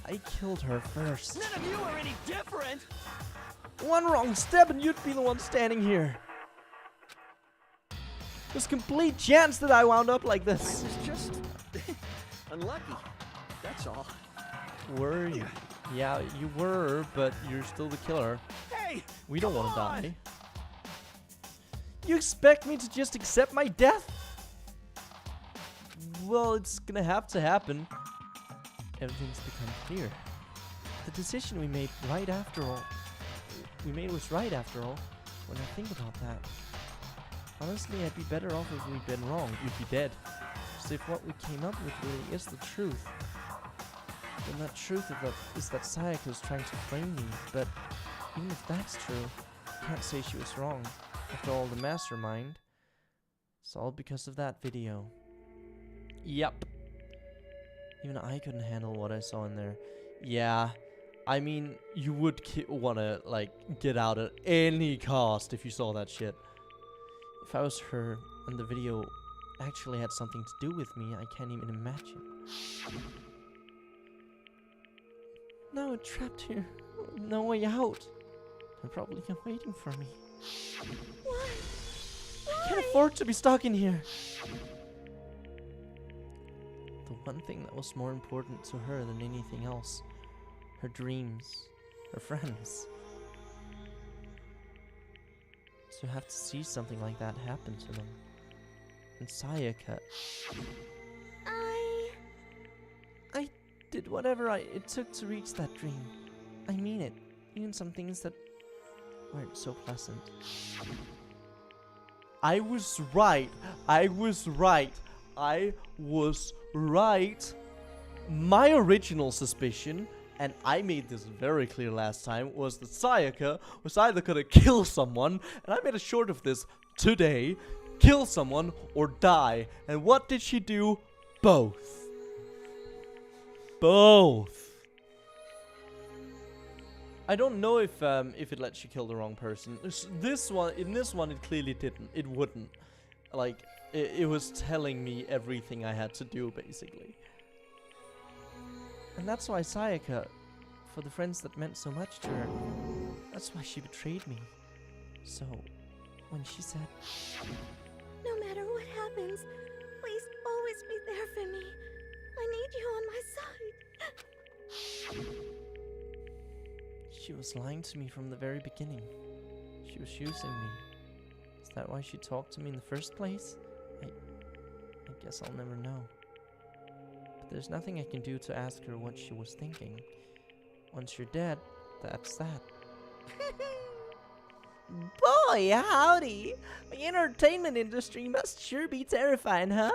I killed her first. None of you are any different! One wrong step and you'd be the one standing here. There's complete chance that I wound up like this. I was just... unlucky. That's all. Were you? Yeah, you were, but you're still the killer. Hey! We don't want to die. You expect me to just accept my death? Well, it's gonna have to happen. Everything's become clear. The decision we made was right after all. When I think about that. Honestly, I'd be better off if we'd been wrong. You'd be dead. So if what we came up with really is the truth, then that truth is that Sayaka was trying to frame me. But even if that's true, I can't say she was wrong. After all, the mastermind. It's all because of that video. Yep. Even I couldn't handle what I saw in there. Yeah. I mean, you would wanna, like, get out at any cost if you saw that shit. If I was her and the video actually had something to do with me, I can't even imagine. Now we're trapped here. No way out. They're probably waiting for me. Why? I can't afford to be stuck in here. The one thing that was more important to her than anything else. Her dreams. Her friends. To have to see something like that happen to them. And Sayaka. I did whatever it took to reach that dream. I mean it. Even some things that weren't so pleasant. I was right. I was right. I was right. My original suspicion, and I made this very clear last time, was that Sayaka was either gonna kill someone, and I made a short of this today, kill someone or die. And what did she do? Both. Both. I don't know if it lets you kill the wrong person. This one, in this one, it clearly didn't. It wouldn't. Like, it was telling me everything I had to do, basically. And that's why Sayaka, for the friends that meant so much to her, that's why she betrayed me. So, when she said, No matter what happens, please always be there for me. I need you on my side. she was lying to me from the very beginning. She was using me. Is that why she talked to me in the first place? I guess I'll never know. But there's nothing I can do to ask her what she was thinking. Once you're dead, that's that. Boy, howdy! The entertainment industry must sure be terrifying, huh?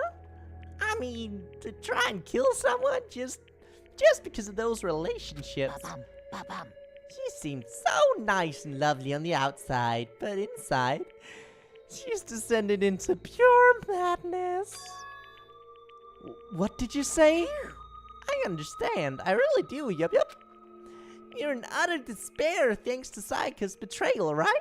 I mean, to try and kill someone just because of those relationships. She seemed so nice and lovely on the outside, but inside, she's descended into pure madness. What did you say? I understand. I really do, yup. You're in utter despair thanks to Sayaka's betrayal, right?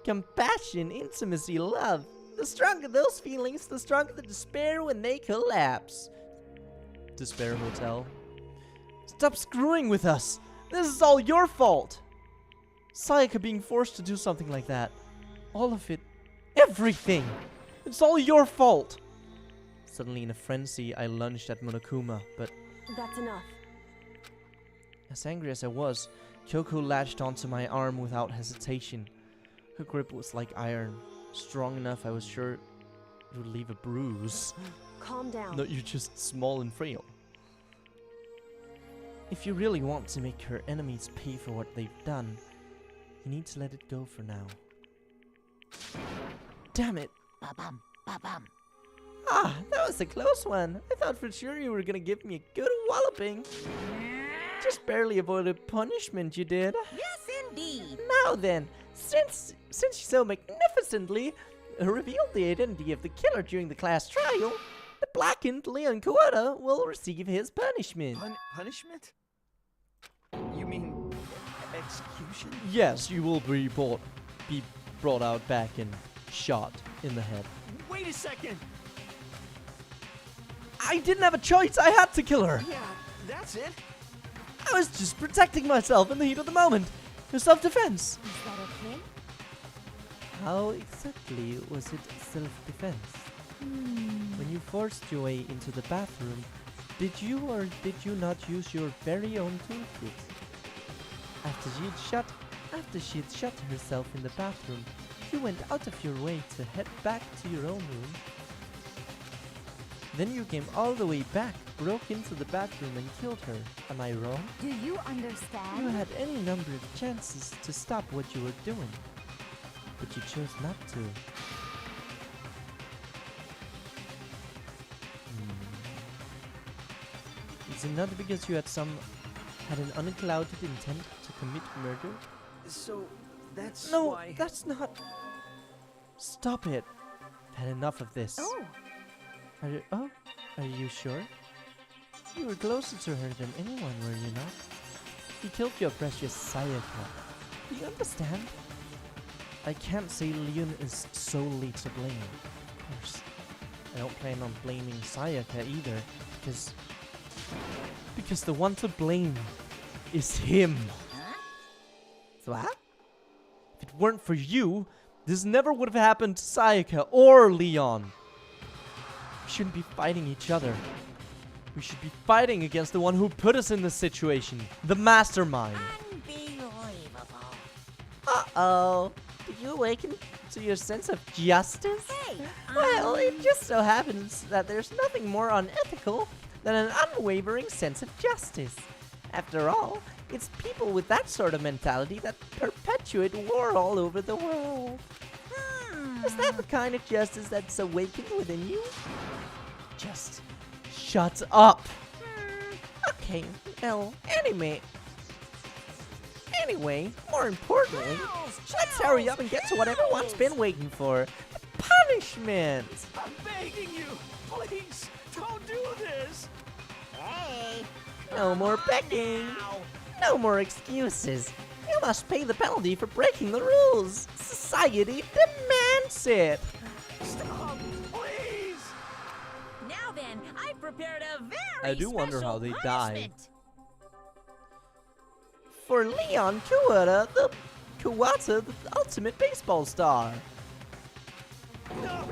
Compassion, intimacy, love. The stronger those feelings, the stronger the despair when they collapse. Despair Hotel. Stop screwing with us! This is all your fault! Sayaka being forced to do something like that. All of it. Everything! It's all your fault! Suddenly in a frenzy, I lunged at Monokuma, but... That's enough. As angry as I was, Kyoko latched onto my arm without hesitation. Her grip was like iron. Strong enough, I was sure it would leave a bruise. Calm down. Not you just small and frail. If you really want to make her enemies pay for what they've done, you need to let it go for now. Damn it! Ba-bum, ba-bum. Ah, that was a close one. I thought for sure you were gonna give me a good walloping. Just barely avoided punishment, you did. Yes, indeed. Now then, since you so magnificently revealed the identity of the killer during the class trial, the blackened Leon Kawada will receive his punishment. Punishment? You mean execution? Yes, you will be brought out back and shot in the head. Wait a second! I didn't have a choice. I had to kill her. Yeah, that's it. I was just protecting myself in the heat of the moment. For self-defense. Is that okay? How exactly was it self-defense? When you forced your way into the bathroom, did you or did you not use your very own toolkit? After she'd shut herself in the bathroom, you went out of your way to head back to your own room. Then you came all the way back, broke into the bathroom and killed her. Am I wrong? Do you understand? You had any number of chances to stop what you were doing, but you chose not to. Is it not because you had an unclouded intent to commit murder? So, that's No, why... that's not... Stop it. I've had enough of this. Oh, Are you sure? You were closer to her than anyone, were you not? You killed your precious Sayaka. Do you understand? I can't say Leon is solely to blame. Of course. I don't plan on blaming Sayaka either, because the one to blame is him. Huh? So what? If it weren't for you, this never would have happened to Sayaka or Leon. We shouldn't be fighting each other. We should be fighting against the one who put us in this situation. The mastermind. Unbelievable. Uh-oh. Did you awaken to your sense of justice? Hey, Well, it just so happens that there's nothing more unethical than an unwavering sense of justice. After all, it's people with that sort of mentality that perpetuate war all over the world. Is that the kind of justice that's awakened within you? Just shut up. Okay, well, anyway, more importantly, let's hurry up and get to what everyone's been waiting for. The punishment! I'm begging you! Please, don't do this! Hey. No more begging! No more excuses! You must pay the penalty for breaking the rules! Society demands it! Stop, please! Now then, I've prepared a very I do wonder how they die. punishment. For Leon Kawada, the ultimate baseball star. No.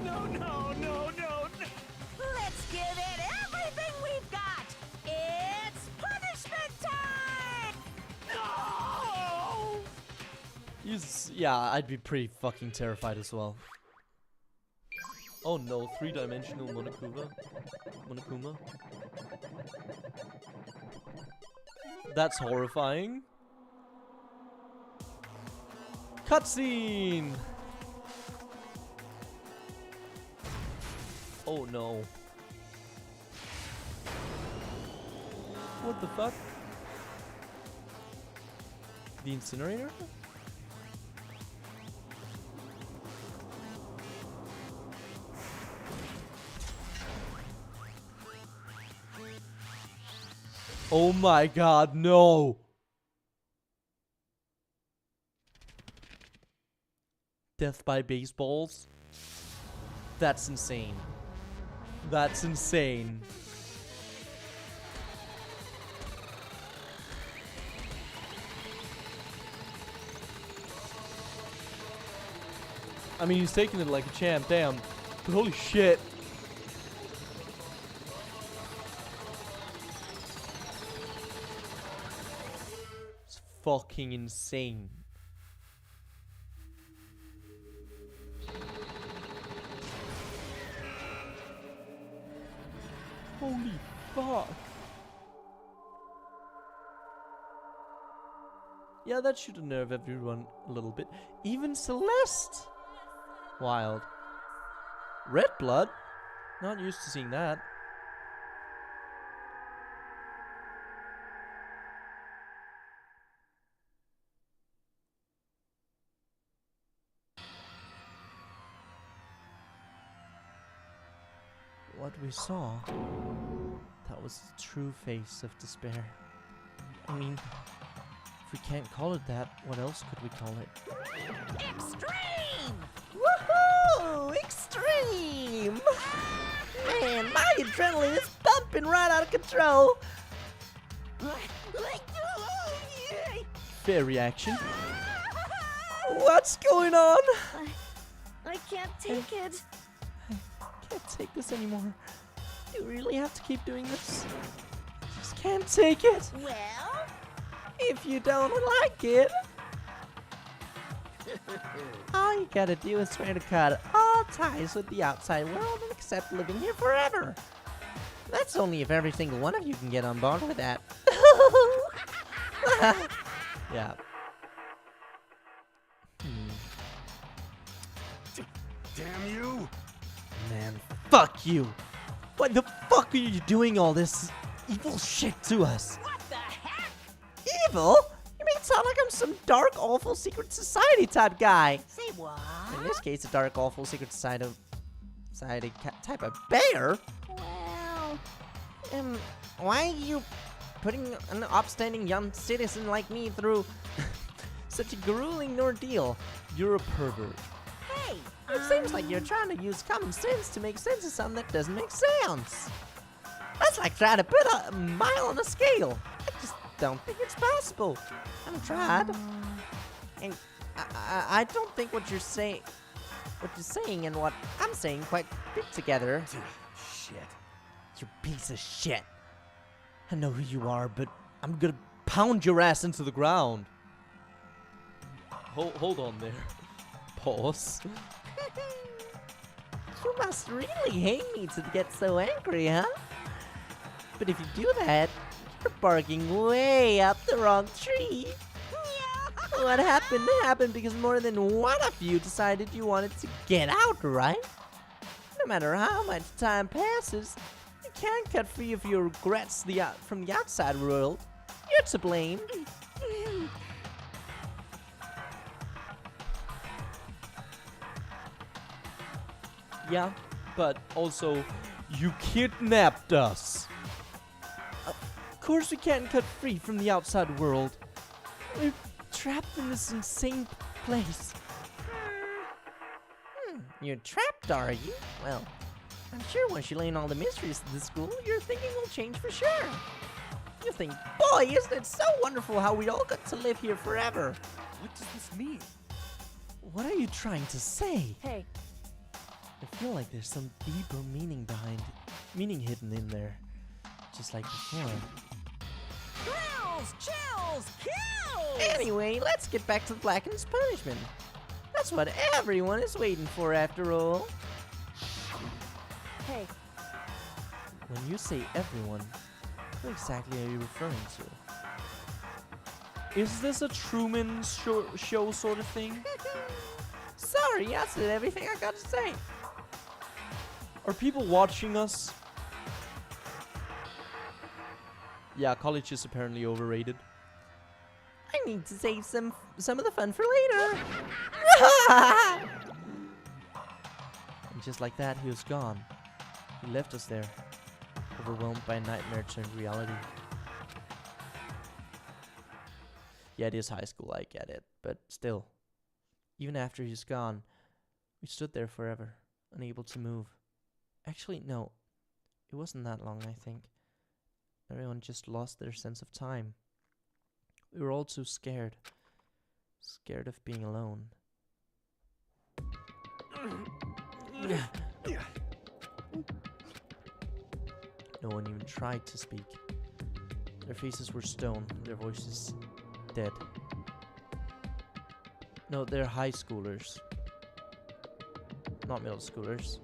Let's give it everything we've got. It's punishment time. No! Yeah, I'd be pretty fucking terrified as well. Oh no, three-dimensional Monokuma. That's horrifying. Cutscene! Oh no. What the fuck? The incinerator? Oh my god, no! Death by baseballs? That's insane. That's insane. I mean, he's taking it like a champ, damn. But holy shit. It's fucking insane. Holy fuck. Yeah, that should unnerve everyone a little bit. Even Celeste! Wild. Red blood? Not used to seeing that. What we saw, that was the true face of despair. I mean, if we can't call it that, what else could we call it? Extreme! Woohoo! Extreme! Man, my adrenaline is pumping right out of control. Fair reaction. What's going on? I can't take it. I can't take this anymore. You really have to keep doing this? I just can't take it. Well? If you don't like it, all you gotta do is try to cut all ties with the outside world and accept living here forever. That's only if every single one of you can get on board with that. Yeah. Damn you! Man, fuck you! Why the fuck are you doing all this evil shit to us? What the heck? Evil? You make it sound like I'm some dark, awful secret society type guy. Say what? In this case, a dark, awful secret society type of bear. Well, Why are you putting an upstanding young citizen like me through such a grueling ordeal? You're a pervert. Hey! It seems like you're trying to use common sense to make sense of something that doesn't make sense. That's like trying to put a mile on a scale. I just don't think it's possible. I've tried. And I don't think what you're saying and what I'm saying quite fit together. Shit. You piece of shit. I know who you are, but I'm gonna pound your ass into the ground. Hold on there. Pause. You must really hate me to get so angry, huh? But if you do that, you're barking way up the wrong tree. What happened because more than one of you decided you wanted to get out, right? No matter how much time passes, you can't cut free of your regrets from the outside world. You're to blame. Yeah, but also, you kidnapped us. Of course we can't cut free from the outside world. We're trapped in this insane place. You're trapped, are you? Well, I'm sure once you learn all the mysteries of the school, your thinking will change for sure. You think, boy, isn't it so wonderful how we all got to live here forever? What does this mean? What are you trying to say? Hey, I feel like there's some deeper meaning hidden in there. Just like before. Thrills, chills, kills! Anyway, let's get back to the Blackened's punishment. That's what everyone is waiting for after all. hey, When you say everyone, who exactly are you referring to? Is this a Truman show sort of thing? Sorry, I said everything I got to say. Are people watching us? Yeah, college is apparently overrated. I need to save some of the fun for later. And just like that, he was gone. He left us there, overwhelmed by a nightmare turned reality. Yeah, it is high school, I get it. But still, even after he's gone, we stood there forever, unable to move. Actually, no, it wasn't that long, I think. Everyone just lost their sense of time. We were all too scared. Scared of being alone. No one even tried to speak. Their faces were stone, their voices dead. No, they're high schoolers. Not middle schoolers.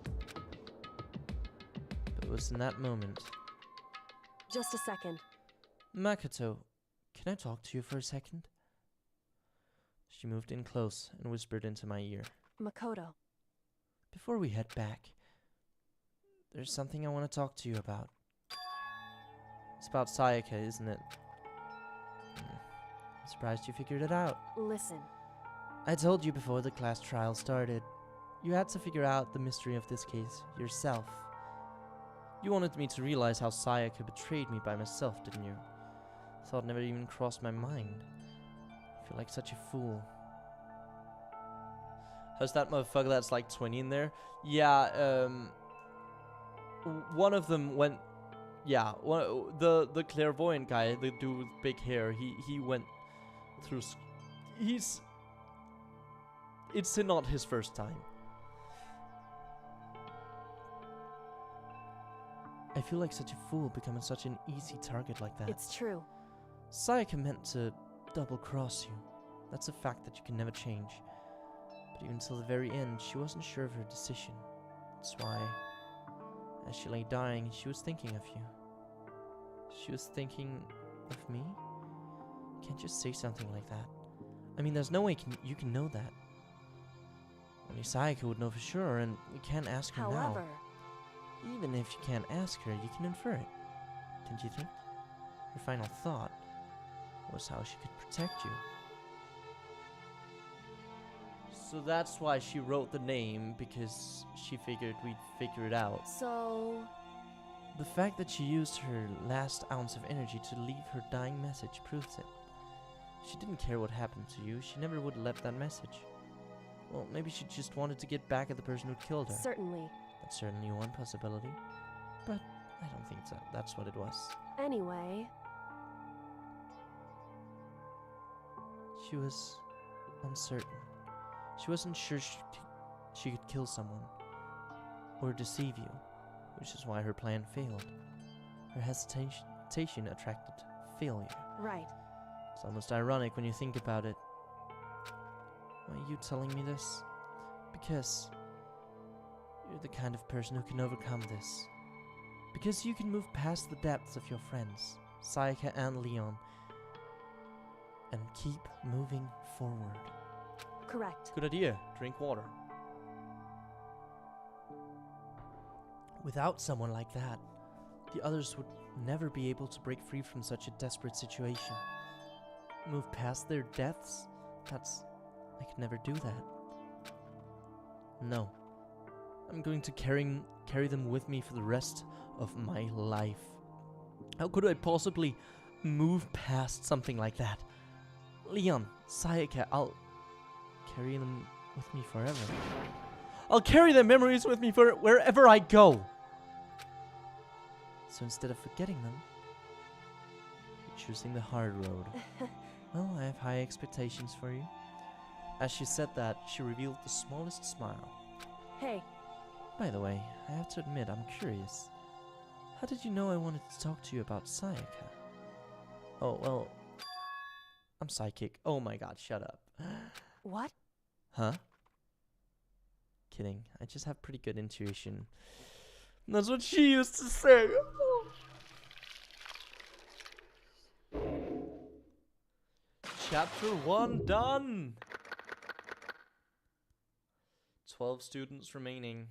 But it was in that moment. Just a second. Makoto, can I talk to you for a second? She moved in close and whispered into my ear. Makoto. Before we head back, there's something I want to talk to you about. It's about Sayaka, isn't it? I'm surprised you figured it out. Listen. I told you before the class trial started. You had to figure out the mystery of this case yourself. You wanted me to realize how Sayaka betrayed me by myself, didn't you? Thought never even crossed my mind. I feel like such a fool. How's that motherfucker that's like 20 in there? Yeah, one of them went... Yeah, the clairvoyant guy, the dude with big hair, he went through... It's not his first time. I feel like such a fool becoming such an easy target like that. It's true. Sayaka meant to double-cross you. That's a fact that you can never change. But even till the very end, she wasn't sure of her decision. That's why, as she lay dying, she was thinking of you. She was thinking of me? You can't just say something like that. I mean, there's no way you can know that. Only Sayaka would know for sure, and we can't ask her now. However... Even if you can't ask her, you can infer it. Don't you think? Her final thought was how she could protect you. So that's why she wrote the name, because she figured we'd figure it out. So... The fact that she used her last ounce of energy to leave her dying message proves it. She didn't care what happened to you. She never would have left that message. Well, maybe she just wanted to get back at the person who killed her. Certainly. That's certainly one possibility. But I don't think that's what it was. Anyway... She was uncertain. She wasn't sure she could kill someone. Or deceive you. Which is why her plan failed. Her hesitation attracted failure. Right. It's almost ironic when you think about it. Why are you telling me this? Because you're the kind of person who can overcome this. Because you can move past the depths of your friends, Sayaka and Leon, and keep moving forward. Correct. Good idea. Drink water. Without someone like that, the others would never be able to break free from such a desperate situation. Move past their deaths? I could never do that. No. I'm going to carry them with me for the rest of my life. How could I possibly move past something like that? Leon, Sayaka, I'll carry them with me forever. I'll carry their memories with me for wherever I go. So instead of forgetting them, you're choosing the hard road. Well, I have high expectations for you. As she said that, she revealed the smallest smile. Hey. By the way, I have to admit, I'm curious. How did you know I wanted to talk to you about Sayaka? Oh, well, I'm psychic. Oh my god, shut up. What? Huh? Kidding. I just have pretty good intuition. That's what she used to say. Chapter 1 done. 12 students remaining.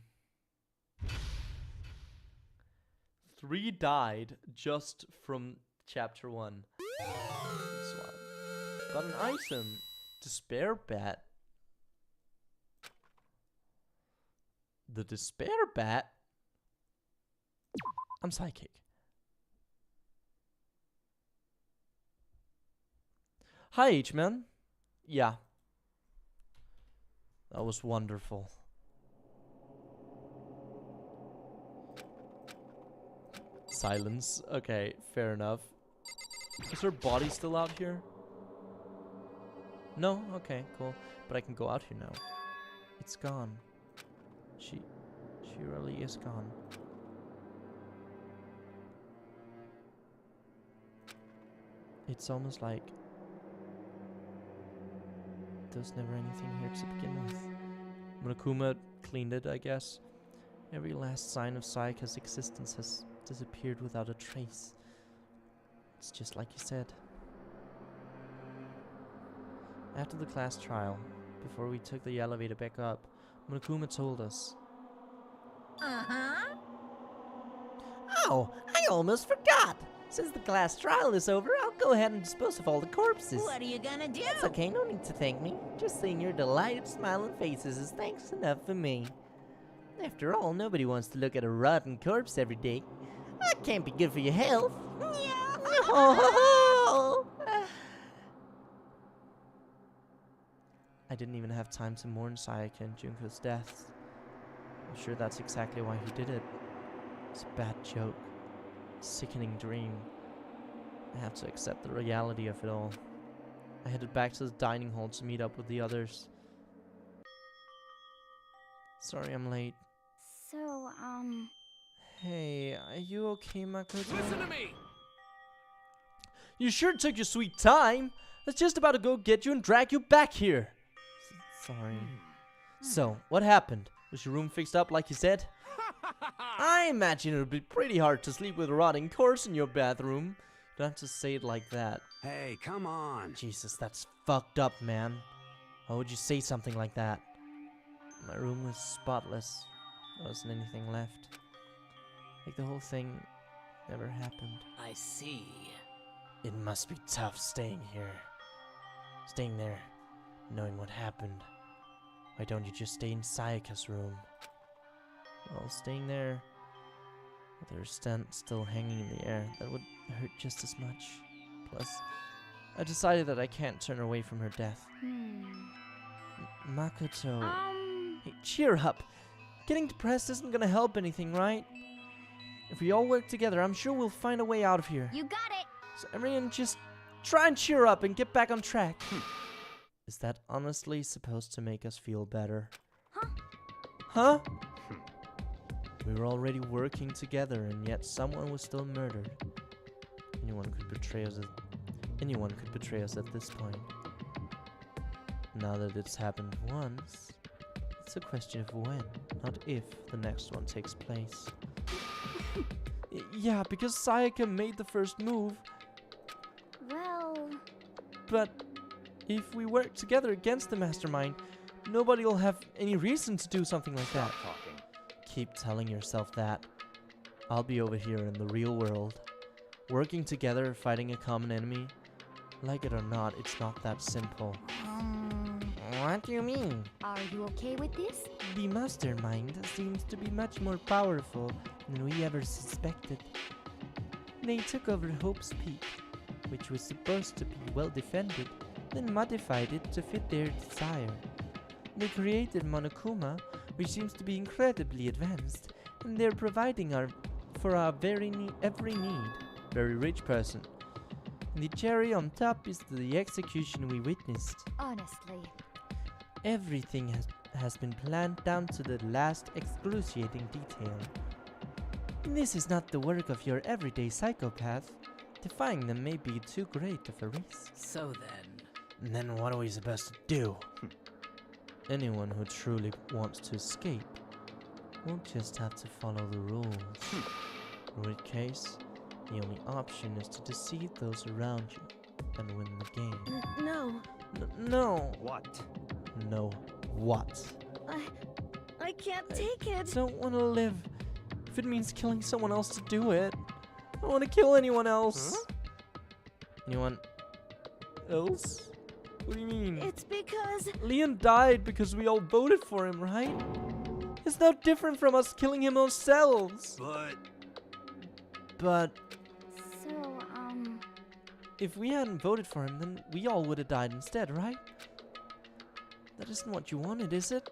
3 died just from chapter 1. This one. Got an item. Despair bat. The despair bat? I'm psychic. Hi, H-Man. Yeah. That was wonderful. Silence. Okay, fair enough. Is her body still out here? No? Okay, cool. But I can go out here now. It's gone. She really is gone. It's almost like there's never anything here to begin with. Monokuma cleaned it, I guess. Every last sign of Sayaka's existence has disappeared without a trace. It's just like you said. After the class trial, before we took the elevator back up, Monokuma told us. Uh-huh. Oh, I almost forgot. Since the class trial is over, I'll go ahead and dispose of all the corpses. What are you gonna do? It's okay, no need to thank me. Just seeing your delighted smiling faces is thanks enough for me. After all, nobody wants to look at a rotten corpse every day. That can't be good for your health. I didn't even have time to mourn Sayaka and Junko's deaths. I'm sure that's exactly why he did it. It's a bad joke. Sickening dream. I have to accept the reality of it all. I headed back to the dining hall to meet up with the others. Sorry I'm late. So, Hey, are you okay, Makoto? Listen to me! You sure took your sweet time. I was just about to go get you and drag you back here. Sorry. So, what happened? Was your room fixed up like you said? I imagine it would be pretty hard to sleep with a rotting corpse in your bathroom. You don't have to say it like that. Hey, come on. Jesus, that's fucked up, man. Why would you say something like that? My room was spotless. There wasn't anything left. Like the whole thing never happened. I see. It must be tough staying here. Staying there, knowing what happened. Why don't you just stay in Sayaka's room? Well, staying there, with her stent still hanging in the air, that would hurt just as much. Plus, I decided that I can't turn away from her death. Makoto. Hey, cheer up. Getting depressed isn't gonna help anything, right? If we all work together, I'm sure we'll find a way out of here. You got it! So everyone just try and cheer up and get back on track. Is that honestly supposed to make us feel better? Huh? We were already working together, and yet someone was still murdered. Anyone could betray us at this point. Now that it's happened once, it's a question of when, not if, the next one takes place. Yeah, because Sayaka made the first move. Well... But if we work together against the mastermind, nobody will have any reason to do something like that. Keep telling yourself that. I'll be over here in the real world, working together, fighting a common enemy. Like it or not, it's not that simple. What do you mean? Are you okay with this? The mastermind seems to be much more powerful than we ever suspected. They took over Hope's Peak, which was supposed to be well defended, then modified it to fit their desire. They created Monokuma, which seems to be incredibly advanced, and they're providing for our every need. Very rich person. And the cherry on top is the execution we witnessed. Honestly. Everything has been planned down to the last excruciating detail. This is not the work of your everyday psychopath. Defying them may be too great of a risk. So then what are we supposed to do? Anyone who truly wants to escape will just have to follow the rules. In which case, the only option is to deceive those around you and win the game. No. No. What? No. What? I can't take it. I don't want to live. If it means killing someone else to do it, I don't want to kill anyone else. Huh? Anyone else? What do you mean? It's because... Leon died because we all voted for him, right? It's no different from us killing him ourselves. But... So, If we hadn't voted for him, then we all would have died instead, right? That isn't what you wanted, is it?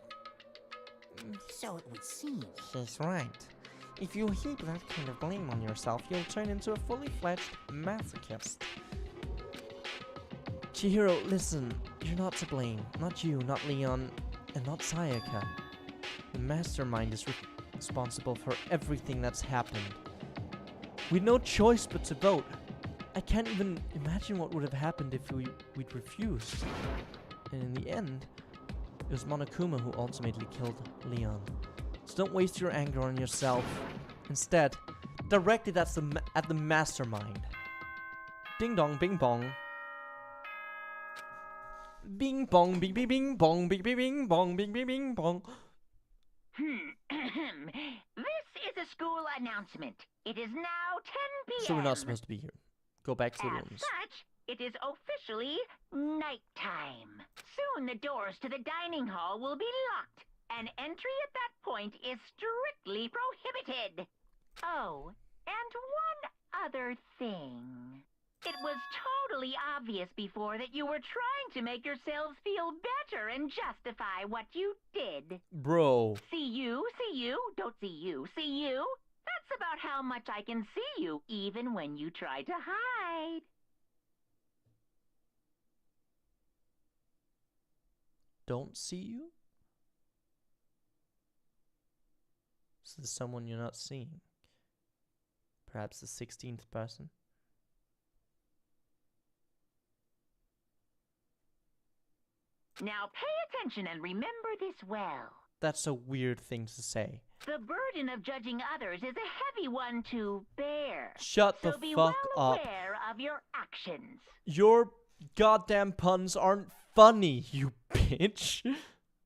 So it would seem. She's right. If you heap that kind of blame on yourself, you'll turn into a fully fledged masochist. Chihiro, listen. You're not to blame. Not you, not Leon, and not Sayaka. The mastermind is responsible for everything that's happened. We'd no choice but to vote. I can't even imagine what would have happened if we'd refused. And in the end, it was Monokuma who ultimately killed Leon. So don't waste your anger on yourself. Instead, direct it at the mastermind. Ding dong, bing bong. Bing bong, bing bing bing bong, bing bing bing bong, bing bing bing bong. This is a school announcement. It is now 10 p.m. So we're not supposed to be here. Go back to the As rooms. such, it is officially nighttime. Soon the doors to the dining hall will be locked, and entry at that point is strictly prohibited. Oh, and one other thing. It was totally obvious before that you were trying to make yourselves feel better and justify what you did. Bro. See you, don't see you, see you. That's about how much I can see you, even when you try to hide. Don't see you? Is this someone you're not seeing? Perhaps the 16th person? Now pay attention and remember this well. That's a weird thing to say. The burden of judging others is a heavy one to bear. Shut the So be fuck well up. aware of your actions. Your goddamn puns aren't funny, you bitch.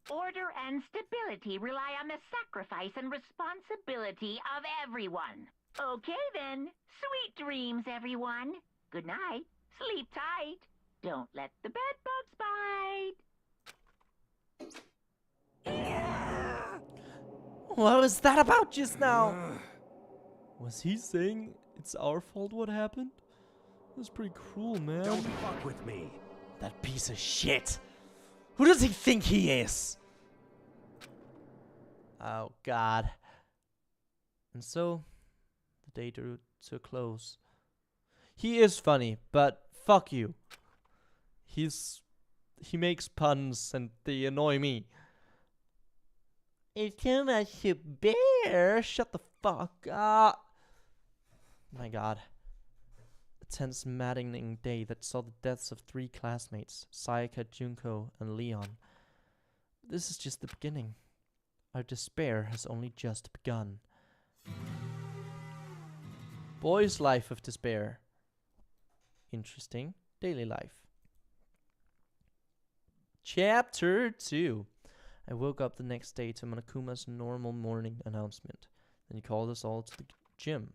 Order and stability rely on the sacrifice and responsibility of everyone. Okay then. Sweet dreams, everyone. Good night. Sleep tight. Don't let the bed bugs bite. What was that about just now? Was he saying it's our fault what happened? That was pretty cruel, man. Don't fuck with me. That piece of shit. Who does he think he is? Oh, God. And so, the day drew to a close. He is funny, but fuck you. He makes puns and they annoy me. It's too much to bear. Shut the fuck up. My God. A tense, maddening day that saw the deaths of 3 classmates, Sayaka, Junko, and Leon. This is just the beginning. Our despair has only just begun. Boy's life of despair. Interesting. Daily life. Chapter 2. I woke up the next day to Monokuma's normal morning announcement. Then he called us all to the gym.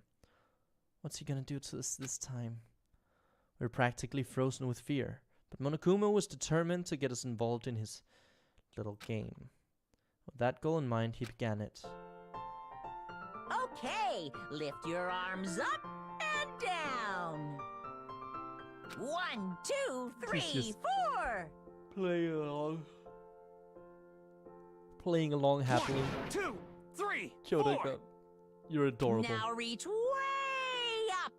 What's he gonna do to us this time? We were practically frozen with fear, but Monokuma was determined to get us involved in his little game. With that goal in mind, he began it. Okay, lift your arms up and down. 1, 2, 3, 4. Playing along happily. 1, 2, 3, Kyodaka, 4. you're adorable. Now reach way up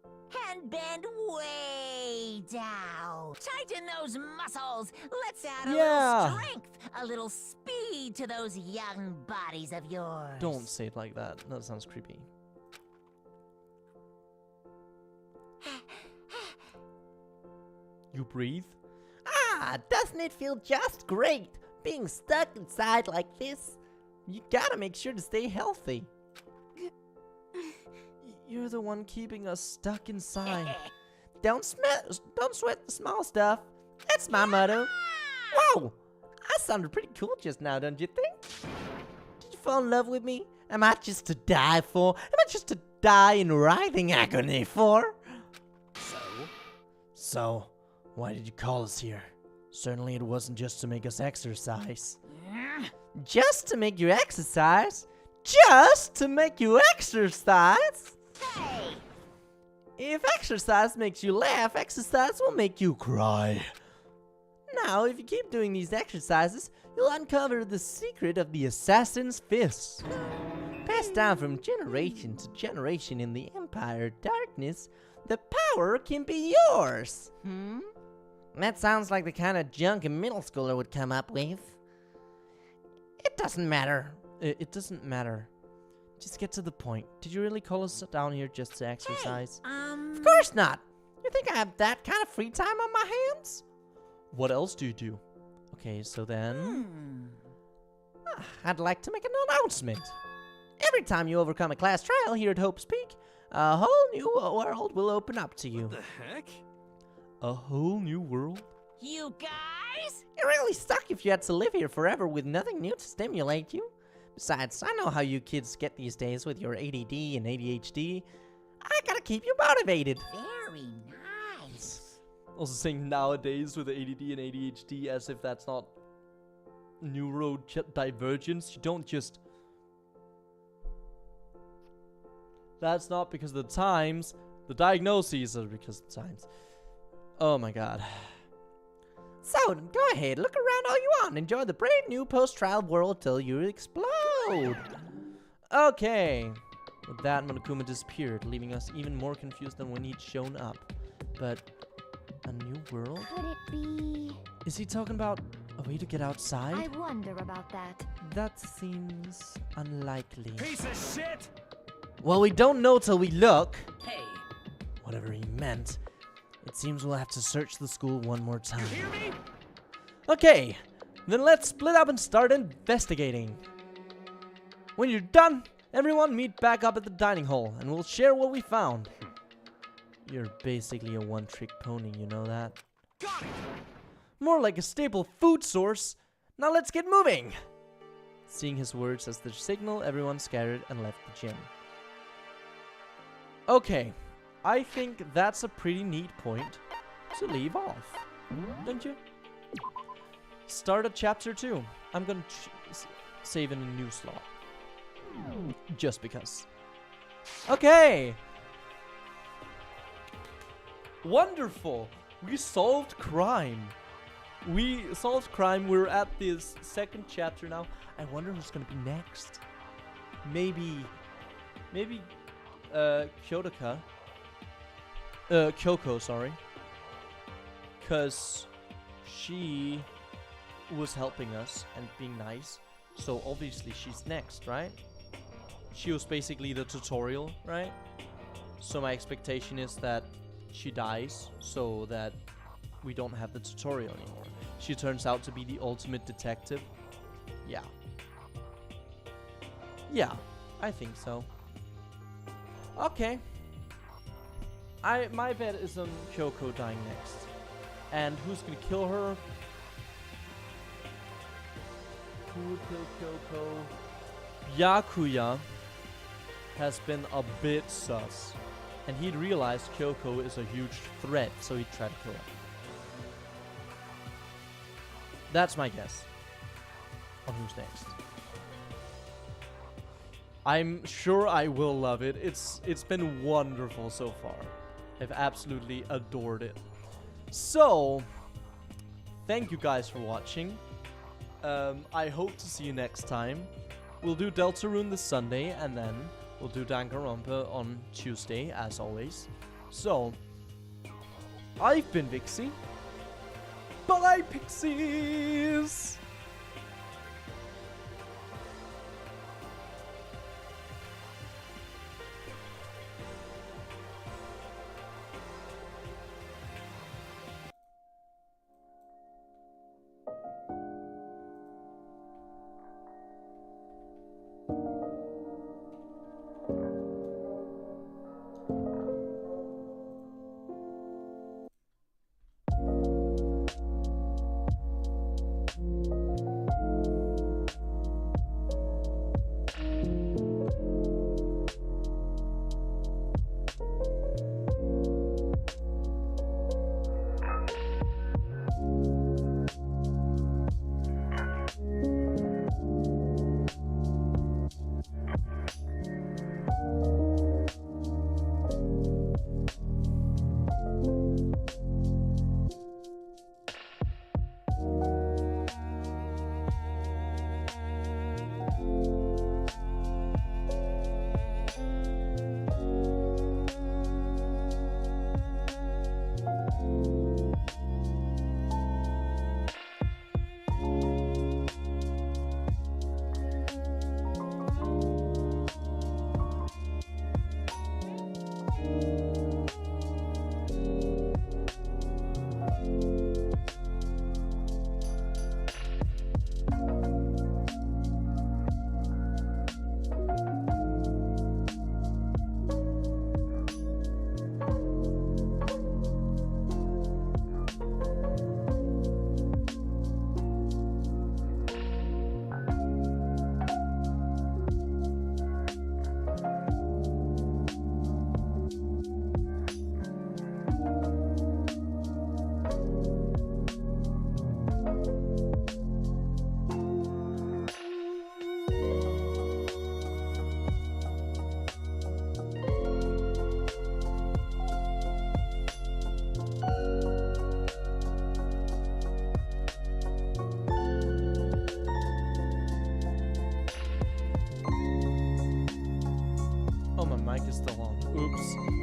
and bend way down. Tighten those muscles. Let's add a little strength, a little speed to those young bodies of yours. Don't say it like that. That sounds creepy. You breathe? Ah, doesn't it feel just great being stuck inside like this? You gotta make sure to stay healthy. You're the one keeping us stuck inside. Don't sweat the small stuff. That's my motto. Whoa! I sounded pretty cool just now, don't you think? Did you fall in love with me? Am I just to die for? Am I just to die in writhing agony for? So, why did you call us here? Certainly it wasn't just to make us exercise. Just to make you exercise? Just to make you exercise? Hey! If exercise makes you laugh, exercise will make you cry. Now, if you keep doing these exercises, you'll uncover the secret of the assassin's fist. Passed down from generation to generation in the Empire Darkness, the power can be yours. That sounds like the kind of junk a middle schooler would come up with. It doesn't matter. It doesn't matter. Just get to the point. Did you really call us down here just to exercise? Of course not. You think I have that kind of free time on my hands? What else do you do? Okay, so then... I'd like to make an announcement. Every time you overcome a class trial here at Hope's Peak, a whole new world will open up to you. What the heck? A whole new world? You guys? It really suck if you had to live here forever with nothing new to stimulate you. Besides, I know how you kids get these days with your ADD and ADHD. I gotta keep you motivated. Very nice. Also saying nowadays with the ADD and ADHD as if that's not neurodivergence. You don't just... That's not because of the times. The diagnoses are because of the times. Oh my god. So, go ahead, look around all you want. Enjoy the brave new post-trial world till you explode. Okay. With that, Monokuma disappeared, leaving us even more confused than when he'd shown up. But, a new world? Could it be... Is he talking about a way to get outside? I wonder about that. That seems unlikely. Piece of shit! Well, we don't know till we look. Hey. Whatever he meant. It seems we'll have to search the school one more time. You hear me? Okay, then let's split up and start investigating. When you're done, everyone meet back up at the dining hall and we'll share what we found. You're basically a one-trick pony, you know that? Got it! More like a staple food source. Now let's get moving! Seeing his words as the signal, everyone scattered and left the gym. Okay, I think that's a pretty neat point to leave off, don't you? Start at chapter 2. I'm gonna save in a new slot. Just because. Okay! Wonderful! We solved crime. We're at this second chapter now. I wonder who's gonna be next. Maybe Kyoko, sorry. Cause she was helping us and being nice. So obviously she's next, right? She was basically the tutorial, right? So my expectation is that she dies so that we don't have the tutorial anymore. She turns out to be the ultimate detective. Yeah. Yeah, I think so. Okay. My bet is on Kyoko dying next. And who's gonna kill her? Who will kill Kyoko? Yakuya has been a bit sus. And he'd realized Kyoko is a huge threat, so he'd try to kill her. That's my guess on who's next. I'm sure I will love it. It's been wonderful so far. I've absolutely adored it. So, thank you guys for watching. I hope to see you next time. We'll do Deltarune this Sunday, and then we'll do Danganronpa on Tuesday, as always. So, I've been Vixie. Bye, Pixies! Oh, my mic is still on. Oops.